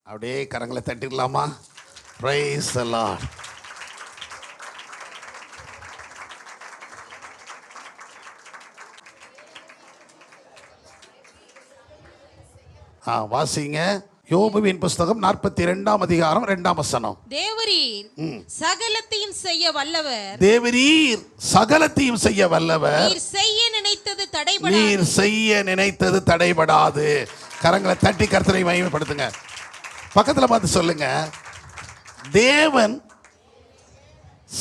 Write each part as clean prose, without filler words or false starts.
அப்படியே கரங்களை தட்டிடலாமா? Praise the Lord. வாசிங்க. யோபுவின் புஸ்தகம் 42ஆம் அதிகாரம் 2ஆம் வசனம். தேவரீர் சகலத்தையும் செய்ய வல்லவர். தேவரீர் சகலத்தையும் செய்ய வல்லவர். நீர் செய்ய நினைத்தது தடைபடாது. நீர் செய்ய நினைத்தது தடைபடாது. கரங்களை தட்டி கர்த்தரை மகிமைப்படுத்துங்க. பக்கத்துல பார்த்து சொல்லுங்க, தேவன்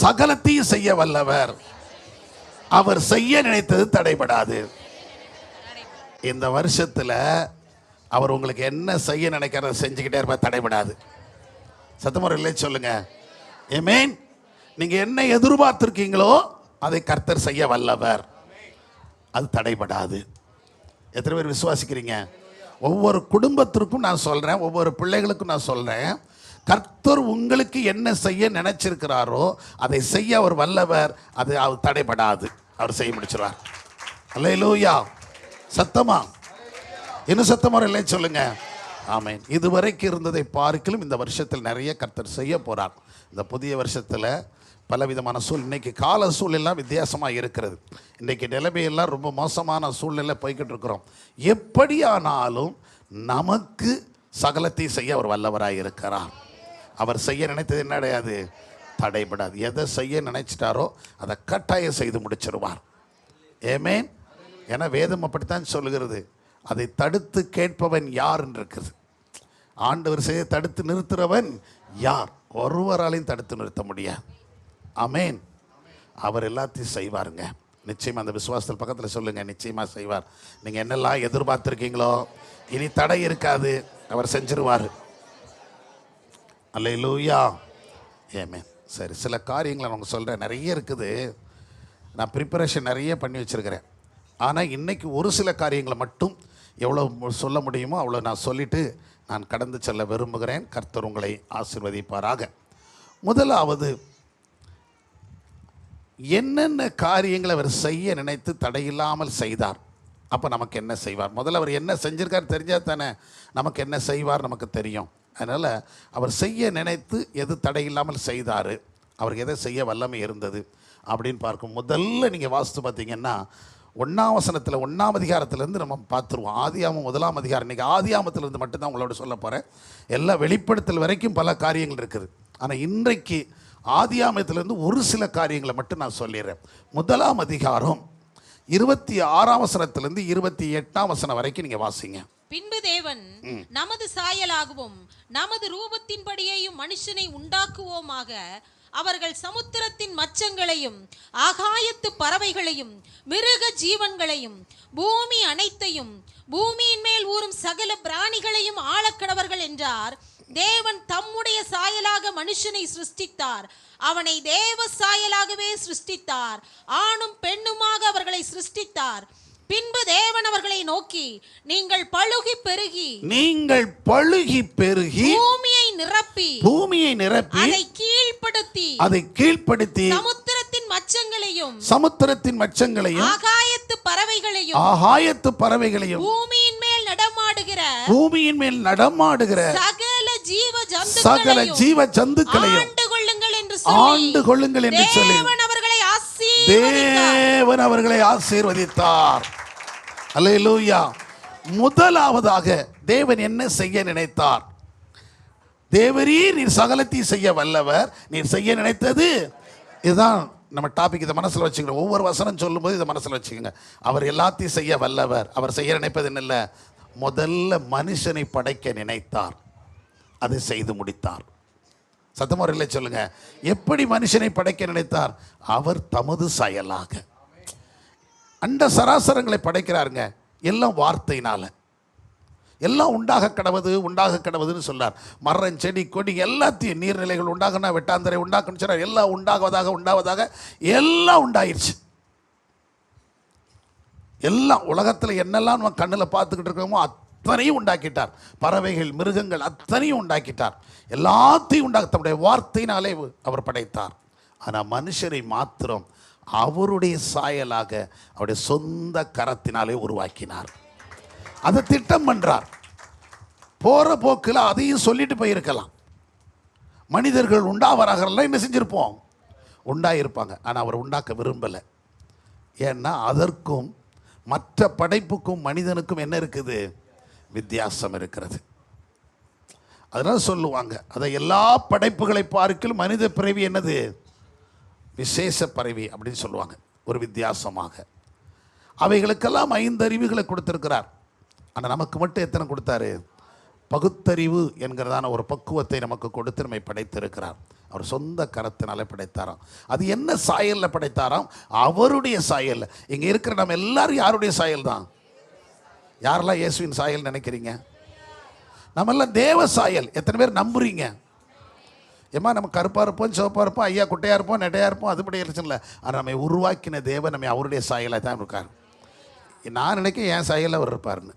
சகலத்தையும் செய்ய வல்லவர். அவர் செய்ய நினைத்தது தடைபடாது. இந்த வருஷத்துல அவர் உங்களுக்கு என்ன செய்ய நினைக்கிறத செஞ்சுக்கிட்டே இருப்பா, தடைபடாது. சத்தமுறை இல்லை சொல்லுங்க. ஆமென். நீங்க என்ன எதிர்பார்த்திருக்கீங்களோ அதை கர்த்தர் செய்ய வல்லவர். அது தடைபடாது. எத்தனை பேர் விசுவாசிக்கிறீங்க? ஒவ்வொரு குடும்பத்திற்கும் நான் சொல்றேன், ஒவ்வொரு பிள்ளைகளுக்கும் நான் சொல்றேன், கர்த்தர் உங்களுக்கு என்ன செய்ய நினைச்சிருக்கிறாரோ அதை செய்ய அவர் வல்லவர். அது அவர் தடைபடாது. அவர் செய்ய முடிச்சிருவார். அல்லேலூயா. சத்தமா? இன்னும் சத்தமாக இல்லை சொல்லுங்க. ஆமென். இதுவரைக்கும் இருந்ததை பார்க்கலும் இந்த வருஷத்தில் நிறைய கர்த்தர் செய்ய போறார். இந்த புதிய வருஷத்தில் பலவிதமான இன்னைக்கு கால சூழ்நிலாம் வித்தியாசமாக இருக்கிறது. இன்றைக்கி நிலைமையெல்லாம் ரொம்ப மோசமான சூழ்நிலை போய்கிட்டு இருக்கிறோம். எப்படியானாலும் நமக்கு சகலத்தை செய்ய அவர் வல்லவராக இருக்கிறார். அவர் செய்ய நினைத்தது என்ன கிடையாது, தடைபடாது. எதை செய்ய நினைச்சிட்டாரோ அதை கட்டாயம் செய்து முடிச்சிருவார். ஆமென். ஏன்னா வேதம் அப்படித்தான் சொல்லுகிறது. அதை தடுத்து கேட்பவன் யார் என்று இருக்குது. ஆண்டவர் செய்ய தடுத்து நிறுத்துறவன் யார்? ஒருவராலையும் தடுத்து நிறுத்த முடியாது. ஆமென். அவர் எல்லாத்தையும் செய்வாருங்க. நிச்சயமா அந்த விசுவாசத்தில் பக்கத்தில் சொல்லுங்க, நிச்சயமா செய்வார். நீங்க என்னெல்லாம் எதிர்பார்த்திருக்கீங்களோ இனி தடை இருக்காது. அவர் செஞ்சிருவார். அல்லேலூயா. ஆமென். சரி, சில காரியங்களை அவங்க சொல்கிறேன். நிறைய இருக்குது. நான் ப்ரிப்பரேஷன் நிறைய பண்ணி வச்சுருக்கிறேன். ஆனால் இன்றைக்கி ஒரு சில காரியங்களை மட்டும் எவ்வளோ சொல்ல முடியுமோ அவ்வளோ நான் சொல்லிவிட்டு நான் கடந்து செல்ல விரும்புகிறேன். கர்த்தர் உங்களை ஆசீர்வதிப்பாராக. முதலாவது, என்னென்ன காரியங்களை அவர் செய்ய நினைத்து தடையில்லாமல் செய்தார். அப்போ நமக்கு என்ன செய்வார்? முதல்ல அவர் என்ன செஞ்சிருக்கார் தெரிஞ்சால் தானே நமக்கு என்ன செய்வார் நமக்கு தெரியும். அதனால் அவர் செய்ய நினைத்து எது தடையில்லாமல் செய்தார், அவருக்கு எதை செய்ய வல்லமை இருந்தது அப்படின்னு பார்க்கும். முதல்ல நீங்கள் வாசித்து பார்த்தீங்கன்னா 1ஆம் வசனத்தில் 1ஆம் அதிகாரத்திலேருந்து நம்ம பார்த்துருவோம். ஆதியாமம் 1ஆம் அதிகாரம். இன்றைக்கி ஆதியாமத்திலேருந்து மட்டும்தான் உங்களோட சொல்ல போகிறேன். எல்லா வெளிப்படுத்தல் வரைக்கும் பல காரியங்கள் இருக்குது. ஆனால் இன்றைக்கு ஆதியாமத்திலேருந்து ஒரு சில காரியங்களை மட்டும் நான் சொல்லிடுறேன். 1ஆம் அதிகாரம் 26ஆம் வசனத்திலிருந்து 28ஆம் வசனம் வரைக்கும் நீங்கள் வாசிங்க. பின்பு தேவன் நமது சாயலாகவும் நமது ரூபத்தின்படியேயும் மனுஷனை உண்டாக்குவோமாக, அவர்கள் சமுத்திரத்தின் மச்சங்களையும் ஆகாயத்து பறவைகளையும் மிருக ஜீவன்களையும் பூமி அனைத்தையும் பூமியின் மேல் ஊறும் சகல பிராணிகளையும் ஆளக்கடவர்கள் என்றார். தேவன் தம்முடைய சாயலாக மனுஷனை சிருஷ்டித்தார். அவனை தேவ சாயலாகவே சிருஷ்டித்தார். ஆணும் பெண்ணுமாக அவர்களை சிருஷ்டித்தார். பின்பு தேவன் அவர்களை நோக்கி, நீங்கள் பழுகி பெருகி பூமியை நிரப்பி அதை கீழ்ப்படுத்தி சமுத்திரத்தின் மச்சங்களையும் ஆகாயத்து பறவைகளையும் பூமியின் மேல் நடமாடுகிற சகல ஜீவ ஜந்துக்களையும் ஆண்டு கொள்ளுங்கள் என்று சொல்லி தேவன் அவர்களை ஆசீர்வதித்தார். அல்லேலூயா. முதலாவதாக தேவன் என்ன செய்ய நினைத்தார்? தேவரீர் நீர் சகலத்தையும் செய்ய வல்லவர். நீர் செய்ய நினைத்தது இதுதான் நம்ம டாபிக். இதை மனசில் வச்சுக்கணும். ஒவ்வொரு வசனம் சொல்லும்போது இதை மனசில் வச்சுக்கோங்க. அவர் எல்லாத்தையும் செய்ய வல்லவர். அவர் செய்ய நினைப்பது என்ன? முதல்ல மனுஷனை படைக்க நினைத்தார், அதை செய்து முடித்தார். சத்தமுறையில் சொல்லுங்க. எப்படி மனுஷனை படைக்க நினைத்தார்? அவர் தமது சாயலாக. அண்ட சராசரங்களை படைக்கிறாருங்க. எல்லாம் வார்த்தையினால. எல்லாம் உண்டாக கடவுதுன்னு சொன்னார். மரம் செடி கொடி எல்லாத்தையும், நீர்நிலைகள் உண்டாகனா வெட்டாந்தரை உண்டாக்குன்னு சொன்னார். எல்லாம் உண்டாவதாக எல்லாம் உண்டாயிருச்சு. எல்லாம் உலகத்தில் என்னெல்லாம் நம்ம கண்ணில் பார்த்துக்கிட்டு இருக்கோமோ அத்தனையும் உண்டாக்கிட்டார். பறவைகள், மிருகங்கள் அத்தனையும் உண்டாக்கிட்டார். எல்லாத்தையும் தம்முடைய வார்த்தையினாலே அவர் படைத்தார். ஆனால் மனுஷரை மாத்திரம் அவருடைய சாயலாக அவருடைய சொந்த கரத்தினாலே உருவாக்கினார். அதை திட்டம் பண்றார். போகிற போக்கில் அதையும் சொல்லிட்டு போயிருக்கலாம். மனிதர்கள் உண்டாவராகலாம் என்ன செஞ்சுருப்போம், உண்டாயிருப்பாங்க. ஆனால் அவர் உண்டாக்க விரும்பலை. ஏன்னா அதற்கும் மற்ற படைப்புக்கும் மனிதனுக்கும் என்ன இருக்குது, வித்தியாசம் இருக்கிறது. அதனால் சொல்லுவாங்க, அதை எல்லா படைப்புகளை பார்க்கிலும் மனித பிறவி என்னது, விசேஷ பிறவி அப்படின்னு சொல்லுவாங்க. ஒரு வித்தியாசமாக அவைகளுக்கெல்லாம் 5 அறிவுகளை கொடுத்திருக்கிறார். ஆனால் நமக்கு மட்டும் எத்தனை கொடுத்தாரு, பகுத்தறிவு என்கிறதான ஒரு பக்குவத்தை நமக்கு கொடுத்து நம்மை படைத்திருக்கிறார். அவர் சொந்த கரத்தினால படைத்தாராம். அது என்ன சாயலில் படைத்தாராம், அவருடைய சாயல். இங்கே இருக்கிற நம்ம எல்லாரும் யாருடைய சாயல் தான், யாரெல்லாம் இயேசுவின் சாயல் நினைக்கிறீங்க, நம்மெல்லாம் தேவ சாயல். எத்தனை பேர் நம்புறீங்க? ஏமா நம்ம கருப்பாக இருப்போம், சிவப்பாக இருப்போம், ஐயா குட்டையாக இருப்போம், நெட்டையாக இருப்போம், அதுபடி இல்லை. ஆனால் நம்மை உருவாக்கின தேவன் நம்ம அவருடைய சாயலாக தான் இருக்கார். நான் நினைக்க என் சாயலில் அவர் இருப்பார்னு.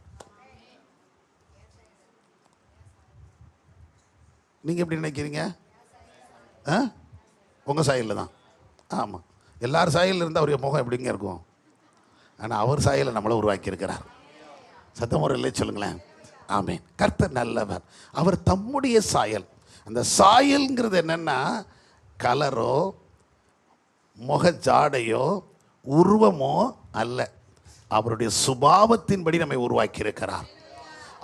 நீங்கள் எப்படி நினைக்கிறீங்க? உங்கள் சாயலில் தான். ஆமாம், எல்லார் சாயலில் இருந்தால் அவருடைய முகம் எப்படிங்க இருக்கும். ஆனால் அவர் சாயலை நம்மளை உருவாக்கியிருக்கிறார். சத்தமுறையிலே சொல்லுங்களேன். ஆமென். கர்த்தர் நல்லவர். அவர் தம்முடைய சாயல். அந்த சாயல்ங்கிறது என்னென்னா கலரோ முகஜாடையோ உருவமோ அல்ல, அவருடைய சுபாவத்தின்படி நம்மை உருவாக்கியிருக்கிறார்.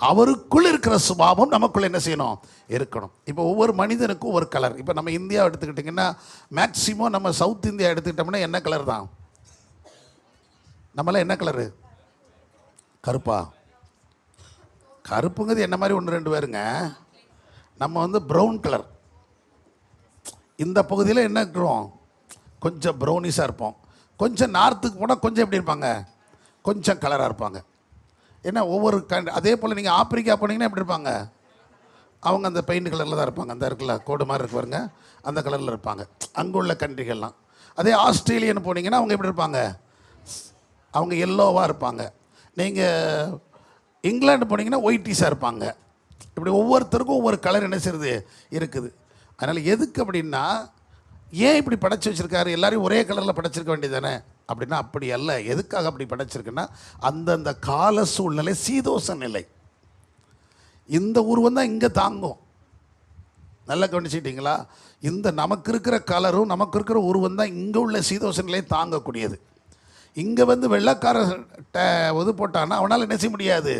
அவருக்குள் இருக்கிற சுபாவம் நமக்குள்ள என்ன செய்யணும், இருக்கணும். இப்போ ஒவ்வொரு மனிதனுக்கும் ஒவ்வொரு கலர். இப்போ நம்ம இந்தியா எடுத்துக்கிட்டிங்கன்னா மேக்சிமம் நம்ம சவுத் இந்தியா எடுத்துக்கிட்டோம்னா என்ன கலர் தான், நம்மளாம் என்ன கலரு, கருப்பா. கருப்புங்கிறது என்ன மாதிரி 1-2 பேருங்க. நம்ம வந்து ப்ரௌன் கலர். இந்த பகுதியில் என்ன இருக்கிறோம், கொஞ்சம் ப்ரௌனிஷாக இருப்போம். கொஞ்சம் நார்த்துக்கு போனால் கொஞ்சம் எப்படி இருப்பாங்க, கொஞ்சம் கலராக இருப்பாங்க. ஏன்னா ஒவ்வொரு அதே போல் நீங்கள் ஆப்பிரிக்கா போனீங்கன்னா எப்படி இருப்பாங்க, அவங்க அந்த பெயிண்ட் கலரில் தான் இருப்பாங்க. அந்த இருக்குல்ல கோடு மாதிரி இருக்கு பாருங்க, அந்த கலரில் இருப்பாங்க அங்கே உள்ள கண்ட்ரிகள்லாம். அதே ஆஸ்திரேலியன்னு போனீங்கன்னா அவங்க எப்படி இருப்பாங்க, அவங்க எல்லோவாக இருப்பாங்க. நீங்கள் இங்கிலாந்து போனீங்கன்னா ஒயிட்டிஸாக இருப்பாங்க. இப்படி ஒவ்வொருத்தருக்கும் ஒவ்வொரு கலர் என்ன செய்யுது இருக்குது. அதனால் எதுக்கு அப்படின்னா, ஏன் இப்படி படைச்சி வச்சுருக்காரு, எல்லாரையும் ஒரே கலரில் படைச்சிருக்க வேண்டியது தானே அப்படின்னா அப்படி அல்ல. எதுக்காக அப்படி படைச்சிருக்குன்னா, அந்தந்த கால சூழ்நிலை சீதோஷ நிலை. இந்த உருவம் தான் இங்கே தாங்கும். நல்லா கவனிச்சிட்டிங்களா? இந்த நமக்கு இருக்கிற கலரும் நமக்கு இருக்கிற உருவம் தான் இங்கே உள்ள சீதோஷ நிலையை தாங்கக்கூடியது. இங்கே வந்து வெள்ளைக்கார இது போட்டான்னா அவனால் என்ன செய்ய முடியாது,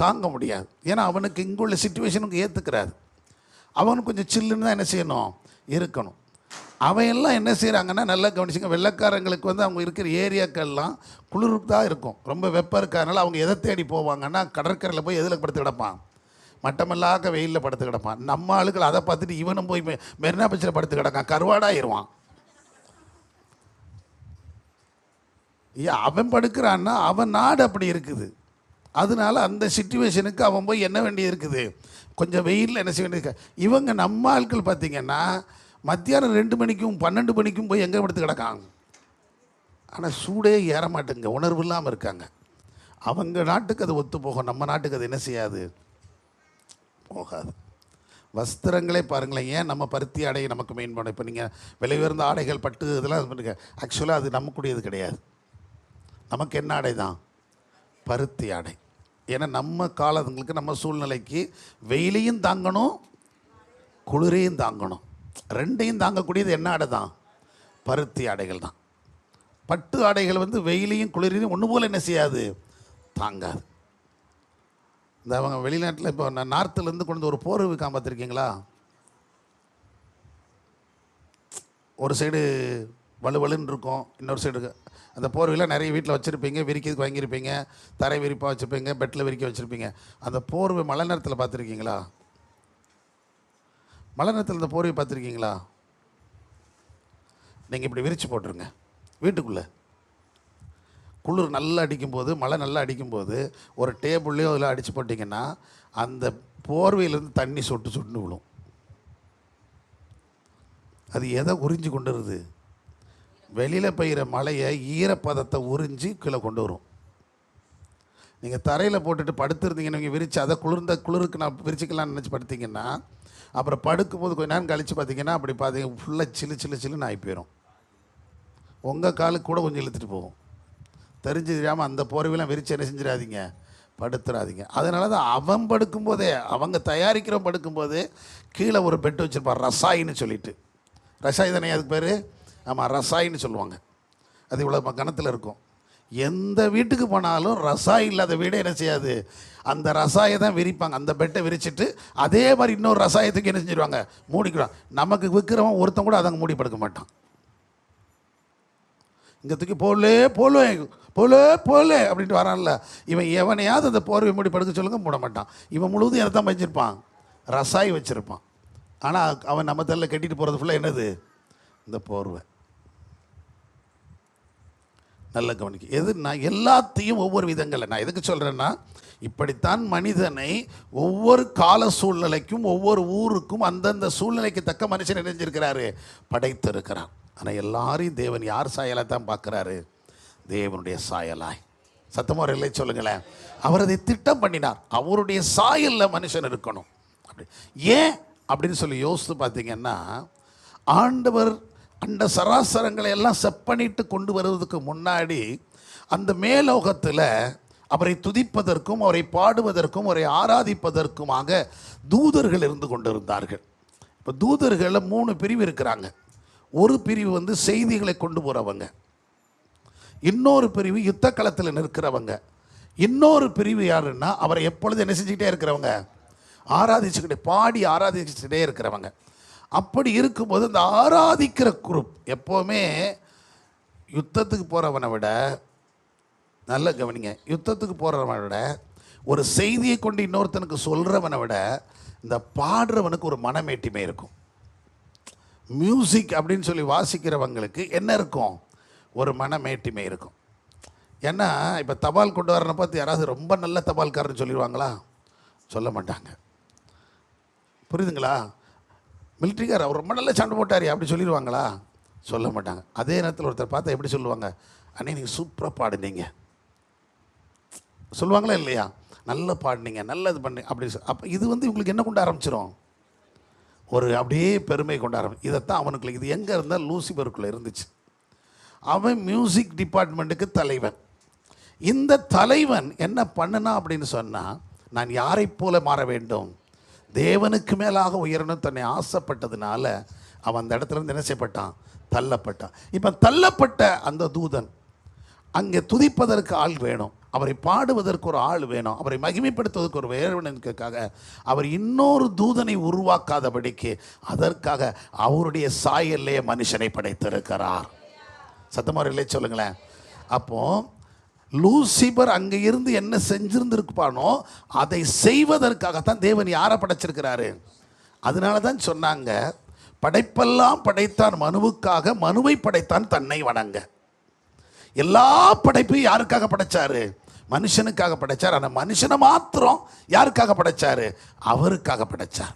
தாங்க முடியாது. ஏன்னா அவனுக்கு இங்கே உள்ள சிச்சுவேஷனுக்கு ஏற்றுக்கிறாது. அவனுக்கு கொஞ்சம் சில்லுன்னு தான் என்ன செய்யணும், இருக்கணும். அவையெல்லாம் என்ன செய்கிறாங்கன்னா, நல்லா கவனிச்சுங்க, வெள்ளைக்காரங்களுக்கு வந்து அவங்க இருக்கிற ஏரியாக்கள்லாம் குளிருக்கு தான் இருக்கும், ரொம்ப வெப்பம் இருக்கிறதுனால அவங்க எதை தேடி போவாங்கன்னா, கடற்கரையில் போய் எதில் படுத்து கிடப்பான், மட்டமில்லாக்க வெயிலில் படுத்து கிடப்பான். நம்ம ஆளுகள் அதை பார்த்துட்டு இவனும் போய் மெரினா பீச்சில் படுத்து கிடக்கான், கருவாடாயிருவான். அவன் படுக்கிறான்னா அவன் நாடு அப்படி இருக்குது. அதனால அந்த சிச்சுவேஷனுக்கு அவன் போய் என்ன வேண்டியது இருக்குது, கொஞ்சம் வெயிலில் என்ன செய்ய வேண்டியது. இவங்க நம்ம ஆட்கள் பார்த்திங்கன்னா மத்தியானம் 2 மணிக்கும் 12 மணிக்கும் போய் எங்கே படுத்து கிடக்காங்க. ஆனால் சூடே ஏற மாட்டேங்க, உணர்வு இல்லாமல் இருக்காங்க. அவங்க நாட்டுக்கு அது ஒத்து போகும், நம்ம நாட்டுக்கு அது என்ன செய்யாது, போகாது. வஸ்திரங்களே பாருங்களேன், ஏன் நம்ம பருத்தி ஆடையை நமக்கு மெயின் பண்ணோம். இப்போ நீங்கள் விலை உயர்ந்த ஆடைகள் பட்டு இதெல்லாம் பண்ணுங்க, ஆக்சுவலாக அது நமக்குடையது கிடையாது. நமக்கு என்ன ஆடை தான், பருத்தி ஆடை. ஏன்னா நம்ம காலங்களுக்கு நம்ம சூழ்நிலைக்கு வெயிலையும் தாங்கணும் குளிரையும் தாங்கணும், ரெண்டையும் தாங்கக்கூடியது என்ன ஆடை தான், பருத்தி ஆடைகள் தான். பட்டு ஆடைகள் வந்து வெயிலையும் குளிரையும் ஒன்று போல் என்ன செய்யாது, தாங்காது. இந்த அவங்க வெளிநாட்டில் இப்போ நார்த்துலேருந்து கொண்டு ஒரு போர்வை விற்காம பார்த்துருக்கீங்களா, ஒரு சைடு வலுவலுன்னு இருக்கும், இன்னொரு சைடு அந்த போர்வையில் நிறைய வீட்டில் வச்சுருப்பீங்க, விரிக்கிறதுக்கு வாங்கியிருப்பீங்க, தரை விரிப்பாக வச்சுருப்பீங்க, பெட்டில் விரிக்க வச்சுருப்பீங்க. அந்த போர்வை மழை நேரத்தில் பார்த்துருக்கீங்களா, மழை நேரத்தில் இந்த போர்வை பார்த்துருக்கீங்களா, நீங்கள் இப்படி விரித்து போட்டுருங்க வீட்டுக்குள்ளே. குளிர் நல்லா அடிக்கும்போது, மழை நல்லா அடிக்கும்போது ஒரு டேபிள்லேயோ அதில் அடித்து போட்டிங்கன்னா அந்த போர்வையிலேருந்து தண்ணி சொட்டு சொட்டுன்னு விழும். அது எதை உறிஞ்சி கொண்டு வருது, வெளியில் பெய்கிற மழையை ஈரப்பதத்தை உறிஞ்சி கீழே கொண்டு வரும். நீங்கள் தரையில் போட்டுட்டு படுத்துருந்தீங்கன்னு நீங்கள் விரித்து அதை குளிருக்கு நான் விரிச்சிக்கலாம்னு நினச்சி படுத்திங்கன்னா, அப்புறம் படுக்கும்போது கொஞ்ச நேரம் கழித்து பார்த்தீங்கன்னா அப்படி பார்த்தீங்க ஃபுல்லாக சில்லுன்னு ஆகி போயிடும். உங்கள் காலுக்கு கூட கொஞ்சம் இழுத்துட்டு போகும். தெரிஞ்சு தெரியாமல் அந்த போர்வையெல்லாம் விரித்து என்ன செஞ்சிடாதீங்க, படுத்துறாதீங்க. அதனால தான் அவன் படுக்கும்போதே, அவங்க தயாரிக்கிறவன் படுக்கும்போதே கீழே ஒரு பெட்டு வச்சுருப்பான், ரசாயின்னு சொல்லிட்டு. ரசாய் தானே அதுக்கு பேர்? ஆமாம், ரசாயின்னு சொல்லுவாங்க. அது இவ்வளோ கணத்தில் இருக்கும். எந்த வீட்டுக்கு போனாலும் ரசாய் இல்லாத வீடே என்ன செய்யாது, அந்த ரசாயை தான் விரிப்பாங்க. அந்த பெட்டை விரிச்சிட்டு அதே மாதிரி இன்னொரு ரசாயத்துக்கு என்ன செஞ்சிருவாங்க, மூடிக்கிறான். நமக்கு விற்கிறவன் ஒருத்தன் கூட அதங்க மூடி படுக்க மாட்டான். இங்கே தூக்கி போலே போலே போலே போலே அப்படின்ட்டு வரான்ல, இவன் எவனையாவது அந்த போர்வை மூடி படுக்க சொல்லுங்க, மூட மாட்டான். இவன் முழுவதும் எதை தான் வச்சிருப்பான், ரசாய் வச்சுருப்பான். ஆனால் அவன் நம்ம தள்ள கட்டிட்டு போகிறது ஃபுல்லாக என்னது, இந்த போர்வை. நல்ல கவனிக்க. எது நான் எல்லாத்தையும் ஒவ்வொரு விதங்களில் நான் எதுக்கு சொல்கிறேன்னா, இப்படித்தான் மனிதனை ஒவ்வொரு கால சூழ்நிலைக்கும் ஒவ்வொரு ஊருக்கும் அந்தந்த சூழ்நிலைக்கு தக்க மனுஷன் நினைஞ்சிருக்கிறாரு, படைத்திருக்கிறார். ஆனால் எல்லாரையும் தேவன் யார் சாயலாக தான் பார்க்குறாரு, தேவனுடைய சாயலாய். சத்தமாக இல்லை சொல்லுங்களேன். அவர் அதை திட்டம் பண்ணினார், அவருடைய சாயலில் மனுஷன் இருக்கணும். அப்படி ஏன் அப்படின்னு சொல்லி யோசித்து பார்த்தீங்கன்னா, ஆண்டவர் அந்த சராசரங்களை எல்லாம் செப்பனிட்டு கொண்டு வருவதற்கு முன்னாடி அந்த மேலோகத்தில் அவரை துதிப்பதற்கும் அவரை பாடுவதற்கும் அவரை ஆராதிப்பதற்குமாக தூதர்கள் இருந்து கொண்டிருந்தார்கள். இப்போ தூதர்களில் 3 பிரிவு இருக்கிறாங்க. ஒரு பிரிவு செய்திகளை கொண்டு போகிறவங்க, இன்னொரு பிரிவு யுத்த களத்தில் நிற்கிறவங்க, இன்னொரு பிரிவு யாருன்னா அவரை எப்பொழுது என்ன செஞ்சுக்கிட்டே இருக்கிறவங்க, ஆராதிச்சுக்கிட்டே பாடி ஆராதிச்சுக்கிட்டே இருக்கிறவங்க. அப்படி இருக்கும்போது அந்த ஆராதிக்கிற குரூப் எப்போவுமே யுத்தத்துக்கு போகிறவனை விட, நல்ல கவனிங்க, யுத்தத்துக்கு போகிறவனை விட ஒரு செய்தியை கொண்டு இன்னொருத்தனுக்கு சொல்கிறவனை விட இந்த பாடுறவனுக்கு ஒரு மனமேட்டிமை இருக்கும். மியூசிக் அப்படின்னு சொல்லி வாசிக்கிறவங்களுக்கு என்ன இருக்கும், ஒரு மனமேட்டிமை இருக்கும். ஏன்னா இப்போ தபால் கொண்டு வரனை பார்த்து யாராவது ரொம்ப நல்ல தபால்காரன்னு சொல்லிடுவாங்களா? சொல்ல மாட்டாங்க. புரியுதுங்களா? மிலிட்ரிக்கார் அவர் ரொம்ப நல்ல சண்டை போட்டார் அப்படி சொல்லிடுவாங்களா? சொல்ல மாட்டாங்க. அதே நேரத்தில் ஒருத்தர் பார்த்தா எப்படி சொல்லுவாங்க, அண்ணே நீங்கள் சூப்பராக பாடுனீங்க சொல்லுவாங்களா இல்லையா? நல்லா பாடினீங்க, நல்லது பண்ணி அப்படி. அப்போ இது இவங்களுக்கு என்ன கொண்டு ஆரம்பிச்சிடும், ஒரு அப்படியே பெருமை கொண்டு ஆரம்பிச்சு. இதைத்தான் அவனுக்குள்ள இது எங்கே இருந்தால் லூசிபருக்குள்ளே இருந்துச்சு. அவன் மியூசிக் டிபார்ட்மெண்ட்டுக்கு தலைவன். இந்த தலைவன் என்ன பண்ணுனா அப்படின்னு சொன்னால், நான் யாரை போல மாற வேண்டும், தேவனுக்கு மேலாக உயரணும் தன்னை ஆசைப்பட்டதுனால அவன் அந்த இடத்துல இருந்து என்ன செய்யப்பட்டான், தள்ளப்பட்டான். இப்போ தள்ளப்பட்ட அந்த தூதன் அங்கே துதிப்பதற்கு ஆள் வேணும், அவரை பாடுவதற்கு ஒரு ஆள் வேணும், அவரை மகிமைப்படுத்துவதற்கு ஒரு வேறுவனுக்காக அவர் இன்னொரு தூதனை உருவாக்காதபடிக்கு அதற்காக அவருடைய சாயல்லே மனுஷனை படைத்திருக்கிறார். சத்தமாக இல்லை சொல்லுங்களேன். அப்போ லூசிபர் அங்கே இருந்து என்ன செஞ்சிருந்திருப்பானோ அதை செய்வதற்காகத்தான் தேவன் யாரை படைச்சிருக்கிறாரு. அதனால தான் சொன்னாங்க, படைப்பெல்லாம் படைத்தான் மனுவுக்காக, மனுவை படைத்தான் தன்னை வணங்க. எல்லா படைப்பையும் யாருக்காக படைச்சாரு, மனுஷனுக்காக படைச்சார். ஆனால் மனுஷனை மாத்திரம் யாருக்காக படைச்சாரு, அவருக்காக படைச்சார்.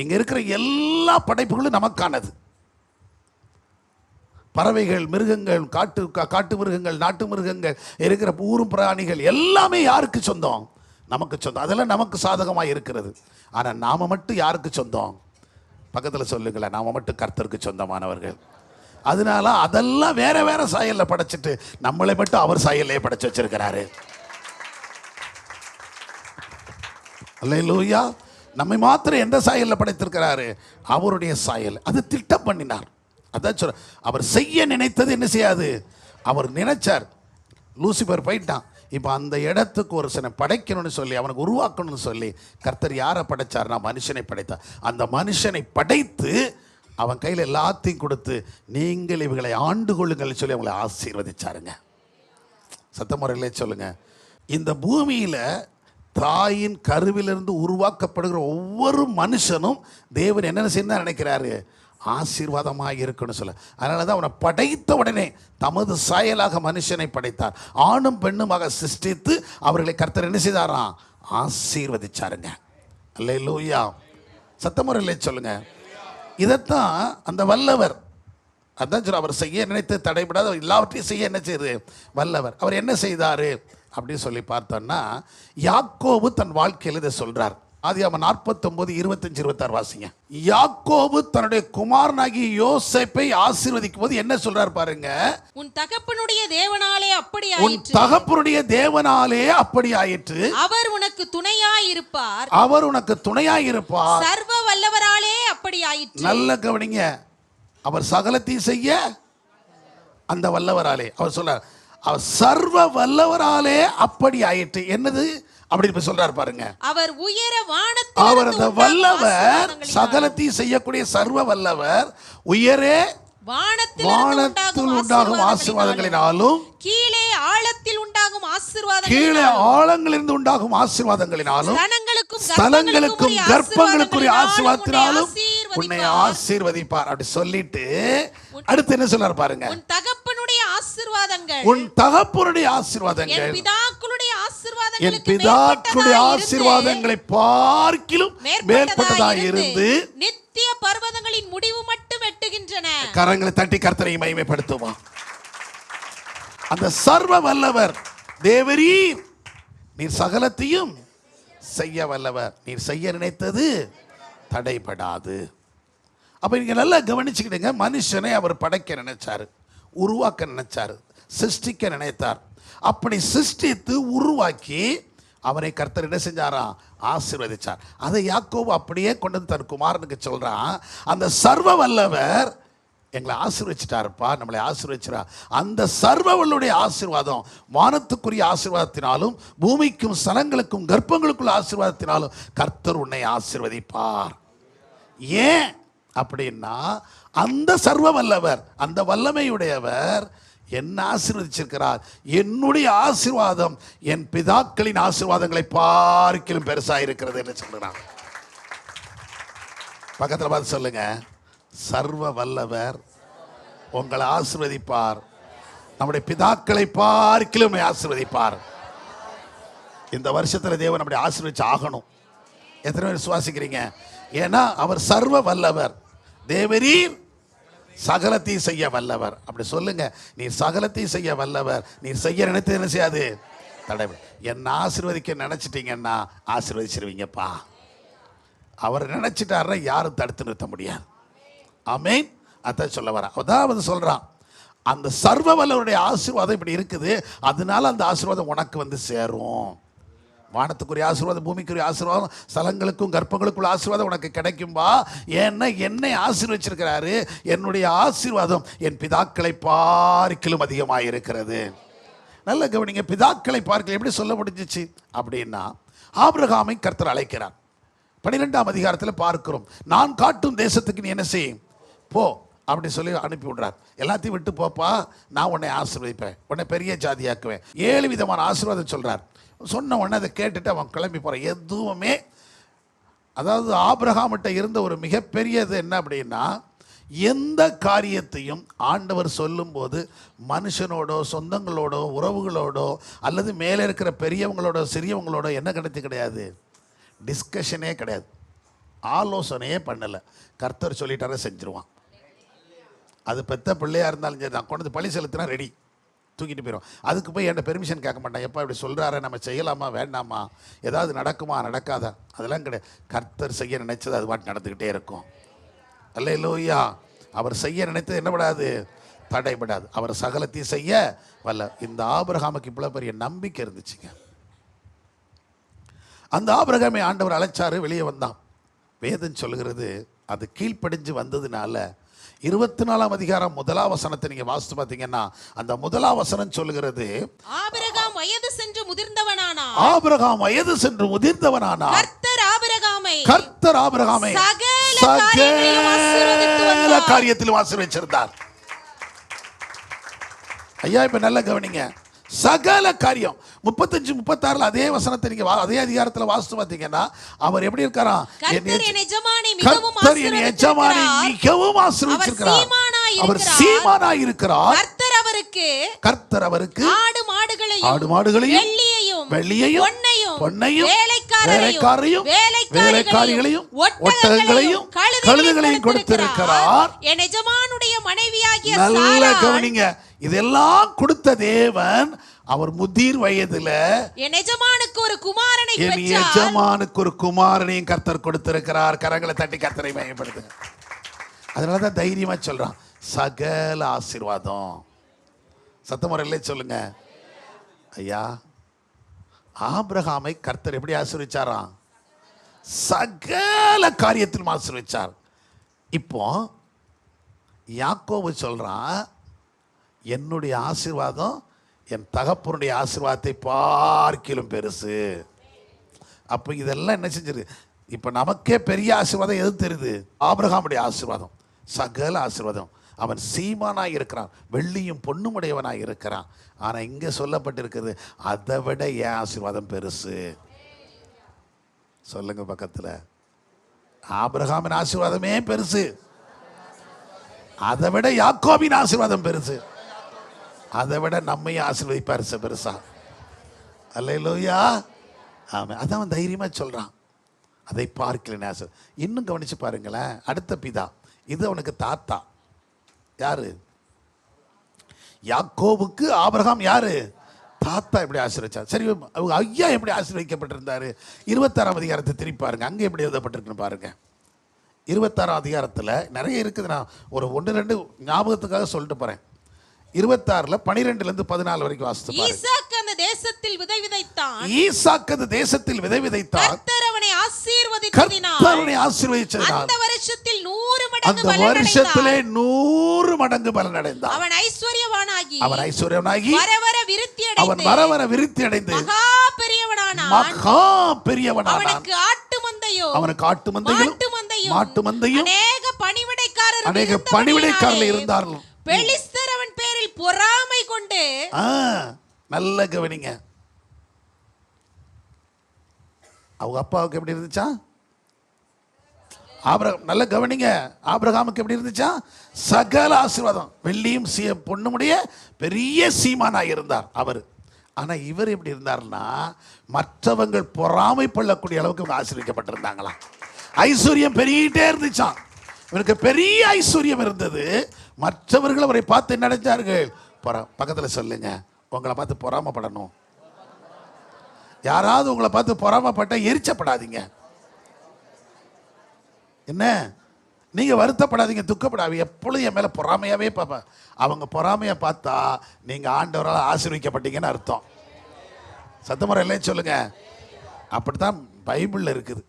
இங்கே இருக்கிற எல்லா படைப்புகளும் நமக்கானது. பறவைகள், மிருகங்கள், காட்டு மிருகங்கள், நாட்டு மிருகங்கள், இருக்கிற ஊரும் பிராணிகள் எல்லாமே யாருக்கு சொந்தம், நமக்கு சொந்தம். அதெல்லாம் நமக்கு சாதகமாக இருக்கிறது. ஆனால் நாம் மட்டும் யாருக்கு சொந்தம், பக்கத்தில் சொல்லுங்களேன், நாம் மட்டும் கர்த்தருக்கு சொந்தமானவர்கள். அதனால அதெல்லாம் வேற வேற சாயலில் படைச்சிட்டு நம்மளை மட்டும் அவர் சாயல்லே படைச்சு வச்சிருக்கிறாரு. அல்லேலூயா. நம்மை மாத்திரம் எந்த சாயலில் படைத்திருக்கிறாரு, அவருடைய சாயல். அது திட்டம் பண்ணினார். அதான் சொல்ற, அவர் செய்ய நினைத்தது என்ன செய்யாது, அவர் நினைச்சார். லூசிபர் போயிட்டான். இப்போ அந்த இடத்துக்கு ஒரு சில படைக்கணும்னு சொல்லி அவனுக்கு உருவாக்கணும்னு சொல்லி கர்த்தர் யாரை படைச்சார்னா மனுஷனை படைத்தார். அந்த மனுஷனை படைத்து அவன் கையில் எல்லாத்தையும் கொடுத்து நீங்கள் இவங்களை ஆண்டு கொள்ளுங்கள் சொல்லி அவங்களை ஆசீர்வதிச்சாருங்க. சத்தமுறையிலே சொல்லுங்க. இந்த பூமியில் தாயின் கருவிலிருந்து உருவாக்கப்படுகிற ஒவ்வொரு மனுஷனும் தேவன் என்னென்ன செய்ய நினைக்கிறாரு, ஆசீர்வாதமாக இருக்குன்னு சொல்ல. அதனால தான் அவனை படைத்த உடனே தமது சாயலாக மனுஷனை படைத்தார். ஆணும் பெண்ணுமாக சிருஷ்டித்து அவர்களை கர்த்தர் என்ன செய்தாராம், ஆசீர்வதிச்சாருங்க. அல்லேலூயா. சத்தமுறையிலே சொல்லுங்க. இதைத்தான் அந்த வல்லவர், அதான் சொல்ற, அவர் செய்ய நினைத்து தடைபடாத எல்லாவற்றையும் செய்ய என்ன செய்யுது வல்லவர். அவர் என்ன செய்தார் அப்படின்னு சொல்லி பார்த்தோன்னா, யாக்கோபு தன் வாழ்க்கையில் இதை சொல்கிறார். ஆதியாகமம் 49:25-26 வாசிங்க. யாக்கோபு தன்னுடைய குமாரனாகிய யோசேப்பை ஆசீர்வதிக்கும் போது என்ன சொல்றார் பாருங்க. உன் தகப்பனுடைய தேவனாலே அப்படி உன் தகப்பனுடைய தேவனாலே அப்படி ஆயிற்று. அவர் உனக்கு துணையாய் இருப்பார். அவர் உனக்கு துணையாய் இருப்பார். சர்வ வல்லவராலே அப்படி ஆயிற்று. நல்ல கவனிங்க. அவர் சகலத்தையும் செய்ய அந்த வல்லவராலே. அவர் சொல்றார் அவர் சர்வ வல்லவராலே அப்படி ஆயிற்று. என்னது அப்படி சொல்றாரு பாருங்க. அவர் உயர வானத்தில் அவர் அந்த வல்லவர் சகலத்தையும் செய்யக்கூடிய சர்வ வல்லவர் உயரே வானத்தில் உண்டாகும் ஆசீர்வாதங்களினாலும் கீழே ஆழத்தில் உண்டாகும் கீழே ஆழங்களிலிருந்து உண்டாகும் ஆசீர்வாதங்களினாலும் ஸ்தலங்களுக்கும் கர்ப்பங்களுக்குரிய ஆசீர்வாதத்தினாலும் உன்னை ஆசீர்வதிப்பார். அப்படி சொல்லிட்டு அடுத்து என்ன சொல்றாரு பாருங்க. உன் தகப்பனுடைய ஆசீர்வாதங்கள் உன் தகப்பனுடைய ஆசீர்வாதங்கள் என் பிதாக்களுடைய ஆசீர்வாதங்களை பார்க்கிலும் மேற்பட்டதாக இருந்து நித்திய பர்வதங்களின் முடிவு மட்டும் எட்டுகின்றன. கரங்களை தட்டி கர்த்தரை மகிமைப்படுத்துவோம். அந்த சர்வ வல்லவர் தேவரீர் நீர் சகலத்தையும் செய்ய வல்லவர். நீர் செய்ய நினைத்தது தடைபடாது. அப்ப நீங்க நல்லா கவனிச்சுக்கிடுங்க. மனுஷனை அவர் படைக்க நினைச்சாரு, உருவாக்க நினைச்சாரு, சிருஷ்டிக்க நினைத்தார். அப்படி சிருஷ்டித்து உருவாக்கி அவரை கர்த்தர் என்ன செஞ்சாராம்? ஆசீர்வதிச்சார். அதை யாக்கோபு அப்படியே கொண்டு வந்து தன் குமாரனுக்கு சொல்றான். அந்த சர்வ வல்லவர் எங்களை ஆசீர்வதிச்சிட்டாருப்பா, நம்மளை ஆசீர்வதிச்சிடா. அந்த சர்வவல்லுடைய ஆசீர்வாதம் வானத்துக்குரிய ஆசீர்வாதத்தினாலும் பூமிக்கும் ஸ்தலங்களுக்கும் கர்ப்பங்களுக்குள்ள ஆசீர்வாதத்தினாலும் கர்த்தர் உன்னை ஆசீர்வதிப்பார். ஏன் அப்படின்னா அந்த சர்வ வல்லவர், அந்த வல்லமையுடையவர் என்ன ஆசீர்வதிச்சிருக்கிறார். என்னுடைய ஆசீர்வாதம் என் பிதாக்களின் ஆசீர்வாதங்களை பார்க்கிலும் பெருசாக இருக்கிறது என்று சொல்கிறார். பக்கத்தில் பார்த்து சொல்லுங்க, சர்வ வல்லவர் உங்களை ஆசீர்வதிப்பார். நம்முடைய பிதாக்களை பார்க்கிலும் ஆசீர்வதிப்பார். இந்த வருஷத்தில் தேவன் நம்முடைய ஆசீர்வதிச்சு ஆகணும். எத்தனை பேர் விசுவாசிக்கிறீங்க? ஏன்னா அவர் சர்வ வல்லவர். தேவரீர் சகலத்தையும் செய்ய வல்லவர். அப்படி சொல்லுங்க, நீர் சகலத்தையும் செய்ய வல்லவர். நீர் செய்ய நினைத்து என்ன செய்யாது தடை. என்ன ஆசீர்வதிக்க நினைச்சிட்டீங்கன்னா ஆசீர்வதிச்சிருவீங்கப்பா. அவர் நினைச்சிட்டாருன்னா யாரும் தடுத்து நிறுத்த முடியாது. ஆமென். அதான் சொல்ல வர. அதாவது சொல்றான், அந்த சர்வ வல்லவருடைய ஆசீர்வாதம் இப்படி இருக்குது, அதனால அந்த ஆசீர்வாதம் உனக்கு வந்து சேரும். வானத்துக்குரிய ஆசீர்வாதம், பூமிக்குரிய ஆசீர்வாதம், ஸ்தலங்களுக்கும் கர்ப்பங்களுக்குள்ள ஆசீர்வாதம் உனக்கு கிடைக்கும்பா. ஏன்னா என்னை ஆசீர்வச்சிருக்கிறாரு. என்னுடைய ஆசீர்வாதம் என் பிதாக்களை பார்க்கிலும் அதிகமாக இருக்கிறது. நல்ல கவனிங்க. பிதாக்களை பார்க்கல எப்படி சொல்ல முடிஞ்சிச்சு அப்படின்னா, ஆபிரகாமை கர்த்தர் அழைக்கிறார். 12ஆம் அதிகாரத்தில் பார்க்கிறோம். நான் காட்டும் தேசத்துக்கு நீ என்ன செய்யும், போ அப்படி சொல்லி அனுப்பி விடுறார். எல்லாத்தையும் விட்டு போப்பா, நான் உன்னை ஆசீர்வதிப்பேன், உன்னை பெரிய ஜாதியாக்குவேன். 7 விதமான ஆசீர்வாதம் சொல்றார். சொன்ன உடனே அதை கேட்டுட்டு அவன் கிளம்பி போகிறான். எதுவுமே, அதாவது ஆபிரகாமிட்ட இருந்த ஒரு மிகப்பெரியது என்ன அப்படின்னா, எந்த காரியத்தையும் ஆண்டவர் சொல்லும்போது மனுஷனோடோ சொந்தங்களோடோ உறவுகளோடோ அல்லது மேலே இருக்கிற பெரியவங்களோட சிறியவங்களோட என்ன கிடையாது, டிஸ்கஷனே கிடையாது, ஆலோசனையே பண்ணலை. கர்த்தர் சொல்லிட்டார செஞ்சிருவான். அது பெத்த பிள்ளையாக இருந்தாலும் சரி தான், கொண்டு வந்து பழி செலுத்தினா ரெடி, தூக்கிட்டு போயிடும். அதுக்கு போய் என்ன பெர்மிஷன் கேட்க மாட்டான். எப்போ இப்படி சொல்கிறாரு, நம்ம செய்யலாமா வேண்டாமா, ஏதாவது நடக்குமா நடக்காதா, அதெல்லாம் கிடையாது. கர்த்தர் செய்ய நினைச்சது அது பாட்டு நடந்துக்கிட்டே இருக்கும். அல்லேலூயா. அவர் செய்ய நினைத்தது என்ன படாது, தடைபடாது. அவர் சகலத்தையும் செய்ய வல்ல. இந்த ஆபிரகாமுக்கு இவ்வளோ பெரிய நம்பிக்கை இருந்துச்சுங்க. அந்த ஆபிரகாமை ஆண்டவர் அழைச்சாரு, வெளியே வந்தான். வேதம் சொல்லுகிறது அது கீழ்ப்படிஞ்சு வந்ததுனால 24ஆம் அதிகாரம் 1ஆம் வசனத்தை நீங்க வாசித்து பார்த்தீங்கன்னா, அந்த 1ஆம் வசனம் சொல்லுகிறது, ஆபிரகாம் வயது சென்று முதிர்ந்தவனானான். ஆபிரகாம் வயது சென்று முதிர்ந்தவனானான். கர்த்தர் ஆபிரகாமை சகல காரியத்திலும் ஆசீர்வதிச்சிருந்தார். ஐயா இப்ப நல்ல கவனிங்க. சகல காரியம் 35-36 அதே வசனத்தை நீங்க அதே அதிகாரத்தில் வாசித்து பார்த்தீங்கன்னா, அவர் எப்படி இருக்காராம், கர்த்தர் என் எஜமானை மிகவும் ஆசீர்வதிச்சிருக்கிறார். அவர் சீமானாய் இருக்கிறார். கர்த்தர் அவருக்கு ஆடு மாடுகளையும் வெள்ளியையும் பொன்னையும் வேலைக்காரிகளையும் ஒட்டகங்களையும் கழுதைகளையும் கொடுத்திருக்கிறார். என் எஜமானுடைய மனைவியாகிய நல்ல கவனிங்க. இதெல்லாம் கொடுத்த தேவன் அவர் முதிர் வயதுல என் எஜமானுக்கு ஒரு குமாரனை என் பெற்றார். எஜமானுக்கு ஒரு குமாரனையும் கர்த்தர் கொடுத்திருக்கிறார். கரங்களை தட்டி கர்த்தரை மகிமைப்படுத்துங்க. அதனாலதான் தைரியமா சொல்றான், சகல ஆசீர்வாதம். சத்தமுறையிலே சொல்லுங்க. ஐயா, ஆபிரகாமை கர்த்தர் எப்படி ஆசீர்வதிச்சாராம்? சகல காரியத்திலும் ஆசீர்வதிச்சார். இப்போ யாக்கோபு சொல்றான், என்னுடைய ஆசீர்வாதம் என் தகப்பனுடைய ஆசீர்வாதத்தை பார்க்கிலும் பெருசு. அப்போ இதெல்லாம் என்ன செஞ்சிரு? இப்போ நமக்கே பெரிய ஆசீர்வாதம் எது தெரியுது? ஆபிரகாமுடைய ஆசீர்வாதம், சகல ஆசீர்வாதம். அவன் சீமானாய் இருக்கிறான், வெள்ளியும் பொண்ணுமுடையவனாய் இருக்கிறான். ஆனால் இங்கே சொல்லப்பட்டிருக்கிறது, அதை விட என் ஆசீர்வாதம் பெருசு. சொல்லுங்க பக்கத்தில். ஆபிரகாமின் ஆசீர்வாதமே பெருசு, அதை விட யாக்கோபின் ஆசீர்வாதம் பெருசு, அதை விட நம்மையும் ஆசீர்வதிப்பார் பெருசா. அல்லேலூயா. ஆமாம், அதான் அவன் தைரியமா சொல்றான், அதை பார்க்கல. இன்னும் கவனிச்சு பாருங்களேன், அடுத்த பிதா, இது அவனுக்கு தாத்தா. யாரு? யாக்கோபுக்கு ஆபிரகாம் யாரு? தாத்தா. எப்படி ஆசீர்வதிச்சார்? சரி, அவங்க ஐயா எப்படி ஆசீர்வதிக்கப்பட்டிருந்தாரு? 26ஆம் அதிகாரத்தை திருப்பி பாருங்க, அங்கே எப்படி எழுதப்பட்டிருக்குன்னு பாருங்க. 26ஆம் அதிகாரத்தில் நிறைய இருக்குது. நான் ஒரு 1-2 ஞாபகத்துக்காக சொல்லிட்டு போறேன். 26ல 12லேருந்து 14 வரைக்கும் வாசித்து பாருங்க. ஈசாக்கு அந்த தேசத்தில் விதை விதைத்தான். ஈசாக்கு அந்த தேசத்தில் விதை விதைத்தான். கர்த்தர் அவனை ஆசீர்வதித்ததினால், கர்த்தர் ஆசீர்வதித்ததினால் அந்த வருஷத்தில் 100 மடங்கு அந்த பலன் வருஷத்திலே அடைந்தான். 100 மடங்கு பலன் அடைந்தான். அவன் ஐஸ்வர்யவானாகி, அவன் ஐஸ்வர்யவனாகி, வர வர விருத்தி அவன் அடைந்து, வர வர விருத்தி அடைந்து மகா பெரியவனானான். மகா பெரியவனானான். அவனுக்கு ஆட்டு மந்தையும், அவனுக்கு ஆட்டு மந்தையும் மாட்டு மந்தையும் அநேக பணிவிடைக்காரர் அநேக பணிவிடைக்காரர்கள் இருந்தார்கள். பெலிஸ்தர் அவன் பேரில் பொறாமை கொண்டு, நல்ல கவனிங்க, அவங்க அப்பாவுக்கு எப்படி இருந்துச்சா? நல்ல கவனிங்க, ஆபிரகாமுக்கு எப்படி இருந்துச்சா? சகல ஆசீர்வாதம், வெள்ளியும் பொண்ணுமுடைய பெரிய சீமானாய் இருந்தார் அவர். ஆனா இவர் எப்படி இருந்தார்னா, மற்றவங்க பொறாமைப்படக்கூடிய அளவுக்கு ஆசீர்வதிக்கப்பட்டிருந்தாங்களாம். ஐஸ்வர்யம் பெருகிட்டே இருந்துச்சான். இவருக்கு பெரிய ஐஸ்வர்யம் இருந்தது. மற்றவர்கள் அவரை பார்த்து என்ன நினைச்சார்கள்? பக்கத்தில் சொல்லுங்க, உங்களை பார்த்து பொறாமப்படணும். யாராவது உங்களை பார்த்து பொறாமப்பட்ட எரிச்சப்படாதீங்க. என்ன, நீங்க வருத்தப்படாதீங்க, துக்கப்படாதீங்க. எப்பொழுதும் என் மேல பொறாமையாவே பார்ப்பேன். அவங்க பொறாமையை பார்த்தா நீங்க ஆண்டவரால் ஆசீர்வதிக்கப்பட்டீங்கன்னு அர்த்தம். சத்தமுறை இல்லைன்னு சொல்லுங்க. அப்படித்தான் பைபிள்ல இருக்குது.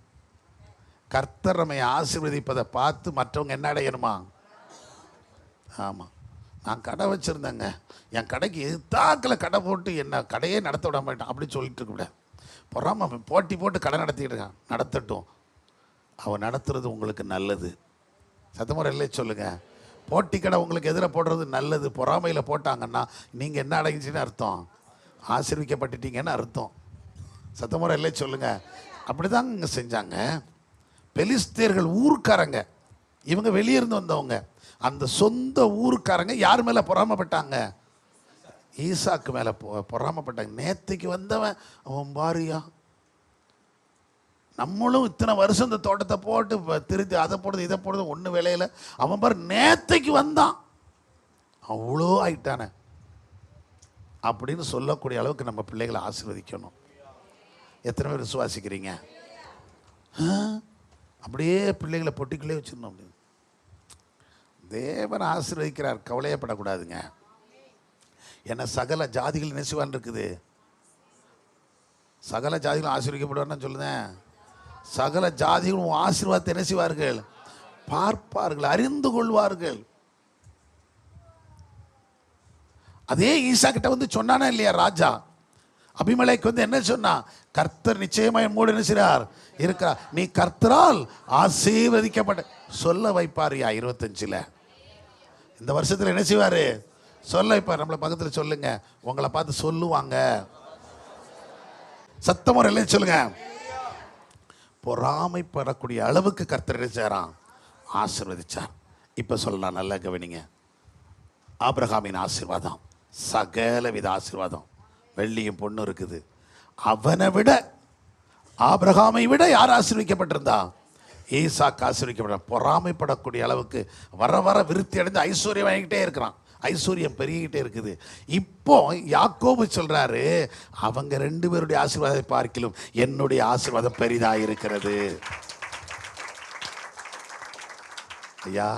கர்த்தர் நம்மை ஆசீர்வதிப்பதை பார்த்து மற்றவங்க என்ன அடையணுமா? ஆமாம், நான் கடை வச்சுருந்தேங்க, என் கடைக்கு எதாக்கில் கடை போட்டு என்ன கடையே நடத்த விட மாட்டேன் அப்படி சொல்லிட்டு இருக்க. பொறாம போட்டி போட்டு கடை நடத்திட்டு இருக்கான். நடத்தட்டும், அவன் நடத்துறது உங்களுக்கு நல்லது. சத்தமுறை இல்லை சொல்லுங்க. போட்டி கடை உங்களுக்கு எதிராக போடுறது நல்லது. பொறாமையில் போட்டாங்கன்னா நீங்கள் என்ன அடைஞ்சின்னு அர்த்தம்? ஆசீர்விக்கப்பட்டுட்டீங்கன்னு அர்த்தம். சத்தமுறை இல்லை சொல்லுங்க. அப்படிதான் இங்கே செஞ்சாங்க. பெலிஸ்தேர்கள் ஊர்க்காரங்க, இவங்க வெளியிருந்து வந்தவங்க. அந்த சொந்த ஊருக்காரங்க யார் மேலே பொறாமப்பட்டாங்க? ஈசாக்கு மேலே பொறாமப்பட்டாங்க. நேற்றுக்கு வந்தவன் அவன் பாரியா, நம்மளும் இத்தனை வருஷம் இந்த தோட்டத்தை போட்டு திருத்தி அதை போடுறது இதை போடுறது ஒன்று வேலையில், அவன் பாரு நேற்றுக்கு வந்தான் அவ்வளோ ஆயிட்டானே அப்படின்னு சொல்லக்கூடிய அளவுக்கு நம்ம பிள்ளைகளை ஆசீர்வதிக்கணும். எத்தனை பேர் விசுவாசிக்கிறீங்க? அப்படியே பிள்ளைகளை பொட்டிக்குள்ளே வச்சிடணும். அப்படின்னு தேவன் ஆசீர்வதிக்கிறார், கவலையப்படக்கூடாதுங்க. ஏன்னா சகல ஜாதிகள் நெசுவான் இருக்குது. சகல ஜாதிகளும் ஆசீர்வதிக்கப்படுவார்னு சொல்லுதேன். சகல ஜாதிகளும் ஆசீர்வாதத்தை என்ன செய்வார்கள்? பார்ப்பார்கள், அறிந்து கொள்வார்கள். அதே ஈசா கிட்ட வந்து சொன்னானா இல்லையா ராஜா? அபிமெலேக்கு வந்து என்ன சொன்னா? கர்த்தர் நிச்சயமா என்னோடு என்ன செய்றார்? இருக்கிறார். நீ கர்த்தரால் ஆசீர்வதிக்கப்பட்ட சொல்ல வைப்பாரியா 25ல. இந்த வருஷத்துல என்ன செய்வாரு? சொல்ல வைப்பார். நம்மள பக்கத்தில் சொல்லுங்க, உங்களை பார்த்து சொல்லுவாங்க. சத்தமுறை சொல்லுங்க. பொறாமைப்படக்கூடிய அளவுக்கு கர்த்தர் என்ன செய்றான்? ஆசீர்வதிச்சார். இப்ப சொல்லலாம், நல்லா கவனிங்க. ஆபிரகாமின் ஆசீர்வாதம் சகலவித ஆசீர்வாதம், வெள்ளியும் பொண்ணு இருக்குது. அவனை விட, ஆபிரகாமை விட யார் ஆசீர்வதிக்கப்பட்டிருந்தா? ஈசாக்கு ஆசீர்வதிக்கப்பட்ட. பொறாமைப்படக்கூடிய அளவுக்கு வர வர விருத்தி அடைந்து ஐஸ்வர்யம் வாங்கிட்டே இருக்கிறான். ஐஸ்வர்யம் பெருகிட்டே இருக்குது. இப்போ யாக்கோபு சொல்றாரு, அவங்க 2 பேருடைய ஆசீர்வாதத்தை பார்க்கிலும் என்னுடைய ஆசீர்வாதம் பெரிதா இருக்கிறது. ஐயா,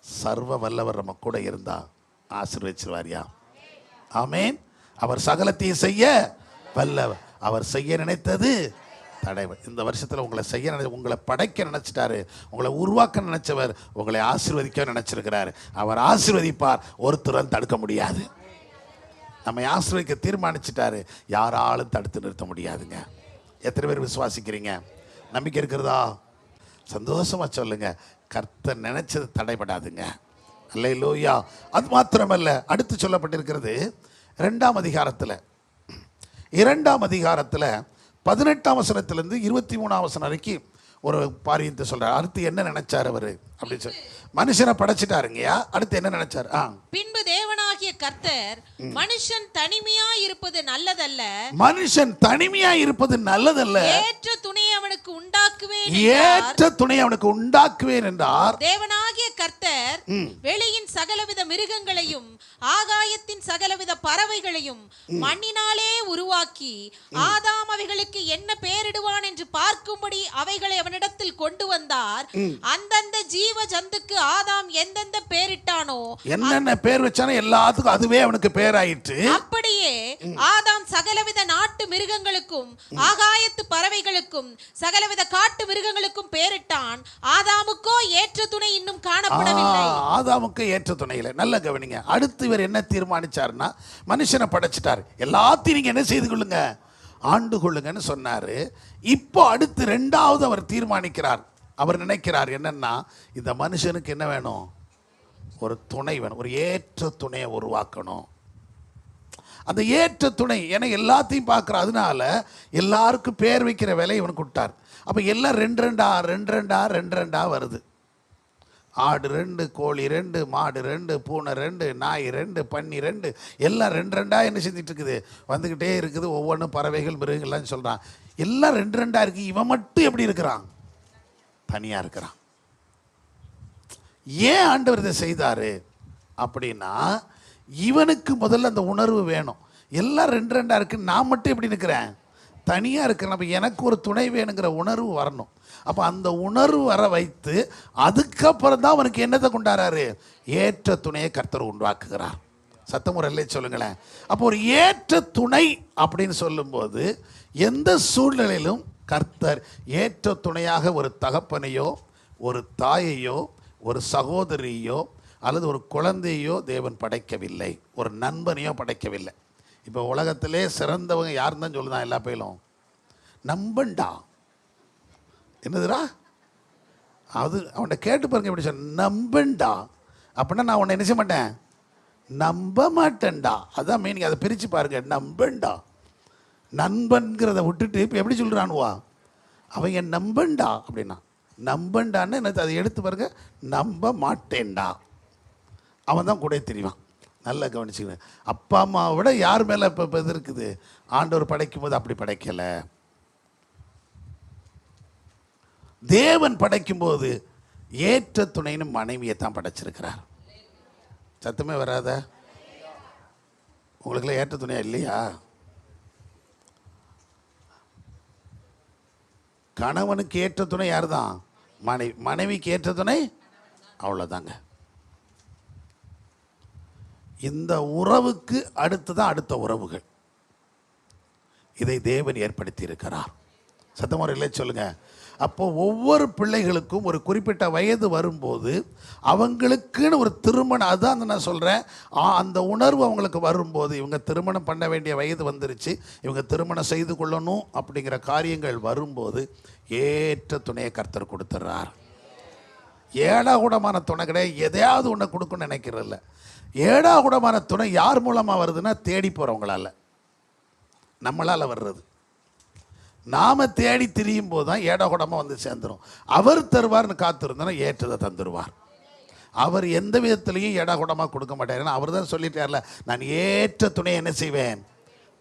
சர்வ வல்லவர் நம்ம கூட இருந்தா ஆசீர்வதிச்சிருவாரியா? ஆமேன். அவர் சகலத்தையும் செய்ய வல்லவர். அவர் செய்ய நினைத்தது தடைவர். இந்த வருஷத்தில் உங்களை செய்ய உங்களை படைக்க நினைச்சிட்டாரு, உங்களை உருவாக்க நினைச்சவர் உங்களை ஆசீர்வதிக்க நினைச்சிருக்கிறாரு. அவர் ஆசீர்வதிப்பார், ஒருத்தரும் தடுக்க முடியாது. நம்மை ஆசீர்வதிக்க தீர்மானிச்சிட்டாரு, யாராலும் தடுத்து நிறுத்த முடியாதுங்க. எத்தனை பேர் விசுவாசிக்கிறீங்க? நம்பிக்கை இருக்கிறதா? சந்தோஷமா சொல்லுங்க. கர்த்தர் நினைச்சது தடைபடாதுங்க. அல்லேலூயா. அது மாத்திரமல்ல, அடுத்து சொல்லப்பட்டிருக்கிறது 2ஆம் அதிகாரத்தில் 18ஆம் வசனத்திலிருந்து 23ஆம் வசனம் வரைக்கும் ஒரு பாரியத்தை சொல்றார். அடுத்து என்ன நினைச்சார் அவரு அப்படின்னு சொல்லி, மனுஷனை படைச்சிட்டாருங்கயா. அடுத்து என்ன நினைச்சார்? பின்பு தேவனாகிய கர்த்தர் மனுஷன் தனிமையா இருப்பது நல்லதல்ல, மனுஷன் தனிமையா இருப்பது நல்லதல்ல, ஏற்ற துணை அவனுக்கு உண்டாக்குவேன், ஏற்ற துணை அவனுக்கு உண்டாக்குவேன் என்றார். தேவனாகிய கர்த்தர் வெளியின் சகலவித மிருகங்களையும் ஆகாயத்தின் சகலவித பறவைகளையும் மண்ணினாலே உருவாக்கி ஆதாம் அவைகளுக்கு என்ன பெயரிடுவான் என்று பார்க்கும்படி அவைகளை அவனிடத்தில் கொண்டு வந்தார். அந்தந்த ஜீவ ஜந்துக்கு ஆதாம் எந்தெந்த பெயரிட்டானோ, என்னென்ன பேர் வச்சானோ எல்லாத்துக்கும் அதுவே அவனுக்கு பேராயிற்று. அப்படியே ஆதாம் சகலவித நாட்டு மிருகங்களுக்கும் ஆகாயத்து பறவைகளுக்கும் சகலவித காட்டு மிருகங்களுக்கும் பெயரிட்டான். ஆதாமுக்கோ ஏற்ற துணை இன்னும் காணப்படவில்லை. ஆதாமுக்கு ஏற்ற துணை இல்லை. நல்ல கவனிங்க. அடுத்து இவர் என்ன தீர்மானிச்சார்னா, மனுஷனை படைச்சிட்டார், எல்லாத்தையும் நீங்க என்ன செய்து கொள்ளுங்க, ஆண்டு கொள்ளுங்கன்னு சொன்னாரு. இப்போ அடுத்து 2வது அவர் தீர்மானிக்கிறார். அவர் நினைக்கிறார் என்னன்னா, இந்த மனுஷனுக்கு என்ன வேணும்? ஒரு துணை வேணும், ஒரு ஏற்ற துணையை உருவாக்கணும். அந்த ஏற்ற துணை ஏன்னா எல்லாத்தையும் பார்க்குற, அதனால எல்லாருக்கும் பேர் வைக்கிற வேலை இவனுக்கு விட்டார். அப்போ எல்லாம் 2 வருது. ஆடு 2, கோழி 2, மாடு 2, பூனை 2, நாய் 2, பன்னி 2, எல்லாம் 2 என்ன செஞ்சிட்டு இருக்குது, வந்துக்கிட்டே இருக்குது. ஒவ்வொன்றும் பறவைகள் மிருகங்கள்லாம் சொல்கிறான். எல்லாம் 2 இருக்கு. இவன் மட்டும் எப்படி இருக்கிறான்? தனியாக இருக்கிறான். ஏன் ஆண்டவர் இதை செய்தாரு அப்படின்னா, இவனுக்கு முதல்ல அந்த உணர்வு வேணும். எல்லாம் 2 இருக்கு, நான் மட்டும் எப்படி இருக்கிறேன்? தனியாக இருக்கிறேன். அப்போ எனக்கு ஒரு துணை வேணுங்கிற உணர்வு வரணும். அப்போ அந்த உணர்வு வர வைத்து அதுக்கப்புறம் தான் அவனுக்கு என்னத்தை கொண்டாடுறாரு? ஏற்ற துணையை கர்த்தர் உண்டாக்குகிறார். சத்தமுறையிலே சொல்லுங்களேன். அப்போ ஒரு ஏற்ற துணை அப்படின்னு சொல்லும்போது எந்த சூழ்நிலையிலும் கர்த்தர் ஏற்ற துணையாக ஒரு தகப்பனையோ, ஒரு தாயையோ, ஒரு சகோதரியோ அல்லது ஒரு குழந்தையோ தேவன் படைக்கவில்லை, ஒரு நண்பனையோ படைக்கவில்லை. இப்போ உலகத்திலே சிறந்தவங்க யாருன்னு தான் சொல்லுதான் எல்லா பேரும். நம்பன்டா. என்னதுடா அது? அவன்கிட்ட கேட்டு பாருங்க எப்படி சொன்ன, நம்பன்டா. அப்படின்னா நான் உன்னை என்ன செய்ய மாட்டேன், நம்ப மாட்டேன்டா. அதான் மீனிங். அதை பிரித்து பாருங்க. நம்பன்டா. நண்பன்கிறத விட்டுட்டு இப்போ எப்படி சொல்கிறானுவா, அவன் என் நம்பன்டா அப்படின்னா. நம்பன்டான்னு என்னது? அதை எடுத்து பாருங்க, நம்ப மாட்டேன்டா. அவன் தான் கூட தெரிவான். நல்லா கவனிச்சுக்கணும். அப்பா அம்மாவை விட யார் மேலே இப்போ இது இருக்குது? ஆண்டவர் படைக்கும் போது அப்படி படைக்கலை. தேவன் படைக்கும்போது ஏற்ற துணைன்னு மனைவியை தான் படைச்சிருக்கிறார். சத்தமே வராத? உங்களுக்குலாம் ஏற்ற துணையா இல்லையா? கணவனுக்கு ஏற்ற துணை யார் தான்? மனைவி. மனைவிக்கு ஏற்ற துணை அவ்வளோதாங்க. இந்த உறவுக்கு அடுத்து தான் அடுத்த உறவுகள். இதை தேவன் ஏற்படுத்தி இருக்கிறார். சத்தமுறையிலே சொல்லுங்க. அப்போ ஒவ்வொரு பிள்ளைகளுக்கும் ஒரு குறிப்பிட்ட வயது வரும்போது அவங்களுக்குன்னு ஒரு திருமணம், அதுதான் நான் சொல்கிறேன், அந்த உணர்வு அவங்களுக்கு வரும்போது, இவங்க திருமணம் பண்ண வேண்டிய வயது வந்துருச்சு, இவங்க திருமணம் செய்து கொள்ளணும் அப்படிங்கிற காரியங்கள் வரும்போது ஏற்ற துணையை கர்த்தர் கொடுத்துட்றார். ஏடாகூடமான துணை கிடையாது. எதையாவது ஒன்று கொடுக்கணும்னு நினைக்கிறதில்ல. ஏடாகூடமான துணை யார் மூலமாக வருதுன்னா, தேடி போகிறவங்களால, நம்மளால் வர்றது. நாம் தேடி திரியும் போது தான் ஏடாகூடமாக வந்து சேர்ந்துடும். அவர் தருவார்னு காத்திருந்தோன்னா ஏற்றதை தந்துடுவார். அவர் எந்த விதத்துலையும் ஏடாகூடமாக கொடுக்க மாட்டார். ஏன்னா அவர் தான் சொல்லிட்டார்ல, நான் ஏற்ற துணை என்ன செய்வேன்,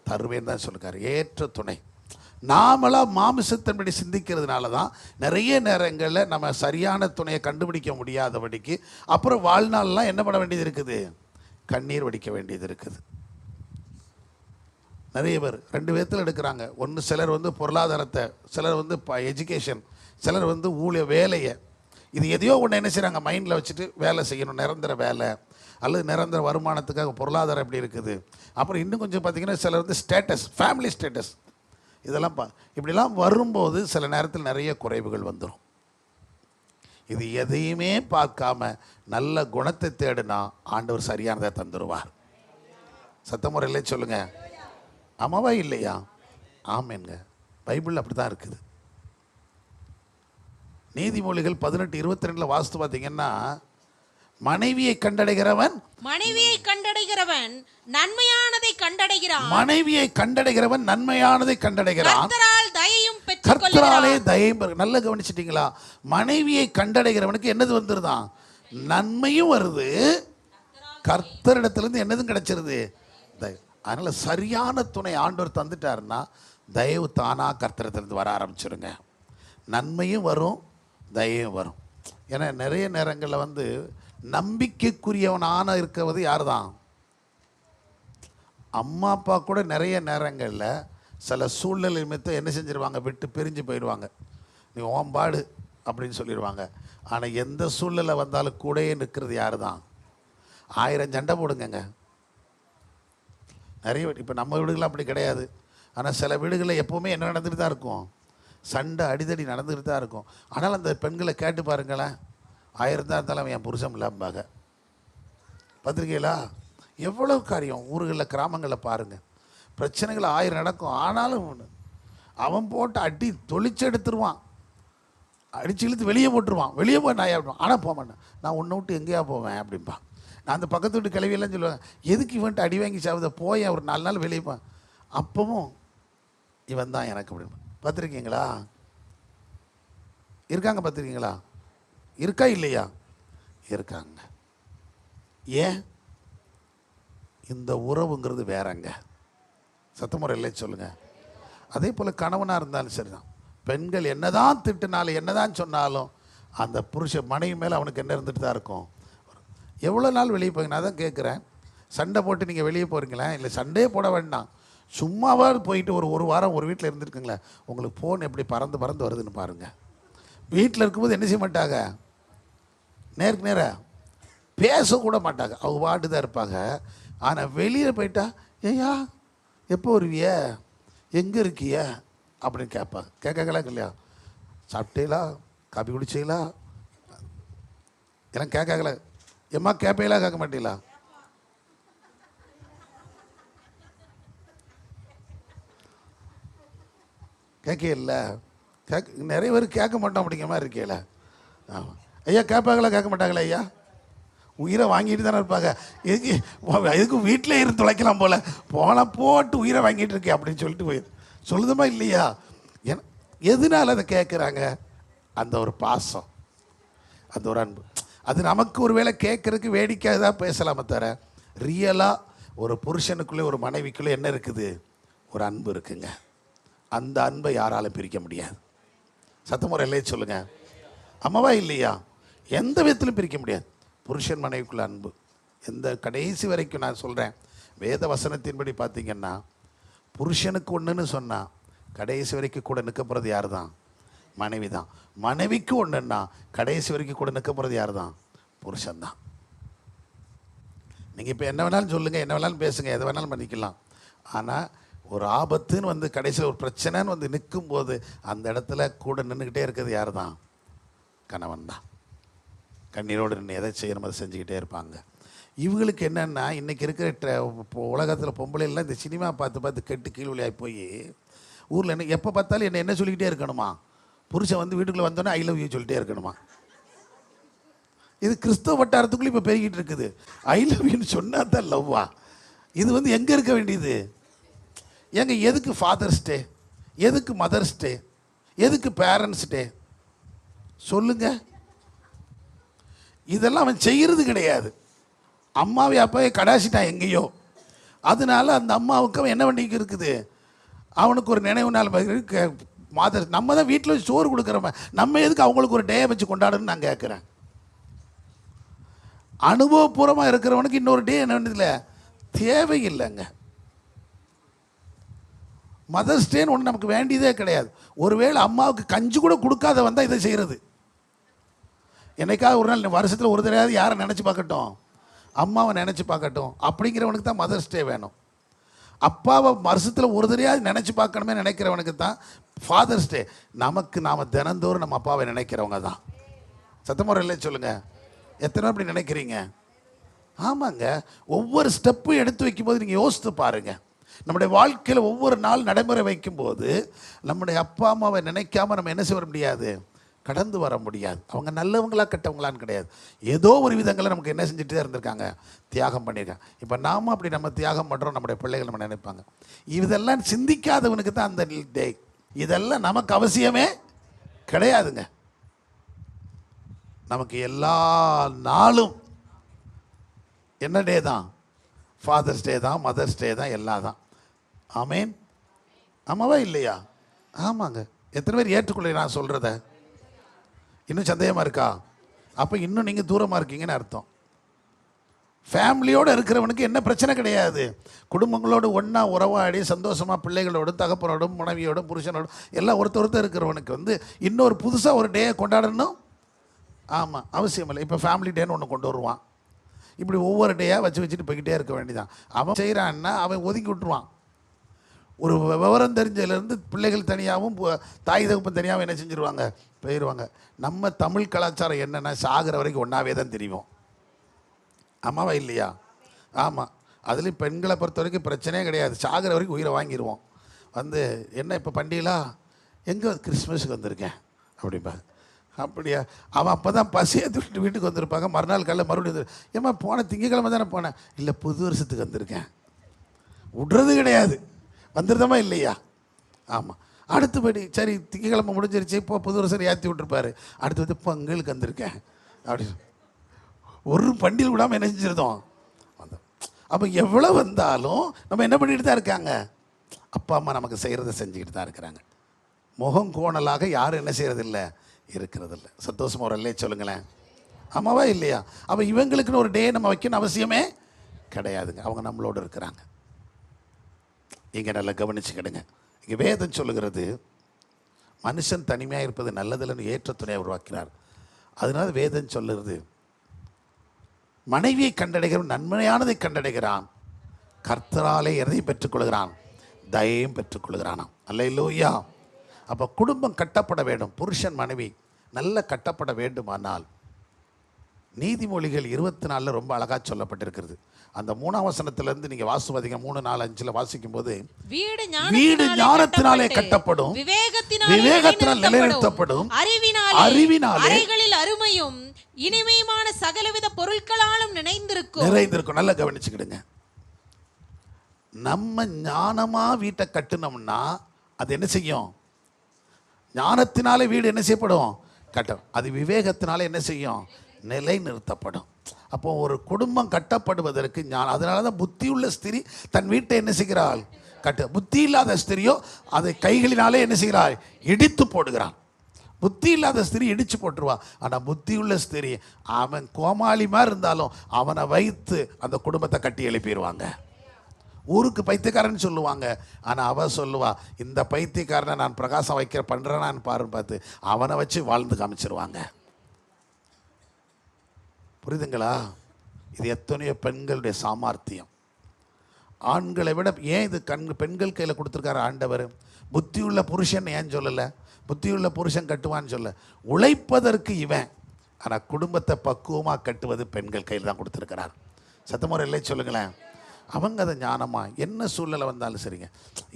தருவேன் தான் சொல்லிருக்கார். ஏற்ற துணை. நாமளாக மாமிசத்தின்படி சிந்திக்கிறதுனால தான் நிறைய நேரங்களில் நம்ம சரியான துணையை கண்டுபிடிக்க முடியாதபடிக்கு அப்புறம் வாழ்நாள்லாம் என்ன பண்ண வேண்டியது இருக்குது, கண்ணீர் வடிக்க வேண்டியது இருக்குது. நிறைய பேர் 2 விதத்தில் எடுக்கிறாங்க. ஒன்று சிலர் வந்து பொருளாதாரத்தை, சிலர் வந்து எஜுகேஷன், சிலர் வந்து ஊழிய வேலையை, இது எதையோ ஒன்று என்ன செய்கிறாங்க மைண்டில் வச்சுட்டு வேலை செய்யணும், நிரந்தர வேலை அல்லது நிரந்தர வருமானத்துக்காக பொருளாதாரம் எப்படி இருக்குது. அப்புறம் இன்னும் கொஞ்சம் பார்த்திங்கன்னா சிலர் வந்து ஸ்டேட்டஸ், ஃபேமிலி ஸ்டேட்டஸ், இதெல்லாம் இப்படிலாம் வரும்போது சில நேரத்தில் நிறைய குறைவுகள் வந்துடும். இது எதையுமே பார்க்காம நல்ல குணத்தை தேடினா ஆண்டவர் சரியானதை தந்துடுவார். சத்தமுறையிலே சொல்லுங்க, ஆமாவா இல்லையா? ஆமேங்க. பைபிள் அப்படி தான் இருக்குது. நீதிமொழிகள் 18:22 வாசித்து பார்த்தீங்கன்னா, மனைவியை கண்டடைகிறவன் நன்மையானதை கண்டடைகிறான். மனைவியை கண்டடைகிறவன் நன்மையானதை கண்டடைகிறான். கர்த்தராலே தயையும். நல்லா கவனிச்சிட்டீங்களா? மனைவியை கண்டடைகிறவனுக்கு என்னது வந்துருதான்? நன்மையும் வருது, கர்த்தரிடத்திலிருந்து என்னதும் கிடைச்சிருது, தயவு. அதனால சரியான துணை ஆண்டவர் தந்துட்டாருன்னா தயவு தானா கர்த்தரிடத்திலிருந்து வர ஆரம்பிச்சிருங்க. நன்மையும் வரும், தயவும் வரும். ஏன்னா நிறைய நேரங்களில் வந்து நம்பிக்கைக்குரியவனான இருக்கிறது யார் தான்? அம்மா அப்பா கூட நிறைய நேரங்களில் சில சூழ்நிலை நிமித்தம் என்ன செஞ்சிருவாங்க, விட்டு பிரிஞ்சு போயிடுவாங்க. நீ ஓம்பாடு அப்படின்னு சொல்லிடுவாங்க. ஆனால் எந்த சூழ்நிலை வந்தாலும் கூடயே நிற்கிறது யார் தான்? 1000 சண்டை போடுங்கங்க. நிறைய இப்போ நம்ம வீடுகள்லாம் அப்படி கிடையாது. ஆனால் சில வீடுகளில் எப்போவுமே என்ன நடந்துட்டு தான் இருக்கும், சண்டை அடிதடி நடந்துகிட்டு தான் இருக்கும். ஆனால் அந்த பெண்களை கேட்டு பாருங்களேன், 1000 தான் இருந்தாலும் என் புருஷன் இல்லாமபாங்க. பார்த்துருக்கீங்களா? எவ்வளோ காரியம் ஊர்களில் கிராமங்களில் பாருங்கள், பிரச்சனைகள் 1000 நடக்கும். ஆனாலும் அவன் போட்டு அடி தொளிச்சு எடுத்துருவான், அடிச்சு இழுத்து வெளியே போட்டுருவான். வெளியே போய் நான் அப்படின், ஆனால் போக மாட்டேன், நான் உன்னை விட்டு எங்கேயா போவேன் அப்படின்பா. நான் அந்த பக்கத்து வீட்டு கிளவியெல்லாம் சொல்லுவேன், எதுக்கு இவன்ட்டு அடி வாங்கி சாப்பிட, போய் ஒரு 4 நாள் வெளியே போவேன். அப்பவும் இவன் தான் எனக்கு அப்படின்னு. பார்த்துருக்கீங்களா? இருக்காங்க, பார்த்துருக்கீங்களா? இருக்கா இல்லையா? இருக்காங்க. ஏன்? இந்த உறவுங்கிறது வேறங்க. சத்தமுறையிலே சொல்லுங்க. அதே போல் கணவனாக இருந்தாலும் சரிதான், பெண்கள் என்னதான் திட்டுனாலும் என்னதான் சொன்னாலும் அந்த புருஷ மனைவி மேலே அவனுக்கு என்ன இருந்துட்டு தான் இருக்கும். எவ்வளோ நாள் வெளியே போங்க? நான் தான் கேட்குறேன், சண்டை போட்டு நீங்கள் வெளியே போகிறீங்களா? இல்லை சண்டையே போட வேண்டாம், சும்மாவாக போயிட்டு ஒரு வாரம் ஒரு வீட்டில் இருந்துருக்குங்களேன், உங்களுக்கு ஃபோன் எப்படி பறந்து பறந்து வருதுன்னு பாருங்கள். வீட்டில் இருக்கும்போது என்ன செய்ய மாட்டாங்க, நேருக்கு நேராக பேசக்கூட மாட்டாங்க, அவங்க பாட்டு தான் இருப்பாங்க. ஆனால் வெளியில் போயிட்டா, ஏய்யா எப்போ வருவிய, எங்கே இருக்கிய அப்படின்னு கேட்பாங்க. கேட்கங்களா இல்லையா? சாப்பிட்டீங்களா, காப்பி குடிச்சீங்களா எல்லாம் கேட்காங்களா? எம்மா கேட்பீங்களா, கேட்க மாட்டீங்களா? கேட்க இல்லை, நிறைய பேர் கேட்க மாட்டோம் அப்படிங்கிற மாதிரி இருக்கேல. ஆமாம் ஐயா, கேட்பாங்களா கேட்க மாட்டாங்களா? ஐயா உயிரை வாங்கிட்டு தானே இருப்பாங்க. எதுக்கு வீட்டிலே இருந்து தொலைக்கலாம் போனால் போட்டு உயிரை வாங்கிட்டு இருக்கே அப்படின்னு சொல்லிட்டு போயிரு சொல்லுதுமா இல்லையா? எதனால அதை கேட்குறாங்க? அந்த ஒரு பாசம், அந்த ஒரு அன்பு. அது நமக்கு ஒரு வேளை கேட்குறதுக்கு வேடிக்கையாக தான் பேசலாமே தவிர, ரியலாக ஒரு புருஷனுக்குள்ளே ஒரு மனைவிக்குள்ளே என்ன இருக்குது, ஒரு அன்பு இருக்குங்க. அந்த அன்பை யாராலும் பிரிக்க முடியாது. சத்தமுறையிலே சொல்லுங்க, அம்மாவா இல்லையா? எந்த விதத்திலும் பிரிக்க முடியாது. புருஷன் மனைவிக்குள்ள அன்பு எந்த கடைசி வரைக்கும் நான் சொல்கிறேன், வேத வசனத்தின்படி பார்த்தீங்கன்னா புருஷனுக்கு ஒன்றுன்னு சொன்னால் கடைசி வரைக்கும் கூட நிற்க போகிறது யார் தான்? மனைவி தான். மனைவிக்கு ஒன்றுன்னா கடைசி வரைக்கும் கூட நிற்க போகிறது யார் தான்? புருஷன்தான். நீங்கள் இப்போ என்ன வேணாலும் சொல்லுங்கள், என்ன வேணாலும் பேசுங்க, எதை வேணாலும் பண்ணிக்கலாம். ஆனால் ஒரு ஆபத்துன்னு வந்து கடைசியில் ஒரு பிரச்சனைன்னு வந்து நிற்கும்போது அந்த இடத்துல கூட நின்றுக்கிட்டே இருக்கிறது யார் தான்? கணவன் தான். கண்ணீரோடு நின்று எதை செய்யணும் அதை செஞ்சுக்கிட்டே இருப்பாங்க. இவங்களுக்கு என்னென்னா, இன்றைக்கி இருக்கிற உலகத்தில் பொம்பளைலாம் இந்த சினிமா பார்த்து பார்த்து கெட்டு கீழ்வழியாகி போய் ஊரில் என்ன எப்போ பார்த்தாலும் என்ன சொல்லிக்கிட்டே இருக்கணுமா? புருஷன் வந்து வீட்டுக்குள்ளே வந்தோன்னே ஐ லவ் யூ சொல்லிட்டே இருக்கணுமா? இது கிறிஸ்தவ வட்டாரத்துக்குள்ளே இப்போ பெருகிட்டு இருக்குது. ஐ லவ் யூன்னு சொன்னா தான் லவ்வா? இது வந்து எங்கே இருக்க வேண்டியது? ஏங்க எதுக்கு ஃபாதர்ஸ் டே, எதுக்கு மதர்ஸ் டே, எதுக்கு பேரண்ட்ஸ் டே சொல்லுங்க? இதெல்லாம் அவன் செய்கிறது கிடையாது. அம்மாவை அப்பாவை கடாசிட்டான் எங்கேயோ, அதனால அந்த அம்மாவுக்கு அவன் என்ன பண்ணிக்கு இருக்குது, அவனுக்கு ஒரு நினைவு நாள் மாதர். நம்ம தான் வீட்டில் சோறு கொடுக்குறோமே, நம்ம எதுக்கு அவங்களுக்கு ஒரு டே வச்சு கொண்டாடுன்னு நான் கேட்குறேன். அனுபவபூர்வமாக இருக்கிறவனுக்கு இன்னொரு டே என்ன தேவையில்லைங்க. மதர்ஸ் டேன்னு ஒன்று நமக்கு வேண்டியதே கிடையாது. ஒருவேளை அம்மாவுக்கு கஞ்சி கூட கொடுக்காத வந்தால் இதை செய்கிறது. என்னைக்காவது ஒரு நாள் வருஷத்தில் ஒரு தடவையாவது யாரை நினச்சி பார்க்கட்டும், அம்மாவை நினச்சி பார்க்கட்டும். அப்படிங்கிறவனுக்கு தான் மதர்ஸ் டே வேணும். அப்பாவை வருஷத்தில் ஒரு தடவையாவது நினச்சி பார்க்கணுமே நினைக்கிறவனுக்கு தான் ஃபாதர்ஸ் டே. நமக்கு நாம் தினந்தோறும் நம்ம அப்பாவை நினைக்கிறவங்க தான். சத்தமுறையிலே சொல்லுங்கள், எத்தனை அப்படி நினைக்கிறீங்க? ஆமாங்க. ஒவ்வொரு ஸ்டெப்பும் எடுத்து வைக்கும்போது நீங்கள் யோசித்து பாருங்கள். நம்முடைய வாழ்க்கையில் ஒவ்வொரு நாள் நடைமுறை வைக்கும்போது நம்முடைய அப்பா அம்மாவை நினைக்காம நம்ம என்ன செய்ய முடியாது, கடந்து வர முடியாது. அவங்க நல்லவங்களா கெட்டவங்களான்னு கிடையாது, ஏதோ ஒரு விதங்களில் நமக்கு என்ன செஞ்சுட்டே இருந்திருக்காங்க, தியாகம் பண்ணியிருக்காங்க. இப்போ நாம அப்படி நம்ம தியாகம் பண்ணுறோம், நம்முடைய பிள்ளைகள் நம்ம நினைப்பாங்க. இதெல்லாம் சிந்திக்காதவனுக்கு தான் அந்த டே. இதெல்லாம் நமக்கு அவசியமே கிடையாதுங்க. நமக்கு எல்லா நாளும் என்ன டே தான்? ஃபாதர்ஸ் டே தான், மதர்ஸ் டே தான், எல்லாம் தான். ஆமேன். ஆமாவா இல்லையா? ஆமாங்க. எத்தனை பேர் ஏற்றுக்கொள்ள நான் சொல்கிறத? இன்னும் சந்தேகமாக இருக்கா? அப்போ இன்னும் நீங்கள் தூரமாக இருக்கீங்கன்னு அர்த்தம். ஃபேமிலியோடு இருக்கிறவனுக்கு என்ன பிரச்சனை கிடையாது. குடும்பங்களோடு ஒன்றா உறவாடி சந்தோஷமாக பிள்ளைகளோடும் தகப்பனோடும் மனைவியோடும் புருஷனோடும் எல்லாம் ஒருத்தர் இருக்கிறவனுக்கு இன்னொரு புதுசாக ஒரு டே கொண்டாடணும். ஆமாம், அவசியம் இல்லை. இப்போ ஃபேமிலி டேன்னு ஒன்று கொண்டு வருவான். இப்படி ஒவ்வொரு டேயாக வச்சுட்டு போய்கிட்டே இருக்க வேண்டியதான். அவன் செய்கிறான்னா அவன் ஒதுக்கி விட்டுருவான். ஒரு விவரம் தெரிஞ்சதுலேருந்து பிள்ளைகள் தனியாகவும் தாய் தகப்பன் தனியாகவும் என்ன செஞ்சுருவாங்க, போயிடுவாங்க. நம்ம தமிழ் கலாச்சாரம் என்னென்னா சாகிற வரைக்கும் ஒன்றாவே தான் தெரியும். ஆமாவா இல்லையா? ஆமாம். அதுலேயும் பெண்களை பொறுத்த வரைக்கும் பிரச்சனையே கிடையாது. சாகிற வரைக்கும் உயிரை வாங்கிடுவோம். என்ன இப்போ பண்டிகைலா எங்கே கிறிஸ்மஸுக்கு வந்திருக்கேன் அப்படிப்பா. அப்படியா? அவன் அப்போ தான் பசியை விட்டு வீட்டுக்கு வந்திருப்பாங்க. மறுநாள் காலையில் மறுபடியும் ஏம்மா போன திங்கக்கிழமை தானே போனேன். இல்லை, புது வருஷத்துக்கு வந்திருக்கேன். விட்றது கிடையாது. வந்துருதமா இல்லையா? ஆமாம். அடுத்தபடி சரி திங்கக்கிழமை முடிஞ்சிருச்சு, இப்போ புது வருஷம் ஏற்றி விட்டுருப்பாரு. அடுத்து பொங்கலுக்கு வந்திருக்கேன் அப்படி ஒரு பண்டிகை விடாமல் என்ன செஞ்சிருந்தோம். அப்போ எவ்வளோ வந்தாலும் நம்ம என்ன பண்ணிட்டு தான் இருக்காங்க, அப்பா அம்மா நமக்கு செய்கிறத செஞ்சுக்கிட்டு தான் இருக்கிறாங்க. முகம் கோணலாக யாரும் என்ன செய்கிறதில்ல, இருக்கிறதில்ல. சந்தோஷமாக ஒரு இல்லையே சொல்லுங்களேன். ஆமாவா இல்லையா? அப்போ இவங்களுக்குன்னு ஒரு டே நம்ம வைக்கணும் அவசியமே கிடையாதுங்க. அவங்க நம்மளோடு இருக்கிறாங்க. இங்கே நல்லா கவனிச்சுக்கிடுங்க. இங்கே வேதம் சொல்லுகிறது, மனுஷன் தனிமையாக இருப்பது நல்லதில்லைன்னு ஏற்ற துணையை உருவாக்கினார். அதனால வேதம் சொல்லுறது, மனைவியை கண்டடைகிறவன் நன்மையானதை கண்டடைகிறான், கர்த்தராலே எதையும் பெற்றுக்கொள்கிறான், தயையும் பெற்றுக்கொள்கிறானாம். அல்லேலூயா. அப்போ குடும்பம் கட்டப்பட வேண்டும். புருஷன் மனைவி நல்ல கட்டப்பட வேண்டுமானால் நீதிமொழிகள் 24 ரொம்ப அழகாக சொல்லப்பட்டிருக்கிறது. அந்த 3ஆம் வசனத்திலிருந்து நீங்கள் வாசிப்பீங்க. 3, 4, 5 வாசிக்கும் போது, வீடு ஞானத்தினாலே கட்டப்படும், விவேகத்தினால் நிலைநிறுத்தப்படும், அறிவினாலே அருமையும் இனிமையுமான சகலவித பொருட்களாலும் நிறைந்திருக்கும். நல்லா கவனிச்சுக்கிடுங்க. நம்ம ஞானமா வீட்டை கட்டணும்னா அது என்ன செய்யும்? ஞானத்தினாலே வீடு என்ன செய்யப்படும்? கட்டும். அது விவேகத்தினாலே என்ன செய்யும்? நிலைநிறுத்தப்படும். அப்போ ஒரு குடும்பம் கட்டப்படுவதற்கு அதனால தான் புத்தியுள்ள ஸ்திரீ தன் வீட்டை என்ன செய்கிறாள்? புத்தி இல்லாத ஸ்திரியோ அதை கைகளினாலே என்ன செய்கிறாள்? இடித்து போடுகிறாள். புத்தி இல்லாத ஸ்திரீ இடித்து போட்டுருவா. ஆனால் புத்தியுள்ள ஸ்திரீ அவன் கோமாளிமாக இருந்தாலும் அவனை வைத்து அந்த குடும்பத்தை கட்டி எழுப்பிடுவாங்க. ஊருக்கு பைத்தியக்காரன்னு சொல்லுவாங்க, ஆனால் அவன் சொல்லுவா, இந்த பைத்தியக்காரனை நான் பிரகாசம் வைக்கிற பண்ணுறேனான்னு பார்த்து அவனை வச்சு வாழ்ந்து காமிச்சிருவாங்க. புரியுதுங்களா? இது எத்தனையோ பெண்களுடைய சாமர்த்தியம். ஆண்களை விட ஏன் இது பெண்கள் கையில் கொடுத்துருக்காரு ஆண்டவர்? புத்தியுள்ள புருஷன் ஏன் சொல்லலை? புத்தியுள்ள புருஷன் கட்டுவான்னு சொல்ல, உழைப்பதற்கு இவன், ஆனால் குடும்பத்தை பக்குவமாக கட்டுவது பெண்கள் கையில் தான் கொடுத்துருக்கிறார். சத்தமுறை இல்லை சொல்லுங்களேன். அவங்க அதை ஞானமாக என்ன சூழ்நிலை வந்தாலும் சரிங்க.